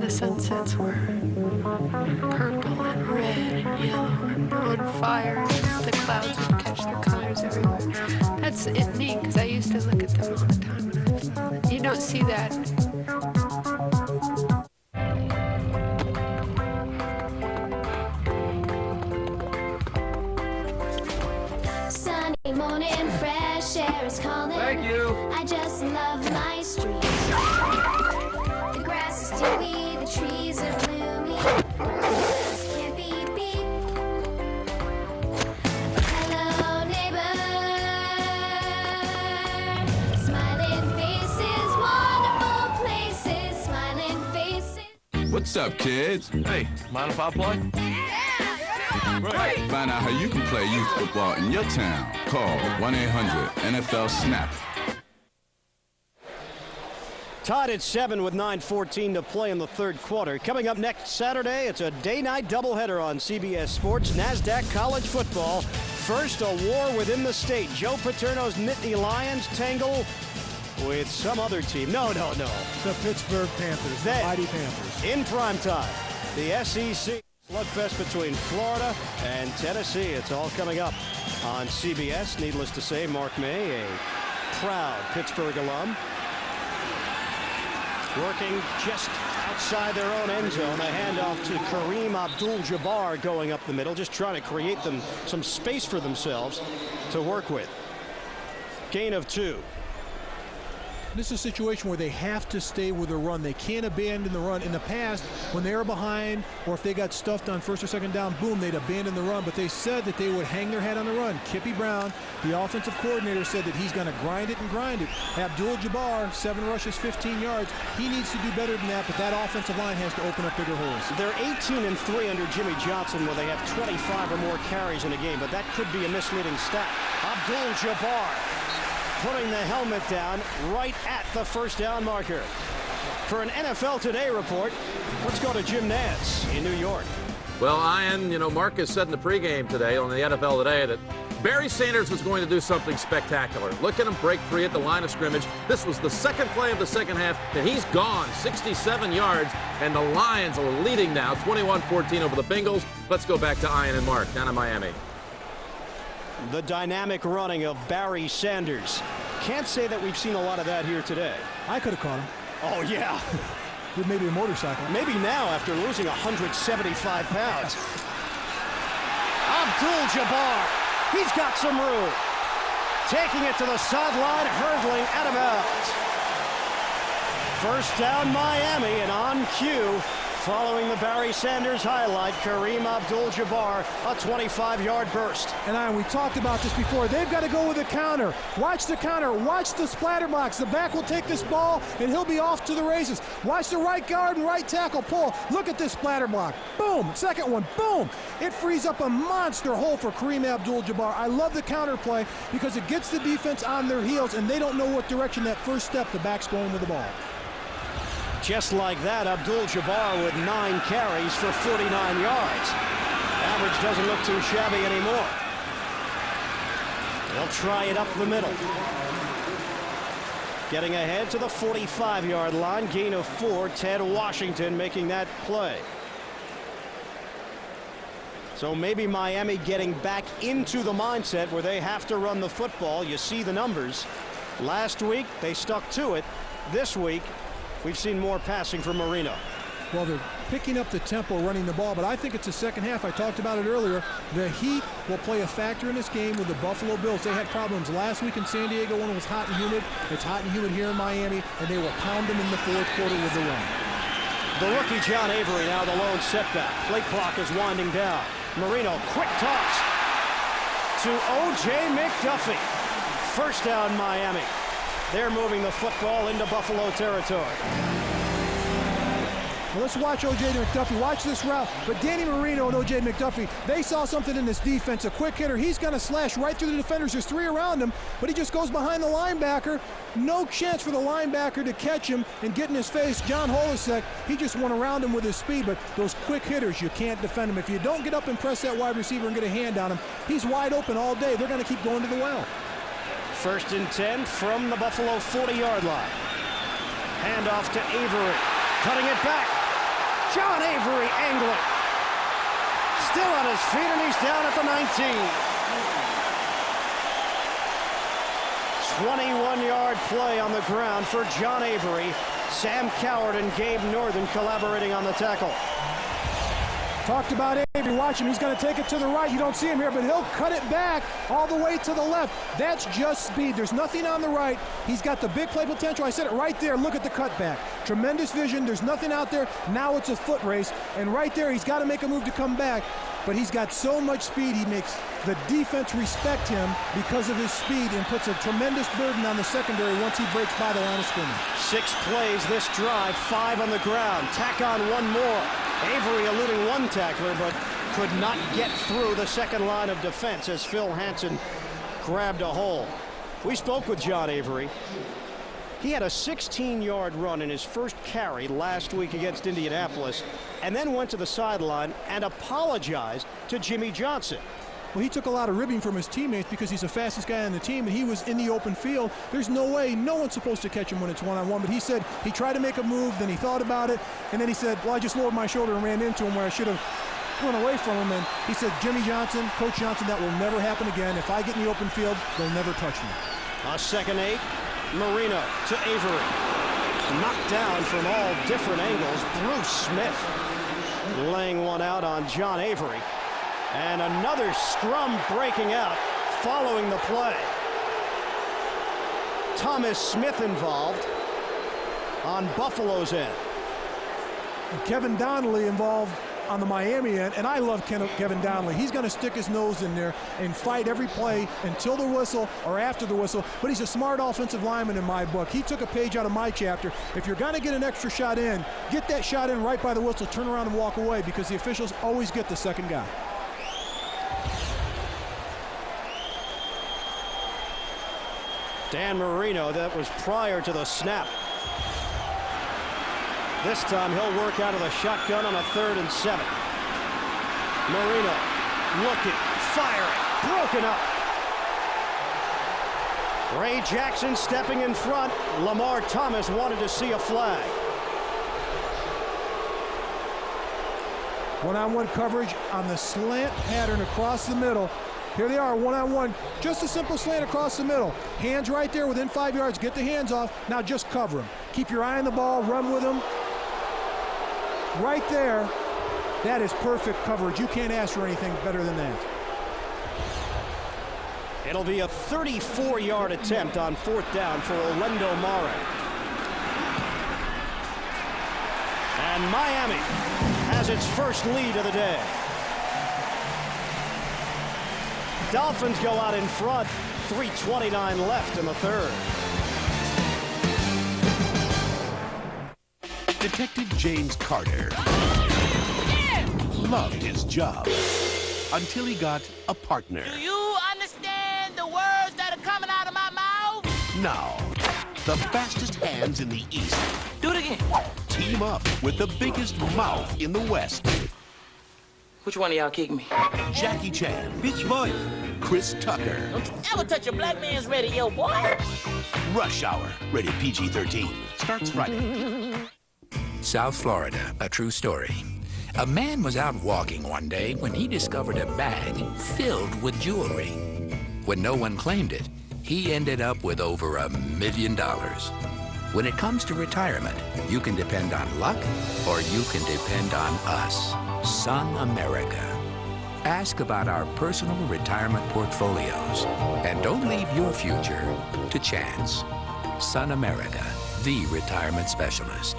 The sunsets were purple and red and yellow and on fire. The clouds would catch the colors everywhere. That's neat, because I used to look at them all the time when I was little. You don't see that. Morning, fresh air is calling. Thank you. I just love my street. The grass is dewy, the trees are bloomy. This can't be beat. Hello, neighbor. Smiling faces, wonderful places. Smiling faces. What's up, kids? Hey, mind if I play? Great. Find out how you can play youth football in your town. Call 1-800-NFL-SNAP. Tied at 7 with 9:14 to play in the 3rd quarter. Coming up next Saturday, it's a day-night doubleheader on CBS Sports. NASDAQ College Football. First, a war within the state. Joe Paterno's Nittany Lions tangle with some other team. No. The Pittsburgh Panthers, the Mighty Panthers. In prime time, the SEC. Slugfest between Florida and Tennessee. It's all coming up on CBS. Needless to say, Mark May, a proud Pittsburgh alum, working just outside their own end zone. A handoff to Kareem Abdul-Jabbar going up the middle, just trying to create them some space for themselves to work with. Gain of 2. This is a situation where they have to stay with the run. They can't abandon the run. In the past, when they were behind or if they got stuffed on 1st or 2nd down, boom, they'd abandon the run. But they said that they would hang their head on the run. Kippy Brown, the offensive coordinator, said that he's going to grind it and grind it. Abdul-Jabbar, 7 rushes, 15 yards. He needs to do better than that, but that offensive line has to open up bigger holes. They're 18-3 under Jimmy Johnson, where they have 25 or more carries in a game, but that could be a misleading stat. Abdul-Jabbar putting the helmet down right at the 1st down marker. For an NFL Today report, let's go to Jim Nantz in New York. Well, Ian, Marcus said in the pregame today on the NFL Today that Barry Sanders was going to do something spectacular. Look at him break free at the line of scrimmage. This was the 2nd play of the 2nd half, and he's gone 67 yards, and the Lions are leading now 21-14 over the Bengals. Let's go back to Ian and Mark down in Miami. The dynamic running of Barry Sanders. Can't say that we've seen a lot of that here today. I could have caught him. Oh, yeah. With maybe a motorcycle. Maybe now after losing 175 pounds. Abdul-Jabbar He's got some room. Taking it to the sideline, hurdling out of bounds. First down, Miami, and on cue, following the Barry Sanders highlight, Kareem Abdul-Jabbar, a 25-yard burst. And we talked about this before. They've got to go with the counter. Watch the counter. Watch the splatter box. The back will take this ball, and he'll be off to the races. Watch the right guard and right tackle pull. Look at this splatter block. Boom. Second one. Boom. It frees up a monster hole for Kareem Abdul-Jabbar. I love the counter play because it gets the defense on their heels, and they don't know what direction that first step the back's going with the ball. Just like that, Abdul-Jabbar with 9 carries for 49 yards. Average doesn't look too shabby anymore. They'll try it up the middle. Getting ahead to the 45-yard line, gain of 4. Ted Washington making that play. So maybe Miami getting back into the mindset where they have to run the football. You see the numbers. Last week, they stuck to it. This week, we've seen more passing from Marino. Well, they're picking up the tempo running the ball, but I think it's the second half. I talked about it earlier. The heat will play a factor in this game with the Buffalo Bills. They had problems last week in San Diego when it was hot and humid. It's hot and humid here in Miami, and they will pound them in the fourth quarter with the run. The rookie John Avery now the lone setback. Play clock is winding down. Marino, quick toss to O.J. McDuffie. First down, Miami. They're moving the football into Buffalo territory. Well, let's watch O.J. McDuffie. Watch this route. But Danny Marino and O.J. McDuffie, they saw something in this defense. A quick hitter. He's going to slash right through the defenders. There's 3 around him, but he just goes behind the linebacker. No chance for the linebacker to catch him and get in his face. John Holisek, he just went around him with his speed, but those quick hitters, you can't defend them. If you don't get up and press that wide receiver and get a hand on him, he's wide open all day. They're going to keep going to the well. First and 10 from the Buffalo 40-yard line. Handoff to Avery. Cutting it back. John Avery angling. Still on his feet, and he's down at the 19. 21-yard play on the ground for John Avery. Sam Coward and Gabe Northern collaborating on the tackle. Talked about Avery. Watch him. He's going to take it to the right. You don't see him here, but he'll cut it back all the way to the left. That's just speed. There's nothing on the right. He's got the big play potential. I said it right there. Look at the cutback. Tremendous vision. There's nothing out there. Now it's a foot race. And right there, he's got to make a move to come back. But he's got so much speed, he makes the defense respect him because of his speed and puts a tremendous burden on the secondary once he breaks by the line of scrimmage. 6 plays this drive, 5 on the ground. Tack on 1 more. Avery eluding 1 tackler, but could not get through the second line of defense as Phil Hansen grabbed a hole. We spoke with John Avery. He had a 16-yard run in his first carry last week against Indianapolis, and then went to the sideline and apologized to Jimmy Johnson. Well, he took a lot of ribbing from his teammates because he's the fastest guy on the team, and he was in the open field. There's no way, no one's supposed to catch him when it's one-on-one, but he said he tried to make a move, then he thought about it, and then he said, well, I just lowered my shoulder and ran into him where I should have run away from him. And he said, Jimmy Johnson, Coach Johnson, that will never happen again. If I get in the open field, they'll never touch me. A second 8, Marino to Avery. Knocked down from all different angles. Bruce Smith laying one out on John Avery. And another scrum breaking out following the play. Thomas Smith involved on Buffalo's end. And Kevin Donnelly involved on the Miami end, and I love Kevin Donnelly. He's going to stick his nose in there and fight every play until the whistle or after the whistle, but he's a smart offensive lineman in my book. He took a page out of my chapter. If you're going to get an extra shot in, get that shot in right by the whistle, turn around and walk away, because the officials always get the second guy. Dan Marino, that was prior to the snap. This time he'll work out of the shotgun on a 3rd and 7. Marino looking, firing, broken up. Ray Jackson stepping in front. Lamar Thomas wanted to see a flag. One-on-one coverage on the slant pattern across the middle. Here they are, one-on-one. Just a simple slant across the middle. Hands right there within 5 yards. Get the hands off. Now just cover them. Keep your eye on the ball. Run with them. Right there. That is perfect coverage. You can't ask for anything better than that. It'll be a 34-yard attempt on 4th down for Orlando Mare. And Miami has its first lead of the day. Dolphins go out in front. 3:29 left in the third. Detective James Carter loved his job until he got a partner. Do you understand the words that are coming out of my mouth? Now, the fastest hands in the East Do it again. team up with the biggest mouth in the West. Which one of y'all kicked me? Jackie Chan. Bitch boy. Chris Tucker. Don't you ever touch a black man's radio, boy. Rush Hour. Rated PG-13. Starts Friday. South Florida, a true story. A man was out walking one day when he discovered a bag filled with jewelry. When no one claimed it, he ended up with over $1 million. When it comes to retirement, you can depend on luck or you can depend on us, Sun America. Ask about our personal retirement portfolios and don't leave your future to chance. Sun America, the retirement specialist.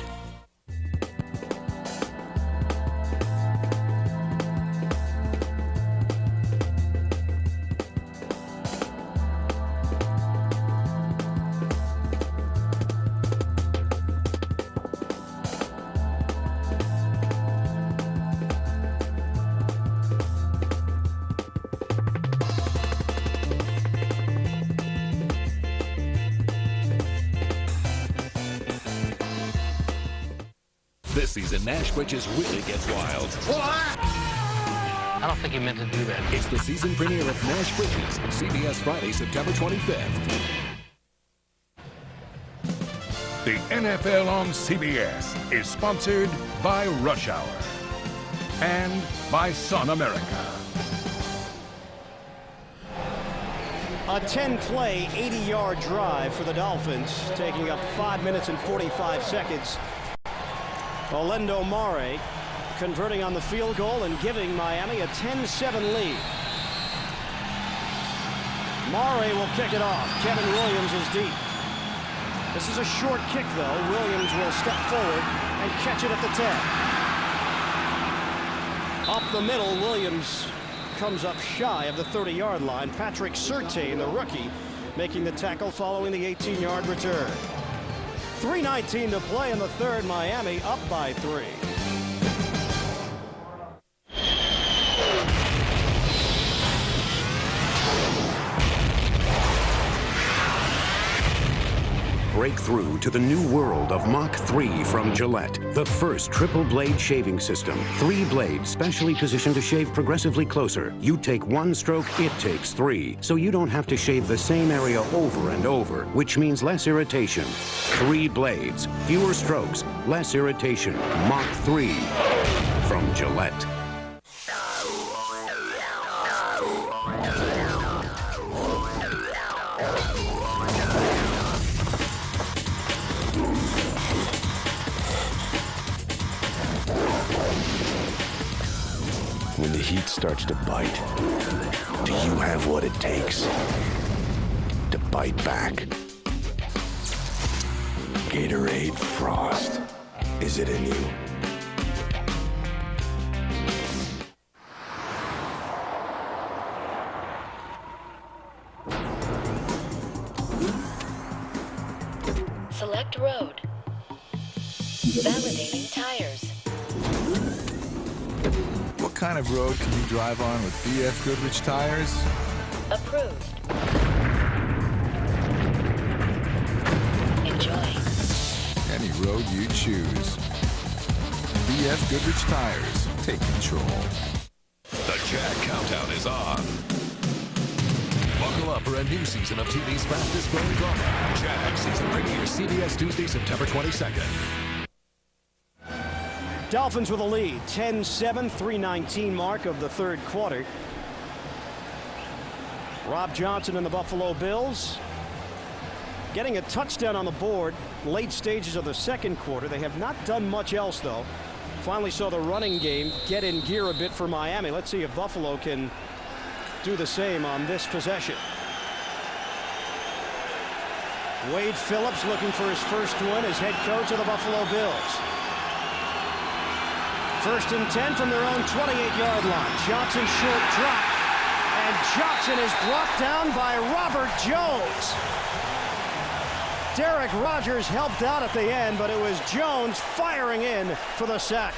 This season, Nash Bridges really gets wild. I don't think he meant to do that. It's the season premiere of Nash Bridges, CBS Friday, September 25th. The NFL on CBS is sponsored by Rush Hour and by Sun America. A 10-play, 80-yard drive for the Dolphins, taking up 5 minutes and 45 seconds. Orlando Mare converting on the field goal and giving Miami a 10-7 lead. Mare will kick it off. Kevin Williams is deep. This is a short kick, though. Williams will step forward and catch it at the 10. Up the middle, Williams comes up shy of the 30-yard line. Patrick Surtain, the rookie, making the tackle following the 18-yard return. 3:19 to play in the third. Miami up by 3. Break through to the new world of Mach 3 from Gillette. The first triple blade shaving system. 3 blades specially positioned to shave progressively closer. You take 1 stroke, it takes 3. So you don't have to shave the same area over and over, which means less irritation. 3 blades, fewer strokes, less irritation. Mach 3 from Gillette. When the heat starts to bite, do you have what it takes to bite back? Gatorade Frost. Is it in you? Select road. Validating tires. What kind of road can you drive on with BF Goodrich tires? Approved. Enjoy. Any road you choose. BF Goodrich tires. Take control. The Jag Countdown is on. Buckle up for a new season of TV's fastest growing drama. Jag season premiere CBS Tuesday, September 22nd. Dolphins with a lead, 10-7, 3:19 mark of the third quarter. Rob Johnson and the Buffalo Bills getting a touchdown on the board late stages of the second quarter. They have not done much else, though. Finally saw the running game get in gear a bit for Miami. Let's see if Buffalo can do the same on this possession. Wade Phillips looking for his first win as head coach of the Buffalo Bills. 1st and 10 from their own 28-yard line. Johnson short drop. And Johnson is brought down by Robert Jones. Derek Rogers helped out at the end, but it was Jones firing in for the sack.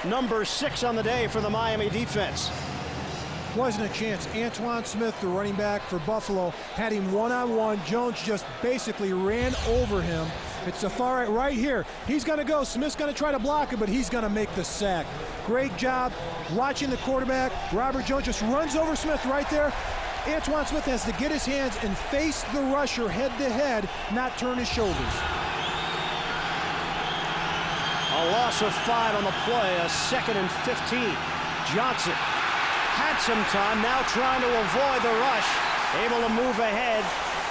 Number 6 on the day for the Miami defense. Wasn't a chance. Antoine Smith, the running back for Buffalo, had him one-on-one. Jones just basically ran over him. It's the far right here. He's going to go. Smith's going to try to block it, but he's going to make the sack. Great job watching the quarterback. Robert Jones just runs over Smith right there. Antoine Smith has to get his hands and face the rusher head-to-head, not turn his shoulders. A loss of 5 on the play, a 2nd and 15. Johnson had some time, now trying to avoid the rush, able to move ahead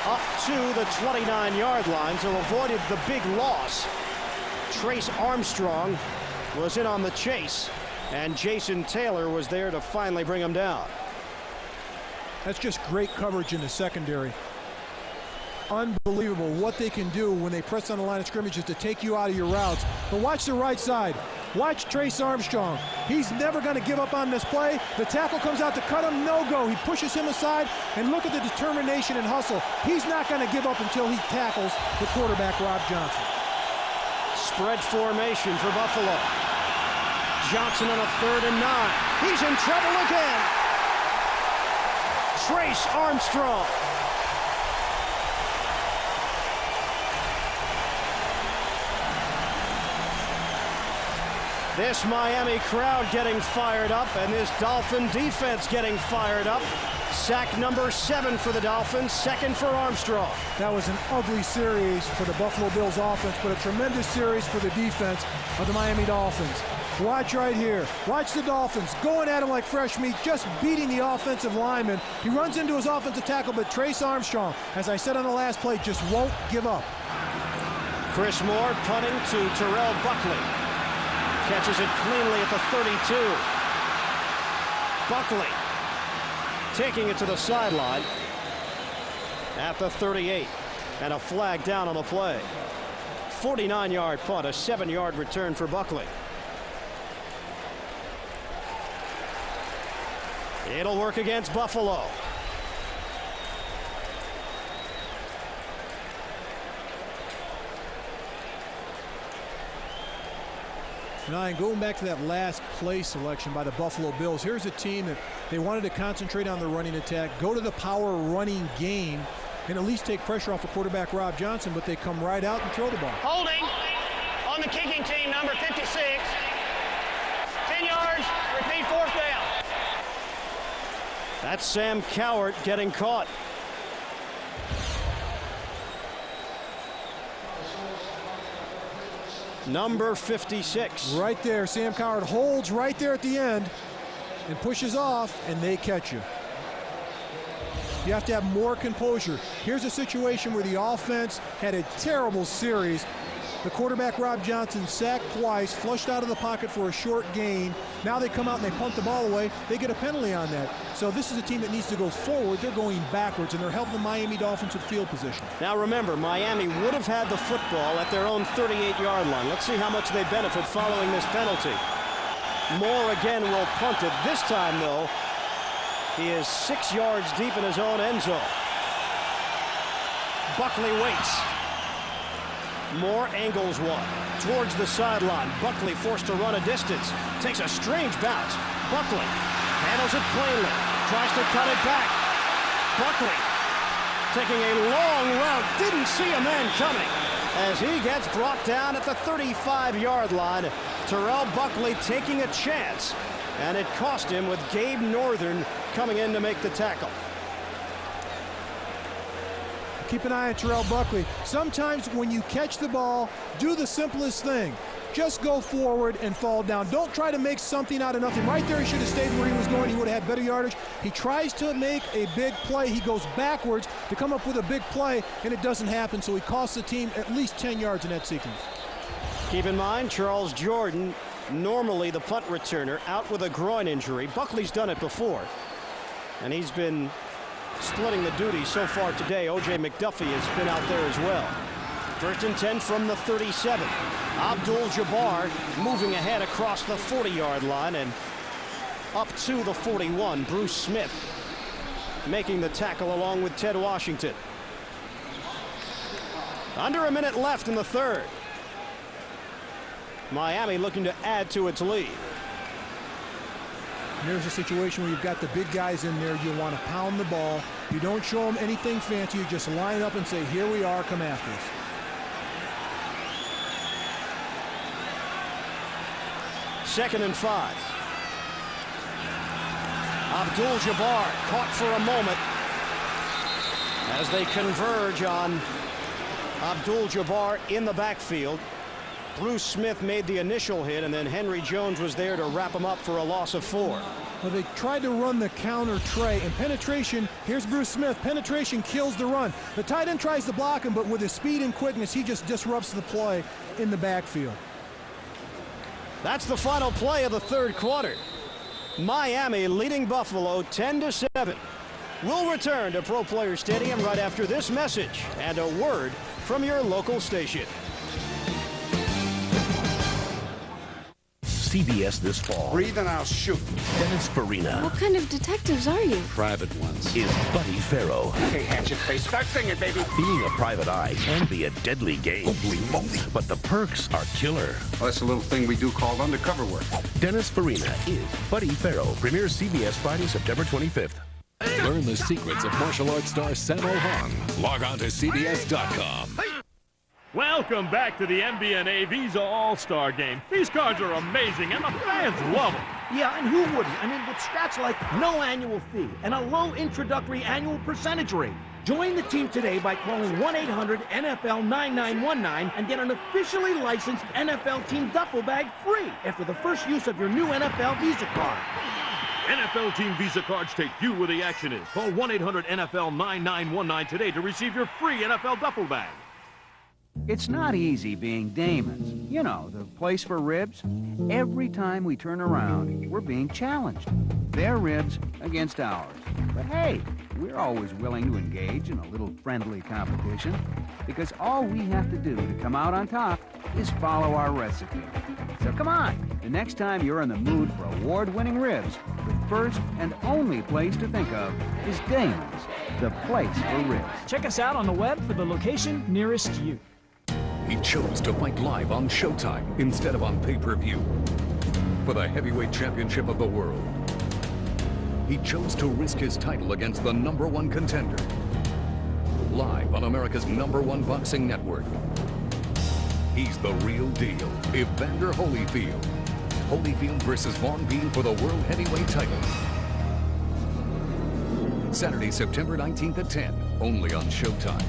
up to the 29-yard line, so avoided the big loss. Trace Armstrong was in on the chase, and Jason Taylor was there to finally bring him down. That's just great coverage in the secondary. Unbelievable what they can do when they press on the line of scrimmage is to take you out of your routes. But watch the right side. Watch Trace Armstrong. He's never going to give up on this play. The tackle comes out to cut him, no go. He pushes him aside, and look at the determination and hustle. He's not going to give up until he tackles the quarterback, Rob Johnson. Spread formation for Buffalo. Johnson on a 3rd and 9. He's in trouble again. Trace Armstrong. This Miami crowd getting fired up, and this Dolphin defense getting fired up. Sack number 7 for the Dolphins, 2nd for Armstrong. That was an ugly series for the Buffalo Bills offense, but a tremendous series for the defense of the Miami Dolphins. Watch right here. Watch the Dolphins going at him like fresh meat, just beating the offensive lineman. He runs into his offensive tackle, but Trace Armstrong, as I said on the last play, just won't give up. Chris Moore punting to Terrell Buckley. Catches it cleanly at the 32. Buckley taking it to the sideline at the 38. And a flag down on the play. 49-yard punt, a 7-yard return for Buckley. It'll work against Buffalo. Now, and going back to that last play selection by the Buffalo Bills, here's a team that they wanted to concentrate on the running attack, go to the power running game, and at least take pressure off of quarterback Rob Johnson, but they come right out and throw the ball. Holding on the kicking team, number 56. 10 yards, repeat 4th down. That's Sam Cowart getting caught. Number 56. Right there, Sam Cowart holds right there at the end and pushes off, and they catch you. You have to have more composure. Here's a situation where the offense had a terrible series. The quarterback, Rob Johnson, sacked twice, flushed out of the pocket for a short gain. Now they come out and they punt the ball away. They get a penalty on that. So this is a team that needs to go forward. They're going backwards, and they're helping the Miami Dolphins with field position. Now remember, Miami would have had the football at their own 38-yard line. Let's see how much they benefit following this penalty. Moore again will punt it. This time, though, he is 6 yards deep in his own end zone. Buckley waits. Moore angles one towards the sideline. Buckley forced to run a distance. Takes a strange bounce. Buckley handles it plainly. Tries to cut it back. Buckley taking a long route. Didn't see a man coming as he gets brought down at the 35-yard line. Terrell Buckley taking a chance, and it cost him with Gabe Northern coming in to make the tackle. Keep an eye on Terrell Buckley. Sometimes when you catch the ball, do the simplest thing. Just go forward and fall down. Don't try to make something out of nothing. Right there, he should have stayed where he was going. He would have had better yardage. He tries to make a big play. He goes backwards to come up with a big play, and it doesn't happen. So he costs the team at least 10 yards in that sequence. Keep in mind, Charles Jordan, normally the punt returner, out with a groin injury. Buckley's done it before, and he's been splitting the duties so far today. O.J. McDuffie has been out there as well. 1st and 10 from the 37. Abdul-Jabbar moving ahead across the 40-yard line and up to the 41. Bruce Smith making the tackle along with Ted Washington. Under a minute left in the third. Miami looking to add to its lead. Here's a situation where you've got the big guys in there. You want to pound the ball. You don't show them anything fancy. You just line up and say, here we are, come after us. Second and 5. Abdul-Jabbar caught for a moment as they converge on Abdul-Jabbar in the backfield. Bruce Smith made the initial hit, and then Henry Jones was there to wrap him up for a loss of 4. Well, they tried to run the counter tray, and penetration, here's Bruce Smith, penetration kills the run. The tight end tries to block him, but with his speed and quickness, he just disrupts the play in the backfield. That's the final play of the third quarter. Miami leading Buffalo 10-7. We'll return to Pro Player Stadium right after this message and a word from your local station. CBS this fall. Breathe and I'll shoot. Dennis Farina. What kind of detectives are you? Private ones. Is Buddy Farrow. Hey, hatchet face. Start singing, baby. Being a private eye can be a deadly game. Holy moly. But the perks are killer. Well, that's a little thing we do called undercover work. Dennis Farina is Buddy Farrow. Premieres CBS Friday, September 25th. Learn the secrets of martial arts star Sammo Hung. Log on to CBS.com. Welcome back to the MBNA Visa All-Star Game. These cards are amazing, and the fans love them. Yeah, and who wouldn't? I mean, with stats like no annual fee and a low introductory annual percentage rate. Join the team today by calling 1-800-NFL-9919 and get an officially licensed NFL team duffel bag free after the first use of your new NFL Visa card. NFL Team Visa cards take you where the action is. Call 1-800-NFL-9919 today to receive your free NFL duffel bag. It's not easy being Damon's. You know, the place for ribs. Every time we turn around, we're being challenged. Their ribs against ours. But hey, we're always willing to engage in a little friendly competition because all we have to do to come out on top is follow our recipe. So come on, the next time you're in the mood for award-winning ribs, the first and only place to think of is Damon's, the place for ribs. Check us out on the web for the location nearest you. He chose to fight live on Showtime instead of on pay-per-view for the heavyweight championship of the world. He chose to risk his title against the #1 contender live on America's #1 boxing network. He's the real deal, Evander Holyfield. Holyfield versus Vaughn Bean for the world heavyweight title. Saturday, September 19th at 10, only on Showtime.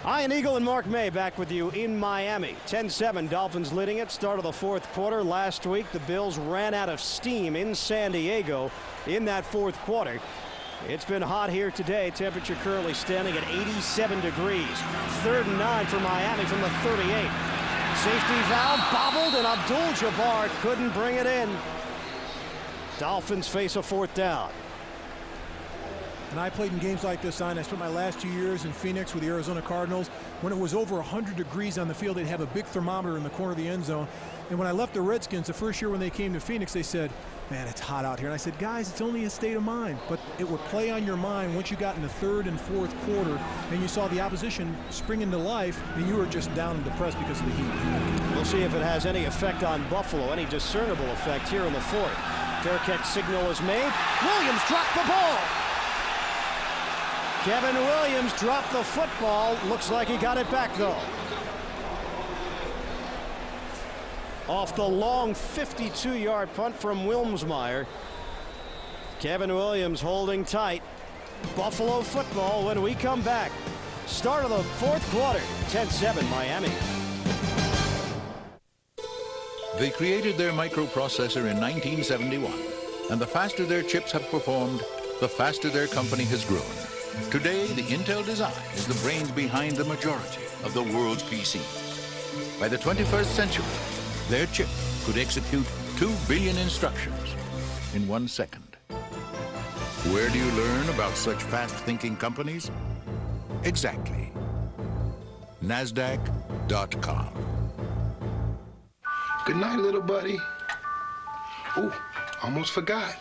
Ian Eagle and Mark May back with you in Miami. 10-7, Dolphins leading it. Start of the fourth quarter. Last week, the Bills ran out of steam in San Diego in that fourth quarter. It's been hot here today. Temperature currently standing at 87 degrees. 3rd and 9 for Miami from the 38. Safety valve bobbled, and Abdul-Jabbar couldn't bring it in. Dolphins face a 4th down. And I played in games like this, I spent my last 2 years in Phoenix with the Arizona Cardinals. When it was over 100 degrees on the field, they'd have a big thermometer in the corner of the end zone. And when I left the Redskins, the first year when they came to Phoenix, they said, man, it's hot out here. And I said, guys, it's only a state of mind. But it would play on your mind once you got in the 3rd and 4th quarter and you saw the opposition spring into life, and you were just down and depressed because of the heat. We'll see if it has any effect on Buffalo, any discernible effect here in the 4th. Fair catch signal is made. Williams dropped the ball. Kevin Williams dropped the football. Looks like he got it back, though. Off the long 52-yard punt from Wilmsmeyer. Kevin Williams holding tight. Buffalo football when we come back. Start of the fourth quarter. 10-7 Miami. They created their microprocessor in 1971. And the faster their chips have performed, the faster their company has grown. Today, the Intel design is the brains behind the majority of the world's PCs. By the 21st century, their chip could execute 2 billion instructions in 1 second. Where do you learn about such fast-thinking companies? Exactly. NASDAQ.com. Good night, little buddy. Ooh, almost forgot.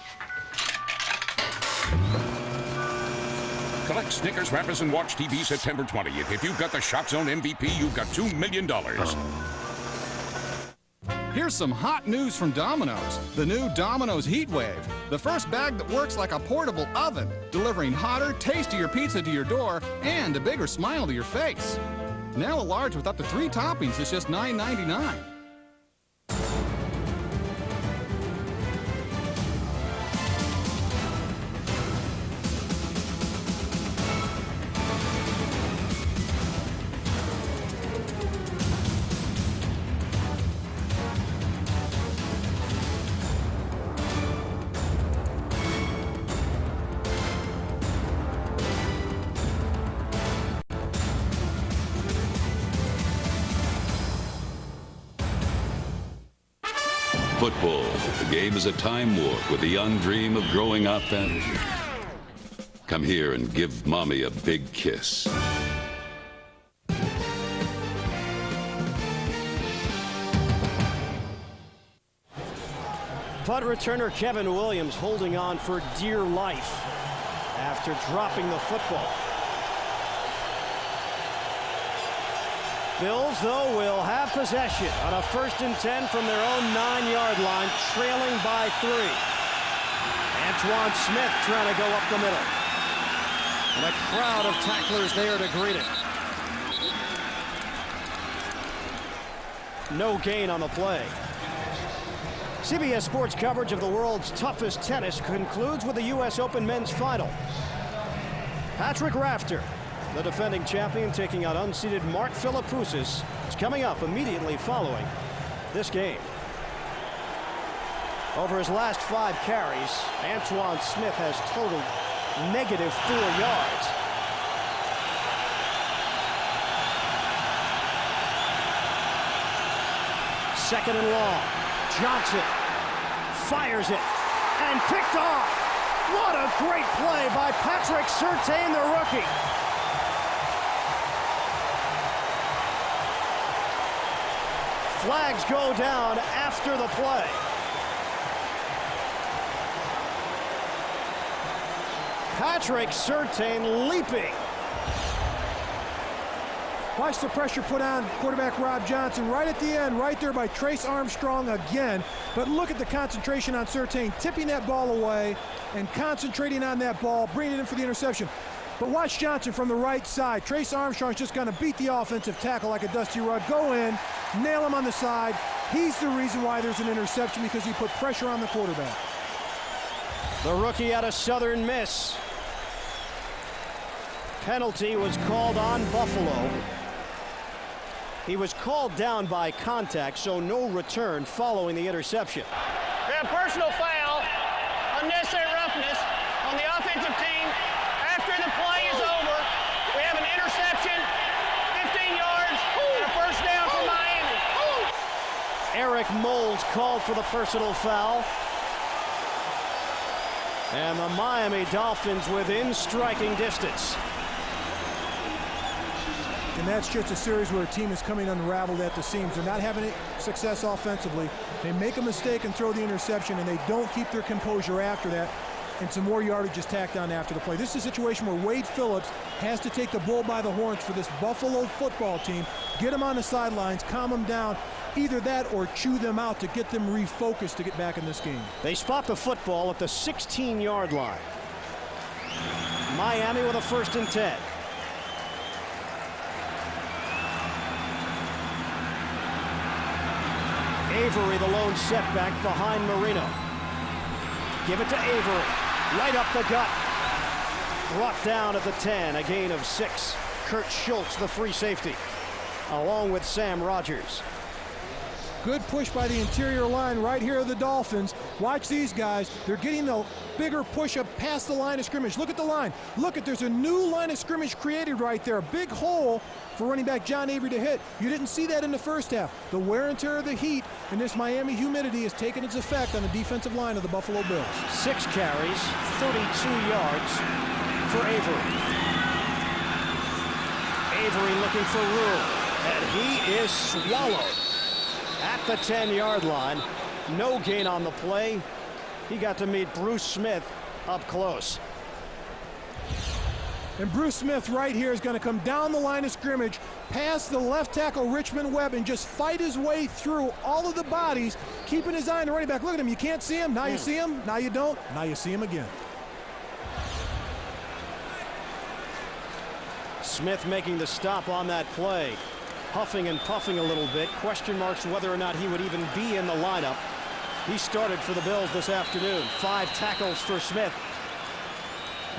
Collect Snickers, Rappers, and watch TV September 20th. If you've got the Shock Zone MVP, you've got $2 million. Here's some hot news from Domino's. The new Domino's Heat Wave. The first bag that works like a portable oven, delivering hotter, tastier pizza to your door and a bigger smile to your face. Now a large with up to 3 toppings is just $9.99. Football, the game is a time warp with a young dream of growing up and... Come here and give Mommy a big kiss. Punt returner Kevin Williams holding on for dear life after dropping the football. Bills, though, will have possession on a 1st and 10 from their own 9-yard line, trailing by 3. Antoine Smith trying to go up the middle. And a crowd of tacklers there to greet him. No gain on the play. CBS Sports coverage of the world's toughest tennis concludes with the U.S. Open men's final. Patrick Rafter, the defending champion, taking out unseeded Mark Philippoussis. It's coming up immediately following this game. Over his last 5 carries, Antoine Smith has totaled -4 yards. Second and long. Johnson fires it and picked off. What a great play by Patrick Surtain, the rookie. Flags go down after the play. Patrick Surtain leaping. Watch the pressure put on quarterback Rob Johnson right at the end, right there by Trace Armstrong again. But look at the concentration on Surtain, tipping that ball away and concentrating on that ball, bringing it in for the interception. But watch Johnson from the right side. Trace Armstrong's just going to beat the offensive tackle like a dusty rug. Go in, nail him on the side. He's the reason why there's an interception, because he put pressure on the quarterback. The rookie out of Southern Miss. Penalty was called on Buffalo. He was called down by contact, so no return following the interception. We have personal foul, unnecessary roughness on the offensive team. After the play is over, we have an interception, 15 yards, and a first down for Miami. Eric Moulds called for the personal foul. And the Miami Dolphins within striking distance. And that's just a series where a team is coming unraveled at the seams. They're not having success offensively. They make a mistake and throw the interception, and they don't keep their composure after that. And some more yardage is tacked on after the play. This is a situation where Wade Phillips has to take the bull by the horns for this Buffalo football team, get them on the sidelines, calm them down, either that or chew them out to get them refocused to get back in this game. They spot the football at the 16-yard line. Miami with a 1st and 10. Avery, the lone setback behind Marino. Give it to Avery. Right up the gut. Brought down at the 10, a gain of 6. Kurt Schultz, the free safety, along with Sam Rogers. Good push by the interior line right here of the Dolphins. Watch these guys. They're getting the bigger push up past the line of scrimmage. Look at the line. Look at, there's a new line of scrimmage created right there. A big hole for running back John Avery to hit. You didn't see that in the first half. The wear and tear of the heat and this Miami humidity has taken its effect on the defensive line of the Buffalo Bills. 6 carries, 32 yards for Avery. Avery looking for room, and he is swallowed at the 10-yard line. No gain on the play. He got to meet Bruce Smith up close. And Bruce Smith right here is going to come down the line of scrimmage, past the left tackle Richmond Webb, and just fight his way through all of the bodies, keeping his eye on the running back. Look at him. You can't see him. Now you see him. Now you don't. Now you see him again. Smith making the stop on that play. Huffing and puffing a little bit. Question marks whether or not he would even be in the lineup. He started for the Bills this afternoon. 5 tackles for Smith.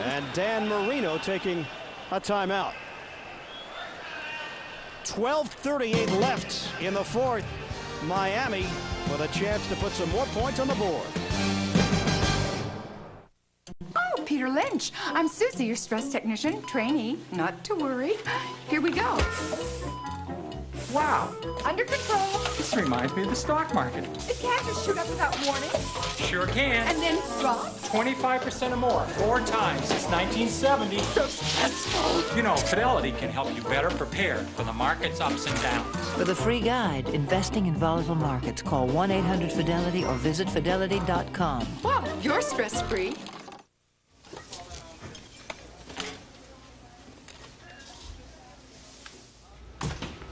And Dan Marino taking a timeout. 12:38 left in the fourth. Miami with a chance to put some more points on the board. Oh, Peter Lynch. I'm Susie, your stress technician, trainee. Not to worry. Here we go. Wow. Under control. This reminds me of the stock market. It can't just shoot up without warning. Sure can. And then drop. 25% or more, 4 times since 1970. So stressful. You know, Fidelity can help you better prepare for the market's ups and downs. For the free guide, Investing in Volatile Markets, call 1-800-FIDELITY or visit fidelity.com. Wow, you're stress-free.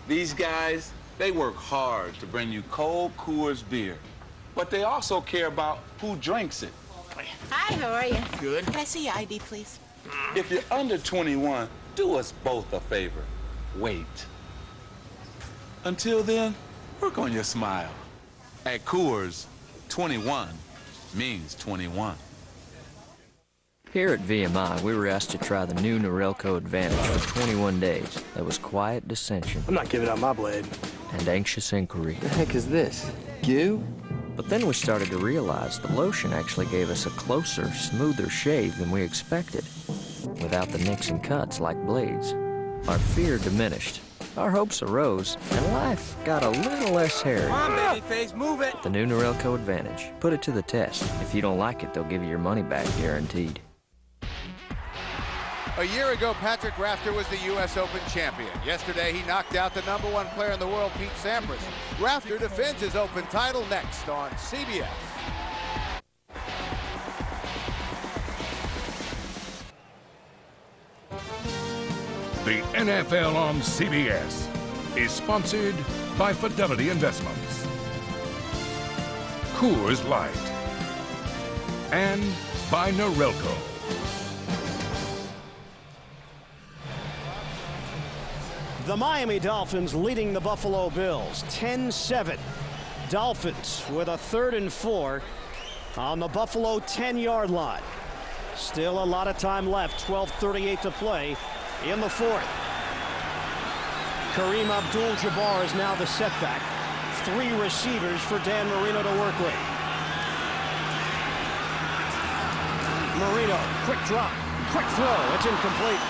These guys, they work hard to bring you cold Coors beer. But they also care about who drinks it. Hi, how are you? Good. Can I see your ID, please? If you're under 21, do us both a favor. Wait. Until then, work on your smile. At Coors, 21 means 21. Here at VMI, we were asked to try the new Norelco Advantage for 21 days. There was quiet dissension. I'm not giving up my blade. And anxious inquiry. The heck is this? Goo? But then we started to realize the lotion actually gave us a closer, smoother shave than we expected, without the nicks and cuts like blades. Our fear diminished. Our hopes arose, and life got a little less hairy. Come on, babyface, move it! The new Norelco Advantage. Put it to the test. If you don't like it, they'll give you your money back guaranteed. A year ago, Patrick Rafter was the U.S. Open champion. Yesterday, he knocked out the #1 player in the world, Pete Sampras. Rafter defends his Open title next on CBS. The NFL on CBS is sponsored by Fidelity Investments, Coors Light, and by Norelco. The Miami Dolphins leading the Buffalo Bills 10-7. Dolphins with a 3rd and 4 on the Buffalo 10-yard line. Still a lot of time left. 12:38 to play in the fourth. Kareem Abdul-Jabbar is now the setback. 3 receivers for Dan Marino to work with. Marino, quick drop, quick throw. It's incomplete.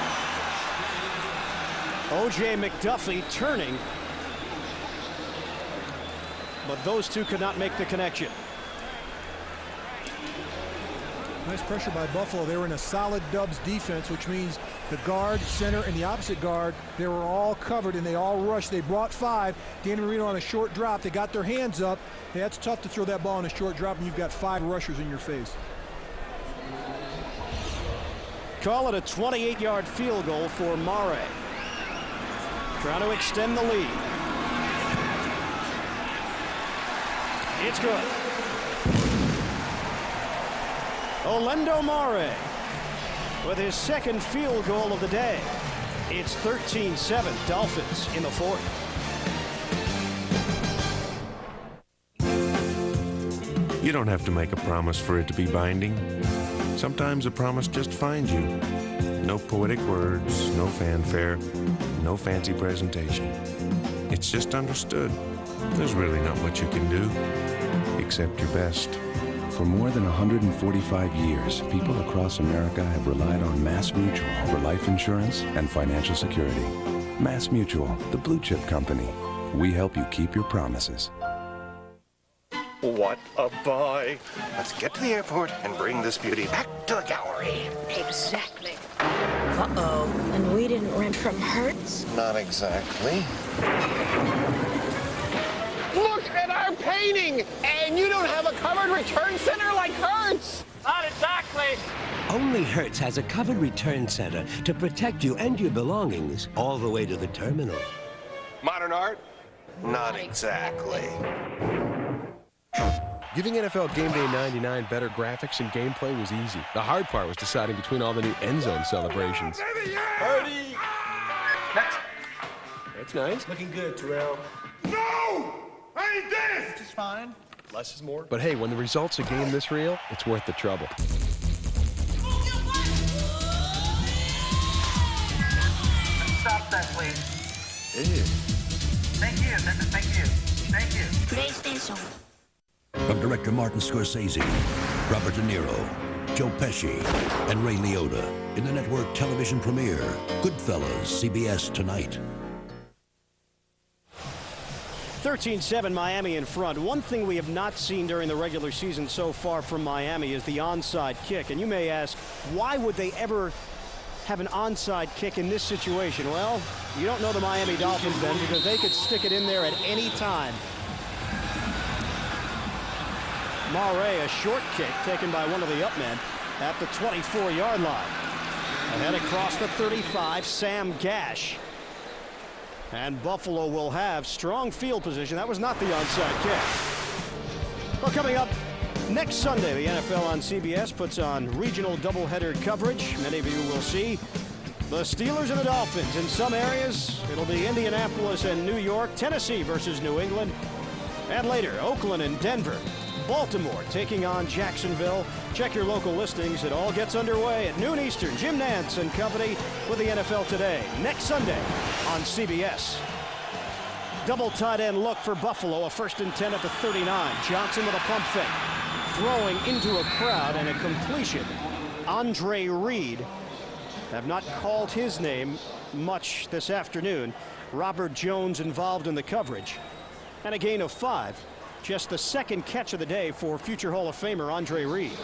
O.J. McDuffie turning, but those two could not make the connection. Nice pressure by Buffalo. They were in a solid Dubs defense, which means the guard, center, and the opposite guard, they were all covered and they all rushed. They brought 5. Dan Marino on a short drop. They got their hands up. Hey, that's tough to throw that ball on a short drop and you've got 5 rushers in your face. Call it a 28-yard field goal for Mare. Trying to extend the lead. It's good. Orlando Mare with his 2nd field goal of the day. It's 13-7 Dolphins in the fourth. You don't have to make a promise for it to be binding. Sometimes a promise just finds you. No poetic words, no fanfare, no fancy presentation. It's just understood. there's really not much you can do, except your best. For more than 145 years, people across America have relied on MassMutual for life insurance and financial security. MassMutual, the blue chip company. We help you keep your promises. What a buy! Let's get to the airport and bring this beauty back to the gallery. Exactly. Uh-oh. And we didn't rent from Hertz? Not exactly. Look at our painting! And you don't have a covered return center like Hertz! Not exactly. Only Hertz has a covered return center to protect you and your belongings all the way to the terminal. Modern art? Not exactly. Giving NFL Game Day 99 better graphics and gameplay was easy. The hard part was deciding between all the new end zone celebrations. Party! Next. That's nice. Looking good, Terrell. No! I ain't this! Just fine. Less is more. But hey, when the result's a game this real, it's worth the trouble. Stop that, please. Ew. Thank you. Thank you. Thank you. PlayStation. From director Martin Scorsese, Robert De Niro, Joe Pesci, and Ray Liotta in the network television premiere, Goodfellas, CBS tonight. 13-7 Miami in front. One thing we have not seen during the regular season so far from Miami is the onside kick. And you may ask, why would they ever have an onside kick in this situation? Well, you don't know the Miami Dolphins then, because they could stick it in there at any time. Maury, a short kick taken by one of the upmen at the 24-yard line. And then across the 35, Sam Gash. And Buffalo will have strong field position. That was not the onside kick. Well, coming up next Sunday, the NFL on CBS puts on regional doubleheader coverage. Many of you will see the Steelers and the Dolphins. In some areas, it'll be Indianapolis and New York, Tennessee versus New England. And later, Oakland and Denver. Baltimore taking on Jacksonville. Check your local listings. It all gets underway at noon Eastern. Jim Nantz and company with the NFL Today. Next Sunday on CBS. Double tight end look for Buffalo. A 1st and 10 at the 39. Johnson with a pump fake. Throwing into a crowd and a completion. Andre Reed. Have not called his name much this afternoon. Robert Jones involved in the coverage. And a gain of 5. Just the second catch of the day for future Hall of Famer Andre Reed.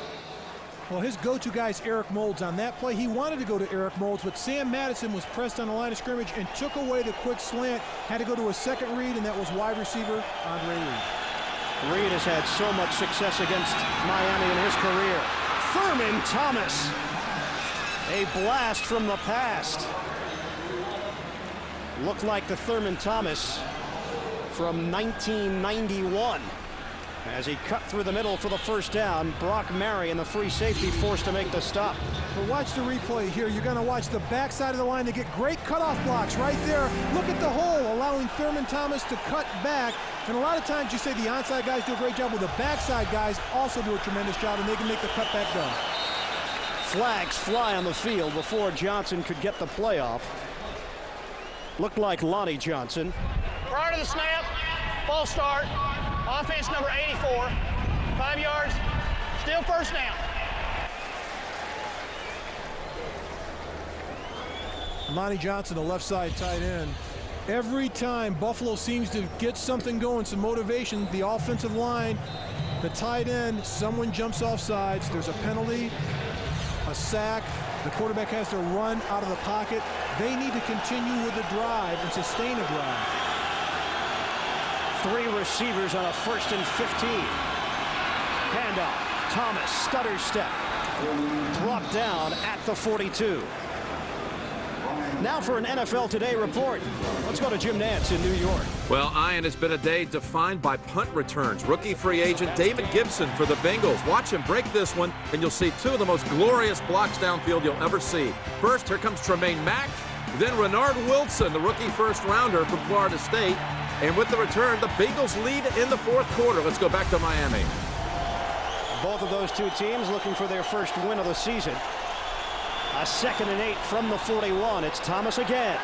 Well, his go-to guy is Eric Moulds on that play. He wanted to go to Eric Moulds, but Sam Madison was pressed on the line of scrimmage and took away the quick slant. Had to go to a second read, and that was wide receiver Andre Reed. Reed has had so much success against Miami in his career. Thurman Thomas. A blast from the past. Looked like the Thurman Thomas from 1991 as he cut through the middle for the first down. Brock Marion, the free safety, forced to make the stop. But watch the replay here. You're going to watch the backside of the line. They get great cutoff blocks right there. Look at the hole, allowing Thurman Thomas to cut back. And a lot of times you say the onside guys do a great job. Well, the backside guys also do a tremendous job, and they can make the cutback done. Flags fly on the field before Johnson could get the play off. Looked like Lonnie Johnson. Prior to the snap, false start, offense number 84, 5 yards, still first down. Lonnie Johnson, the left side tight end. Every time Buffalo seems to get something going, some motivation, the offensive line, the tight end, someone jumps off sides, there's a penalty, a sack, the quarterback has to run out of the pocket. They need to continue with the drive and sustain a drive. 3 receivers on a 1st and 15. Handoff. Thomas, stutter step. Brought down at the 42. Now for an NFL Today report. Let's go to Jim Nantz in New York. Well, Ian, it's been a day defined by punt returns. Rookie free agent David Gibson for the Bengals. Watch him break this one, and you'll see 2 of the most glorious blocks downfield you'll ever see. First, here comes Tremaine Mack. Then Renard Wilson, the rookie first-rounder from Florida State. And with the return, the Bengals lead in the 4th quarter. Let's go back to Miami. Both of those 2 teams looking for their first win of the season. A 2nd and 8 from the 41. It's Thomas again.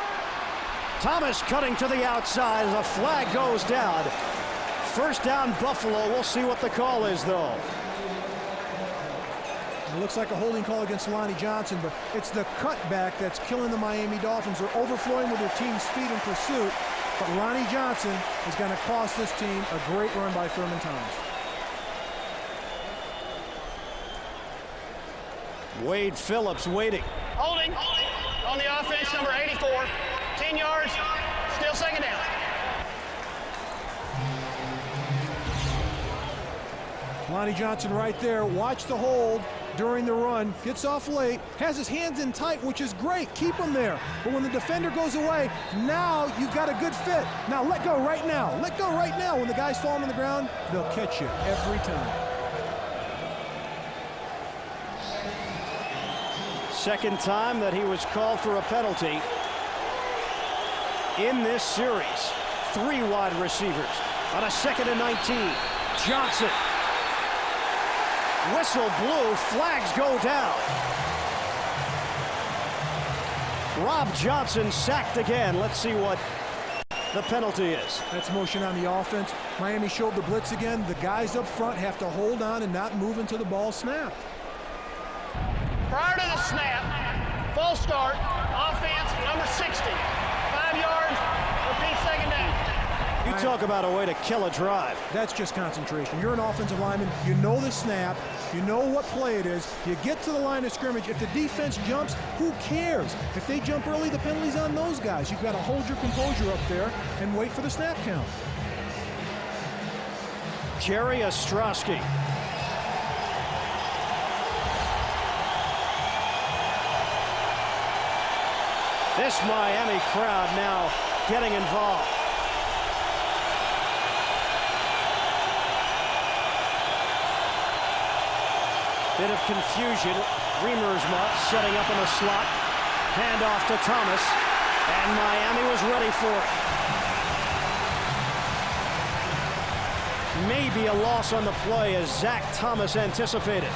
Thomas cutting to the outside as a flag goes down. First down, Buffalo. We'll see what the call is, though. It looks like a holding call against Lonnie Johnson, but it's the cutback that's killing the Miami Dolphins. They're overflowing with their team's speed and pursuit, but Lonnie Johnson is going to cost this team a great run by Thurman Thomas. Wade Phillips waiting. Holding on the offense, number 84. 10 yards, still second down. Lonnie Johnson right there. Watch the hold during the run. Gets off late. Has his hands in tight, which is great. Keep him there. But when the defender goes away, now you've got a good fit. Now let go right now. Let go right now. When the guy's falling on the ground, they'll catch you every time. Second time that he was called for a penalty in this series. 3 wide receivers on a 2nd and 19. Johnson. Whistle blew, flags go down. Rob Johnson sacked again. Let's see what the penalty is. That's motion on the offense. Miami showed the blitz again. The guys up front have to hold on and not move until the ball snapped. Prior to the snap, false start, offense, number 60. 5 yards, repeat second down. You talk about a way to kill a drive. That's just concentration. You're an offensive lineman. You know the snap. You know what play it is. You get to the line of scrimmage. If the defense jumps, who cares? If they jump early, the penalty's on those guys. You've got to hold your composure up there and wait for the snap count. Jerry Ostrowski. This Miami crowd now getting involved. Bit of confusion. Riemersma setting up in the slot. Handoff to Thomas. And Miami was ready for it. Maybe a loss on the play as Zach Thomas anticipated.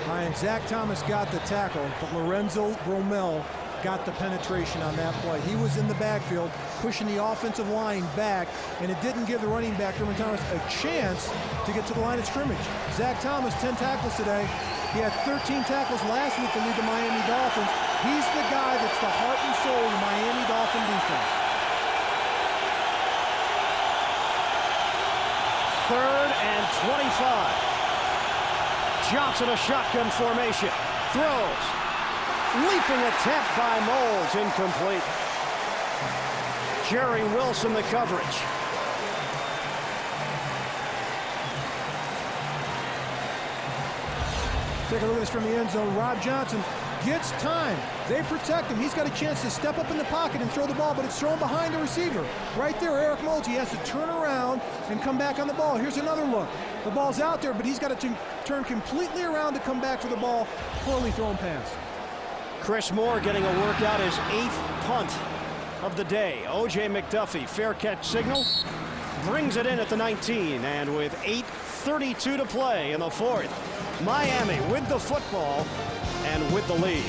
Ryan, Zach Thomas got the tackle, but Lorenzo Bromell got the penetration on that play. He was in the backfield, pushing the offensive line back, and it didn't give the running back, Thurman Thomas, a chance to get to the line of scrimmage. Zach Thomas, 10 tackles today. He had 13 tackles last week to lead the Miami Dolphins. He's the guy that's the heart and soul of the Miami Dolphin defense. 3rd and 25. Johnson, a shotgun formation. Throws. Leaping attempt by Moles, incomplete. Jerry Wilson, the coverage. Take a look at this from the end zone. Rob Johnson gets time. They protect him. He's got a chance to step up in the pocket and throw the ball, but it's thrown behind the receiver. Right there, Eric Moulds. He has to turn around and come back on the ball. Here's another look. The ball's out there, but he's got to turn completely around to come back for the ball. Poorly thrown pass. Chris Moore getting a workout, his 8th punt of the day. O.J. McDuffie, fair catch signal, brings it in at the 19, and with 8:32 to play in the 4th, Miami with the football and with the lead.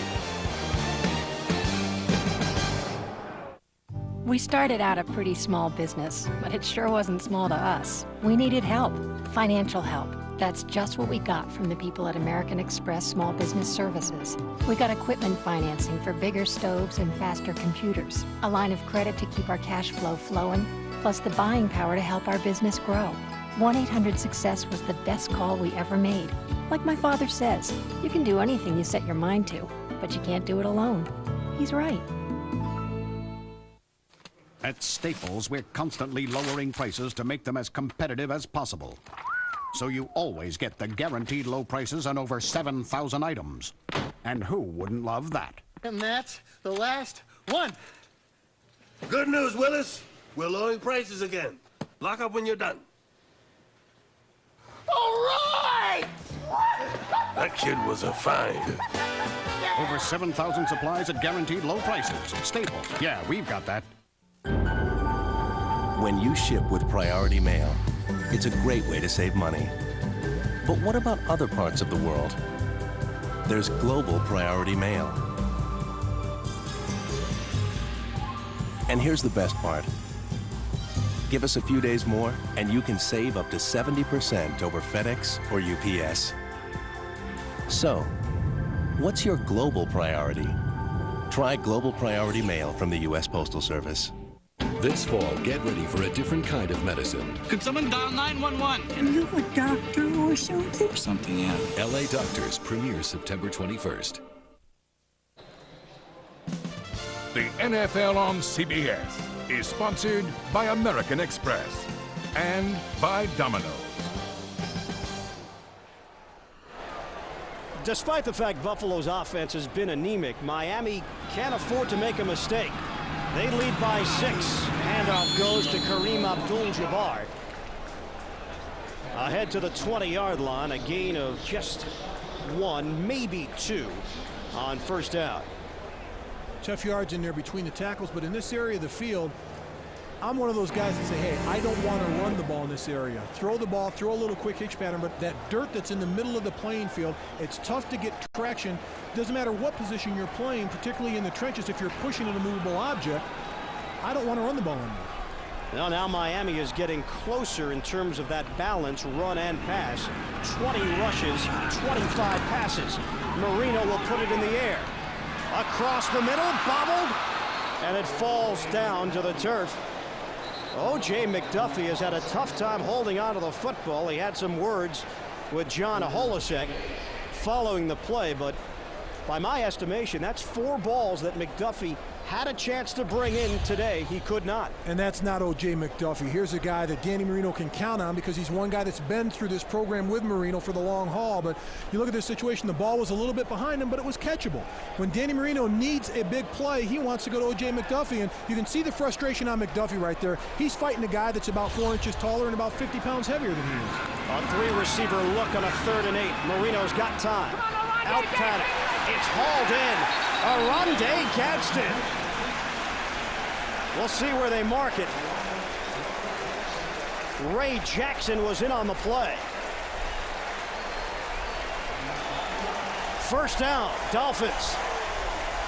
We started out a pretty small business, but it sure wasn't small to us. We needed help, financial help. That's just what we got from the people at American Express Small Business Services. We got equipment financing for bigger stoves and faster computers, a line of credit to keep our cash flow flowing, plus the buying power to help our business grow. 1-800-SUCCESS was the best call we ever made. Like my father says, you can do anything you set your mind to, but you can't do it alone. He's right. At Staples, we're constantly lowering prices to make them as competitive as possible. So you always get the guaranteed low prices on over 7,000 items. And who wouldn't love that? And that's the last one. Good news, Willis. We're lowering prices again. Lock up when you're done. All right! That kid was a find. Over 7,000 supplies at guaranteed low prices. Staples. Yeah, we've got that. When you ship with Priority Mail, it's a great way to save money. But what about other parts of the world? There's Global Priority Mail. And here's the best part. Give us a few days more, and you can save up to 70% over FedEx or UPS. So, what's your global priority? Try Global Priority Mail from the U.S. Postal Service. This fall, get ready for a different kind of medicine. Could someone dial 911? Are you a doctor or something? Something, yeah. LA Doctors premieres September 21st. The NFL on CBS is sponsored by American Express and by Domino's. Despite the fact Buffalo's offense has been anemic, Miami can't afford to make a mistake. They lead by 6. Handoff goes to Kareem Abdul-Jabbar. Ahead to the 20-yard line, a gain of just 1, maybe 2 on first down. Tough yards in there between the tackles, but in this area of the field, I'm one of those guys that say, hey, I don't want to run the ball in this area. Throw the ball, throw a little quick hitch pattern, but that dirt that's in the middle of the playing field, it's tough to get traction. Doesn't matter what position you're playing, particularly in the trenches, if you're pushing an immovable object, I don't want to run the ball in there. Well, now Miami is getting closer in terms of that balance, run and pass. 20 rushes, 25 passes. Marino will put it in the air. Across the middle, bobbled, and it falls down to the turf. O.J. McDuffie has had a tough time holding on to the football. He had some words with John Holisek following the play, but by my estimation, that's 4 balls that McDuffie had a chance to bring in today. He could not. And that's not O.J. McDuffie. Here's a guy that Danny Marino can count on because he's one guy that's been through this program with Marino for the long haul. But you look at this situation, the ball was a little bit behind him, but it was catchable. When Danny Marino needs a big play, he wants to go to O.J. McDuffie, and you can see the frustration on McDuffie right there. He's fighting a guy that's about 4 inches taller and about 50 pounds heavier than he is. A 3-receiver look on a 3rd and 8. Marino's got time. Out panic. It's hauled in. Oronde Gadsden. We'll see where they mark it. Ray Jackson was in on the play. First down, Dolphins.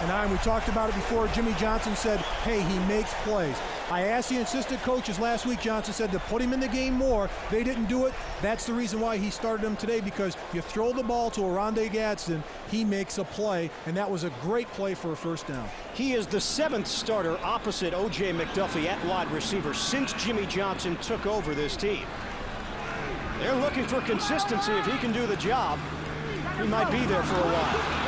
And we talked about it before. Jimmy Johnson said, hey, he makes plays. I asked the assistant coaches last week. Johnson said to put him in the game more. They didn't do it. That's the reason why he started him today, because you throw the ball to Oronde Gadsden, he makes a play, and that was a great play for a first down. He is the 7th starter opposite O.J. McDuffie at wide receiver since Jimmy Johnson took over this team. They're looking for consistency. If he can do the job, he might be there for a while.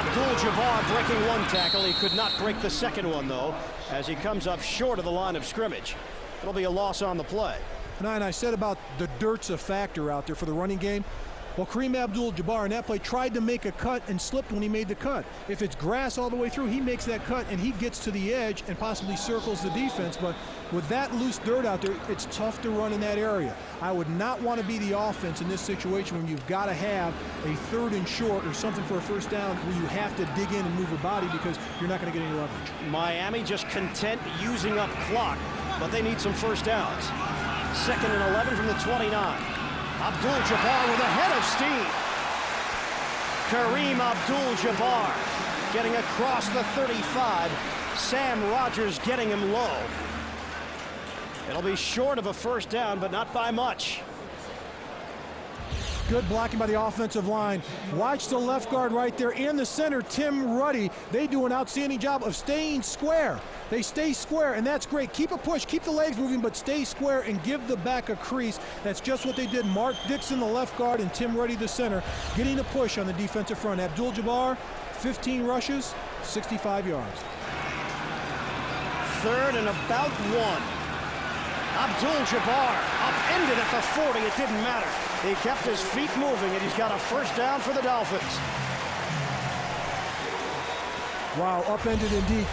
Abdul-Jabbar breaking 1 tackle. He could not break the second one, though, as he comes up short of the line of scrimmage. It'll be a loss on the play. And I said about the dirt's a factor out there for the running game. Well, Kareem Abdul-Jabbar in that play tried to make a cut and slipped when he made the cut. If it's grass all the way through, he makes that cut and he gets to the edge and possibly circles the defense. But with that loose dirt out there, it's tough to run in that area. I would not want to be the offense in this situation when you've got to have a 3rd and short or something for a first down where you have to dig in and move your body because you're not going to get any leverage. Miami just content using up clock, but they need some first downs. 2nd and 11 from the 29. Abdul-Jabbar with a head of steam. Kareem Abdul-Jabbar getting across the 35. Sam Rogers getting him low. It'll be short of a first down, but not by much. Good blocking by the offensive line. Watch the left guard right there and the center, Tim Ruddy. They do an outstanding job of staying square. They stay square, and that's great. Keep a push, keep the legs moving, but stay square and give the back a crease. That's just what they did. Mark Dixon, the left guard, and Tim Ruddy, the center, getting a push on the defensive front. Abdul-Jabbar, 15 rushes, 65 yards. 3rd and about 1. Abdul-Jabbar upended at the 40. It didn't matter. He kept his feet moving, and he's got a first down for the Dolphins. Wow, upended indeed.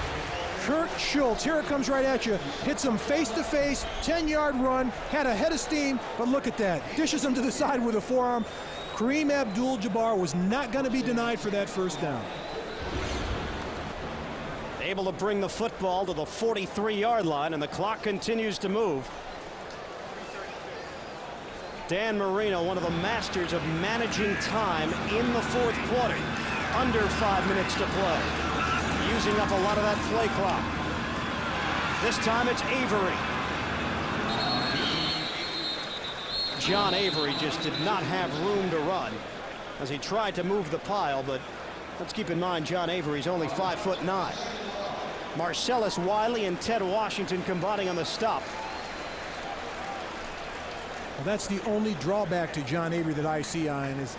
Kurt Schultz, here it comes right at you. Hits him face-to-face, 10-yard run, had a head of steam, but look at that. Dishes him to the side with a forearm. Kareem Abdul-Jabbar was not going to be denied for that first down. Able to bring the football to the 43-yard line, and the clock continues to move. Dan Marino, one of the masters of managing time in the 4th quarter. Under 5 minutes to play. Using up a lot of that play clock. This time it's Avery. John Avery just did not have room to run as he tried to move the pile, but let's keep in mind John Avery's only 5'9". Marcellus Wiley and Ted Washington combining on the stop. Well, that's the only drawback to John Avery that I see, Ian, is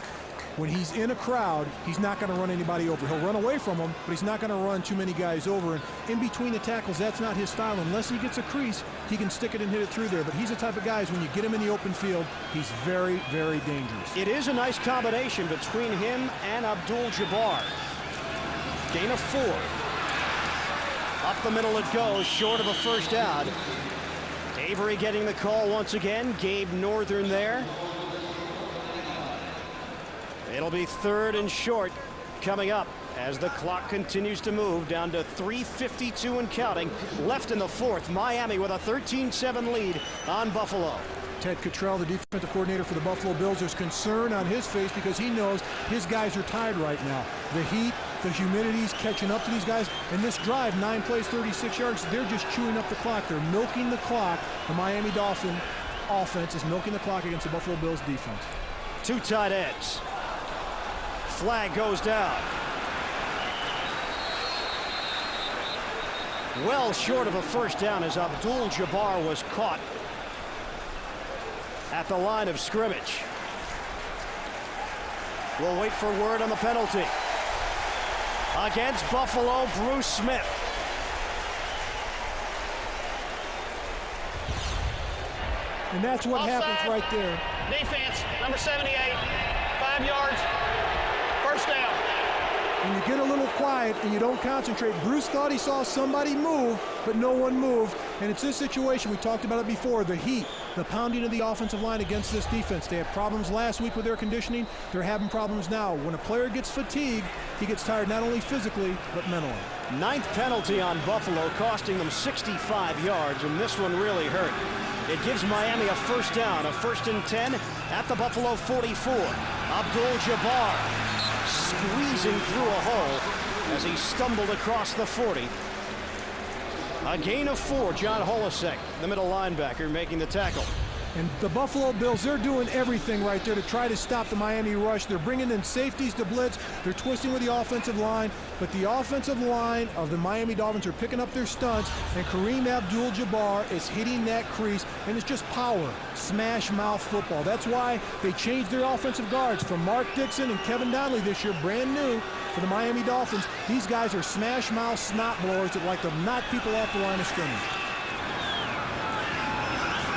when he's in a crowd, he's not going to run anybody over. He'll run away from them, but he's not going to run too many guys over. And in between the tackles, that's not his style. Unless he gets a crease, he can stick it and hit it through there. But he's the type of guys, when you get him in the open field, he's very, very dangerous. It is a nice combination between him and Abdul-Jabbar. Gain of 4. Up the middle it goes, short of a first down. Avery getting the call once again. Gabe Northern there. It'll be 3rd and short coming up as the clock continues to move down to 3:52 and counting left in the 4th. Miami with a 13-7 lead on Buffalo. Ted Cottrell, the defensive coordinator for the Buffalo Bills, there's concern on his face because he knows his guys are tired right now. The heat, the humidity's catching up to these guys. And this drive, 9 plays, 36 yards, they're just chewing up the clock. They're milking the clock. The Miami Dolphin offense is milking the clock against the Buffalo Bills defense. 2 tight ends. Flag goes down. Well short of a first down as Abdul-Jabbar was caught at the line of scrimmage. We'll wait for word on the penalty. Against Buffalo, Bruce Smith. And that's what happens right there. Defense, number 78, 5 yards, first down. When you get a little quiet and you don't concentrate, Bruce thought he saw somebody move, but no one moved. And it's this situation, we talked about it before, the heat, the pounding of the offensive line against this defense. They had problems last week with their conditioning. They're having problems now. When a player gets fatigued, he gets tired not only physically, but mentally. 9th penalty on Buffalo, costing them 65 yards, and this one really hurt. It gives Miami a first down, a 1st and 10 at the Buffalo 44. Abdul-Jabbar squeezing through a hole as he stumbled across the 40. A gain of 4, John Holisek, the middle linebacker, making the tackle. And the Buffalo Bills, they're doing everything right there to try to stop the Miami rush. They're bringing in safeties to blitz. They're twisting with the offensive line. But the offensive line of the Miami Dolphins are picking up their stunts. And Kareem Abdul-Jabbar is hitting that crease. And it's just power, smash mouth football. That's why they changed their offensive guards from Mark Dixon and Kevin Donnelly this year, brand new for the Miami Dolphins. These guys are smash mouth snot blowers that like to knock people off the line of scrimmage.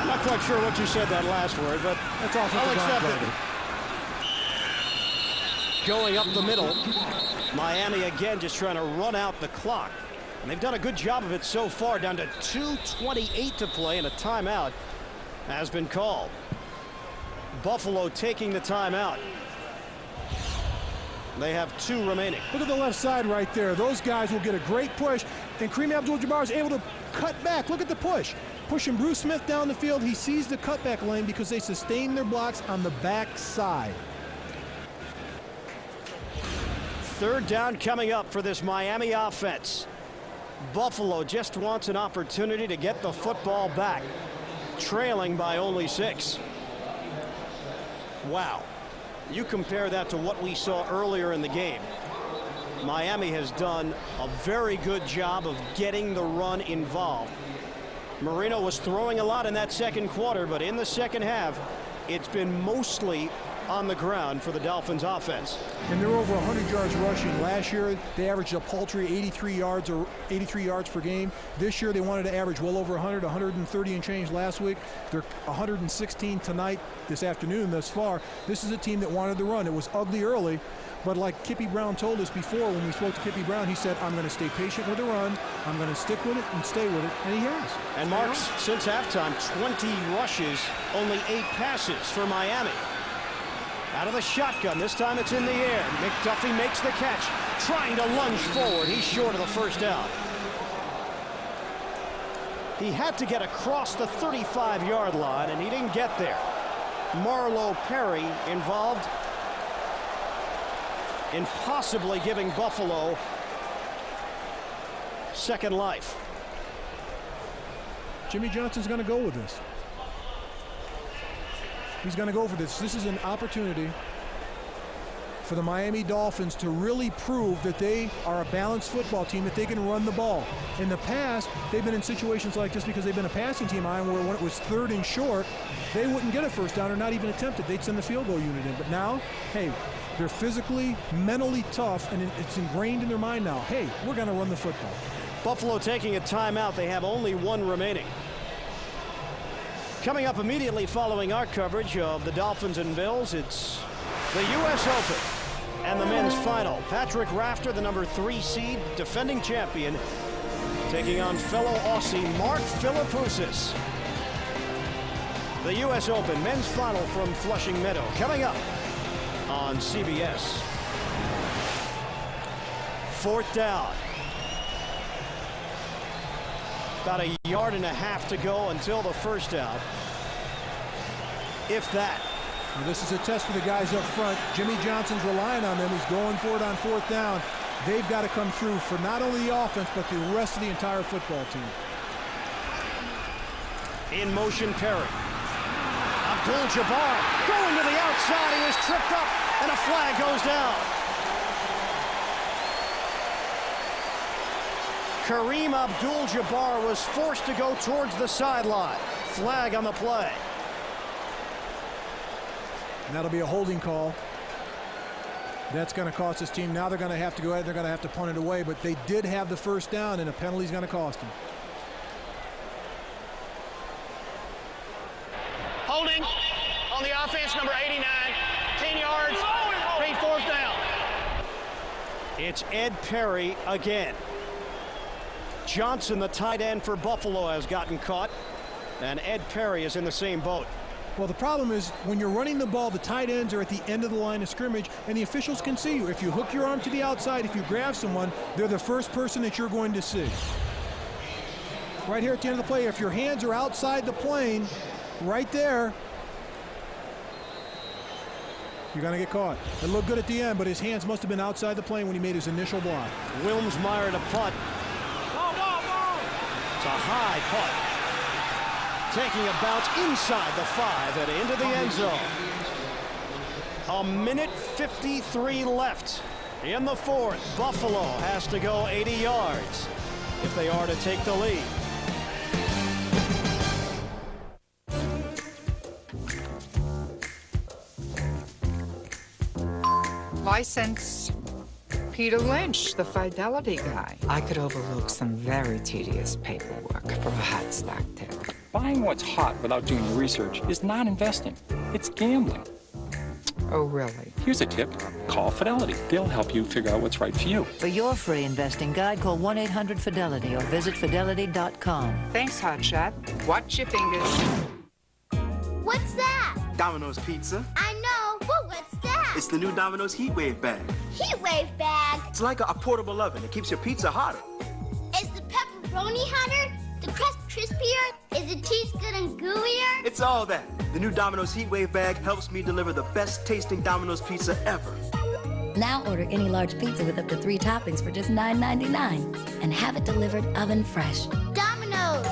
I'm not quite sure what you said that last word, but that's all. I'll accept it. Going up the middle, Miami again just trying to run out the clock. And they've done a good job of it so far, down to 2:28 to play, and a timeout has been called. Buffalo taking the timeout. They have 2 remaining. Look at the left side right there. Those guys will get a great push, and Kareem Abdul-Jabbar is able to cut back. Look at the push. Pushing Bruce Smith down the field. He sees the cutback lane because they sustain their blocks on the back side. 3rd down coming up for this Miami offense. Buffalo just wants an opportunity to get the football back, trailing by only 6. Wow. You compare that to what we saw earlier in the game. Miami has done a very good job of getting the run involved. Marino was throwing a lot in that 2nd quarter, but in the 2nd half, it's been mostly on the ground for the Dolphins offense. And they're over 100 yards rushing. Last year, they averaged a paltry 83 yards or 83 yards per game. This year, they wanted to average well over 100, 130 and change last week. They're 116 tonight, this afternoon, thus far. This is a team that wanted to run. It was ugly early, but like Kippy Brown told us before when we spoke to Kippy Brown, he said, I'm going to stay patient with the run. I'm going to stick with it and stay with it, and he has. And Marks, since halftime, 20 rushes, only 8 passes for Miami. Out of the shotgun, this time it's in the air. McDuffie makes the catch, trying to lunge forward. He's short of the first down. He had to get across the 35-yard line, and he didn't get there. Marlo Perry involved in possibly giving Buffalo second life. Jimmy Johnson's going to go with this. He's going to go for this. This is an opportunity for the Miami Dolphins to really prove that they are a balanced football team, that they can run the ball. In the past, they've been in situations like this because they've been a passing team, where when it was 3rd and short, they wouldn't get a first down or not even attempt it. They'd send the field goal unit in. But now, hey, they're physically, mentally tough, and it's ingrained in their mind now. Hey, we're going to run the football. Buffalo taking a timeout. They have only 1 remaining. Coming up immediately following our coverage of the Dolphins and Bills, it's the U.S. Open and the men's final. Patrick Rafter, the number 3 seed, defending champion, taking on fellow Aussie Mark Philippoussis. The U.S. Open men's final from Flushing Meadow coming up on CBS. 4th down. About 1.5 yards to go until the first down, if that. Well, this is a test for the guys up front. Jimmy Johnson's relying on them. He's going for it on 4th down. They've got to come through for not only the offense, but the rest of the entire football team. In motion, Perry. Abdul-Jabbar going to the outside. He was tripped up, and a flag goes down. Kareem Abdul-Jabbar was forced to go towards the sideline. Flag on the play. And that'll be a holding call. That's going to cost his team. Now they're going to have to go ahead. They're going to have to punt it away. But they did have the first down, and a penalty's going to cost them. Holding on the offense, number 89. 10 yards, read 4th down. It's Ed Perry again. Johnson, the tight end for Buffalo, has gotten caught, and Ed Perry is in the same boat. Well, the problem is when you're running the ball, the tight ends are at the end of the line of scrimmage, and the officials can see you. If you hook your arm to the outside, if you grab someone, they're the first person that you're going to see. Right here at the end of the play, if your hands are outside the plane, right there, you're going to get caught. It looked good at the end, but his hands must have been outside the plane when he made his initial block. Wilmsmeyer to punt. It's a high punt. Taking a bounce inside the 5 and into the end zone. 1:53 left in the 4th. Buffalo has to go 80 yards if they are to take the lead. License Peter Lynch, the Fidelity guy. I could overlook some very tedious paperwork for a hot stock tip. Buying what's hot without doing your research is not investing. It's gambling. Oh, really? Here's a tip. Call Fidelity. They'll help you figure out what's right for you. For your free investing guide, call 1-800-FIDELITY or visit fidelity.com. Thanks, Hotshot. Watch your fingers. What's that? Domino's Pizza. I know, but what's that? It's the new Domino's Heat Wave Bag. Heat Wave Bag? It's like a portable oven. It keeps your pizza hotter. Is the pepperoni hotter? The crust crispier? Is the cheese good and gooier? It's all that. The new Domino's Heat Wave Bag helps me deliver the best tasting Domino's pizza ever. Now order any large pizza with up to 3 toppings for just $9.99 and have it delivered oven fresh. Domino's,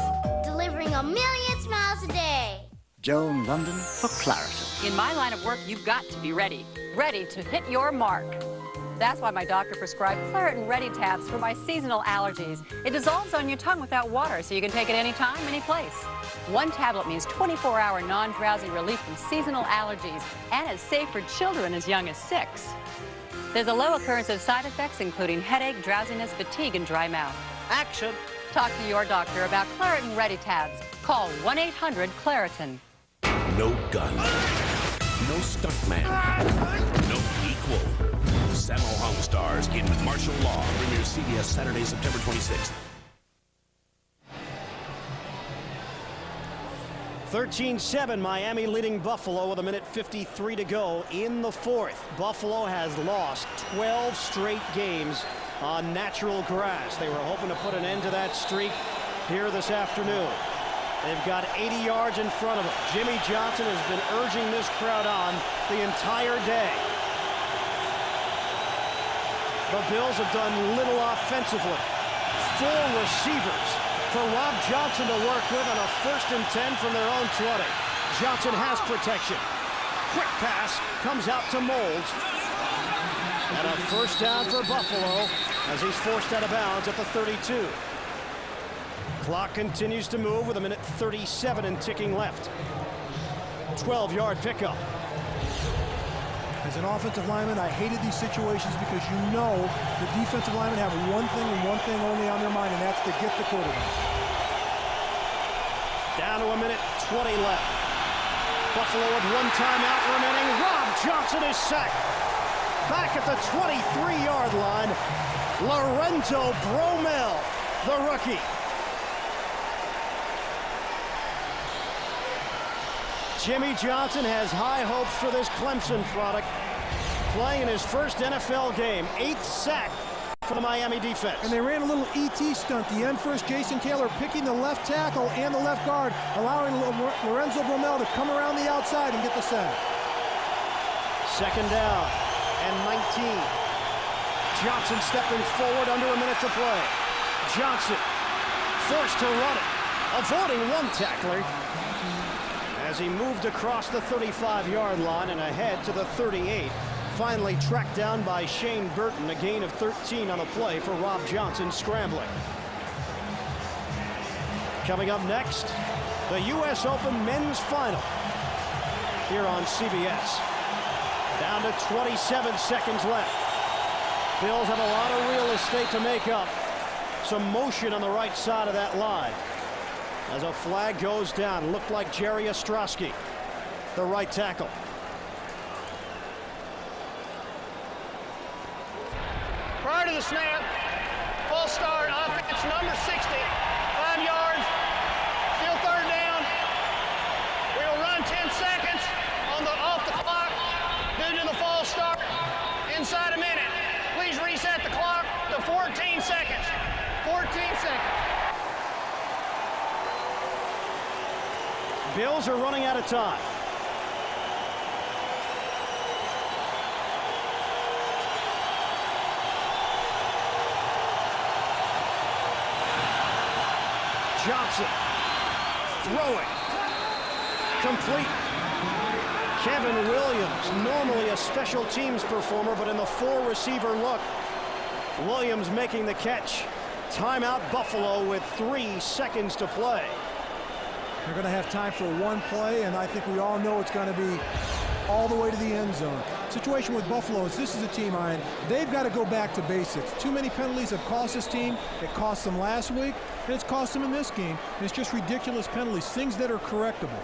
delivering a million smiles a day. Joan London for Claritin. In my line of work, you've got to be ready. Ready to hit your mark. That's why my doctor prescribed Claritin Ready tabs for my seasonal allergies. It dissolves on your tongue without water, so you can take it anytime, any place. 1 tablet means 24-hour non-drowsy relief from seasonal allergies, and it's safe for children as young as 6. There's a low occurrence of side effects, including headache, drowsiness, fatigue, and dry mouth. Action! Talk to your doctor about Claritin Ready tabs. Call 1-800-CLARITIN. No gun. No stuntman. No equal. Sammo Hung stars in Martial Law. Premieres CBS Saturday, September 26th. 13-7, Miami leading Buffalo with 1:53 to go in the 4th. Buffalo has lost 12 straight games on natural grass. They were hoping to put an end to that streak here this afternoon. They've got 80 yards in front of them. Jimmy Johnson has been urging this crowd on the entire day. The Bills have done little offensively. 4 receivers for Rob Johnson to work with on a 1st and 10 from their own 20. Johnson has protection. Quick pass comes out to Moulds. And a first down for Buffalo as he's forced out of bounds at the 32. Clock continues to move with 1:37 and ticking left. 12-yard pickup. As an offensive lineman, I hated these situations because you know the defensive linemen have one thing and one thing only on their mind, and that's to get the quarterback. Down to 1:20 left. Buffalo with one timeout remaining. Rob Johnson is sacked. Back at the 23-yard line, Lorenzo Bromell, the rookie. Jimmy Johnson has high hopes for this Clemson product. Playing in his first NFL game, 8th sack for the Miami defense. And they ran a little ET stunt. The end first, Jason Taylor picking the left tackle and the left guard, allowing Lorenzo Bromell to come around the outside and get the sack. Second down and 19. Johnson stepping forward under a minute to play. Johnson forced to run it, avoiding one tackler as he moved across the 35-yard line and ahead to the 38. Finally tracked down by Shane Burton, a gain of 13 on the play for Rob Johnson scrambling. Coming up next, the U.S. Open men's final here on CBS. Down to 27 seconds left. Bills have a lot of real estate to make up. Some motion on the right side of that line. As a flag goes down, looked like Jerry Ostrowski, the right tackle. Prior to the snap, false start, offense number 60, 5 yards, still third down. We will run 10 seconds off the clock due to the false start. Inside a minute, please reset the clock to 14 seconds. 14 seconds. Bills are running out of time. Johnson throwing. Complete. Kevin Williams, normally a special teams performer, but in the 4-receiver look. Williams making the catch. Timeout Buffalo with 3 seconds to play. They're going to have time for one play, and I think we all know it's going to be all the way to the end zone. Situation with Buffalo is this is a team, Ian, they've got to go back to basics. Too many penalties have cost this team. It cost them last week, and it's cost them in this game. And it's just ridiculous penalties, things that are correctable.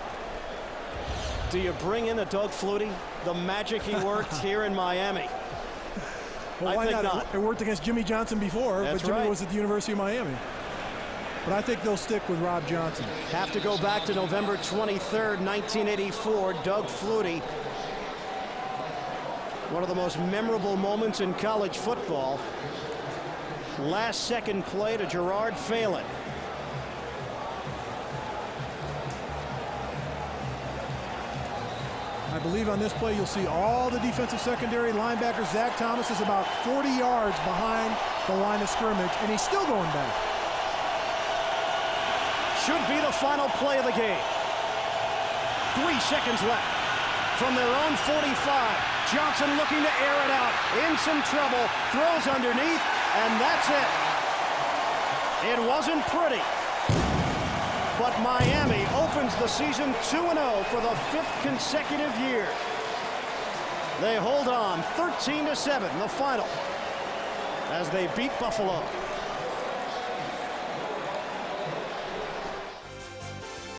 Do you bring in a Doug Flutie? The magic he worked here in Miami. Well, why not? It worked against Jimmy Johnson before, but Jimmy was at the University of Miami. But I think they'll stick with Rob Johnson. Have to go back to November 23rd, 1984. Doug Flutie. One of the most memorable moments in college football. Last second play to Gerard Phelan. I believe on this play you'll see all the defensive secondary linebackers. Zach Thomas is about 40 yards behind the line of scrimmage, and he's still going back. Should be the final play of the game. 3 seconds left. From their own 45, Johnson looking to air it out. In some trouble, throws underneath, and that's it. It wasn't pretty. But Miami opens the season 2-0 for the 5th consecutive year. They hold on 13-7, the final, as they beat Buffalo.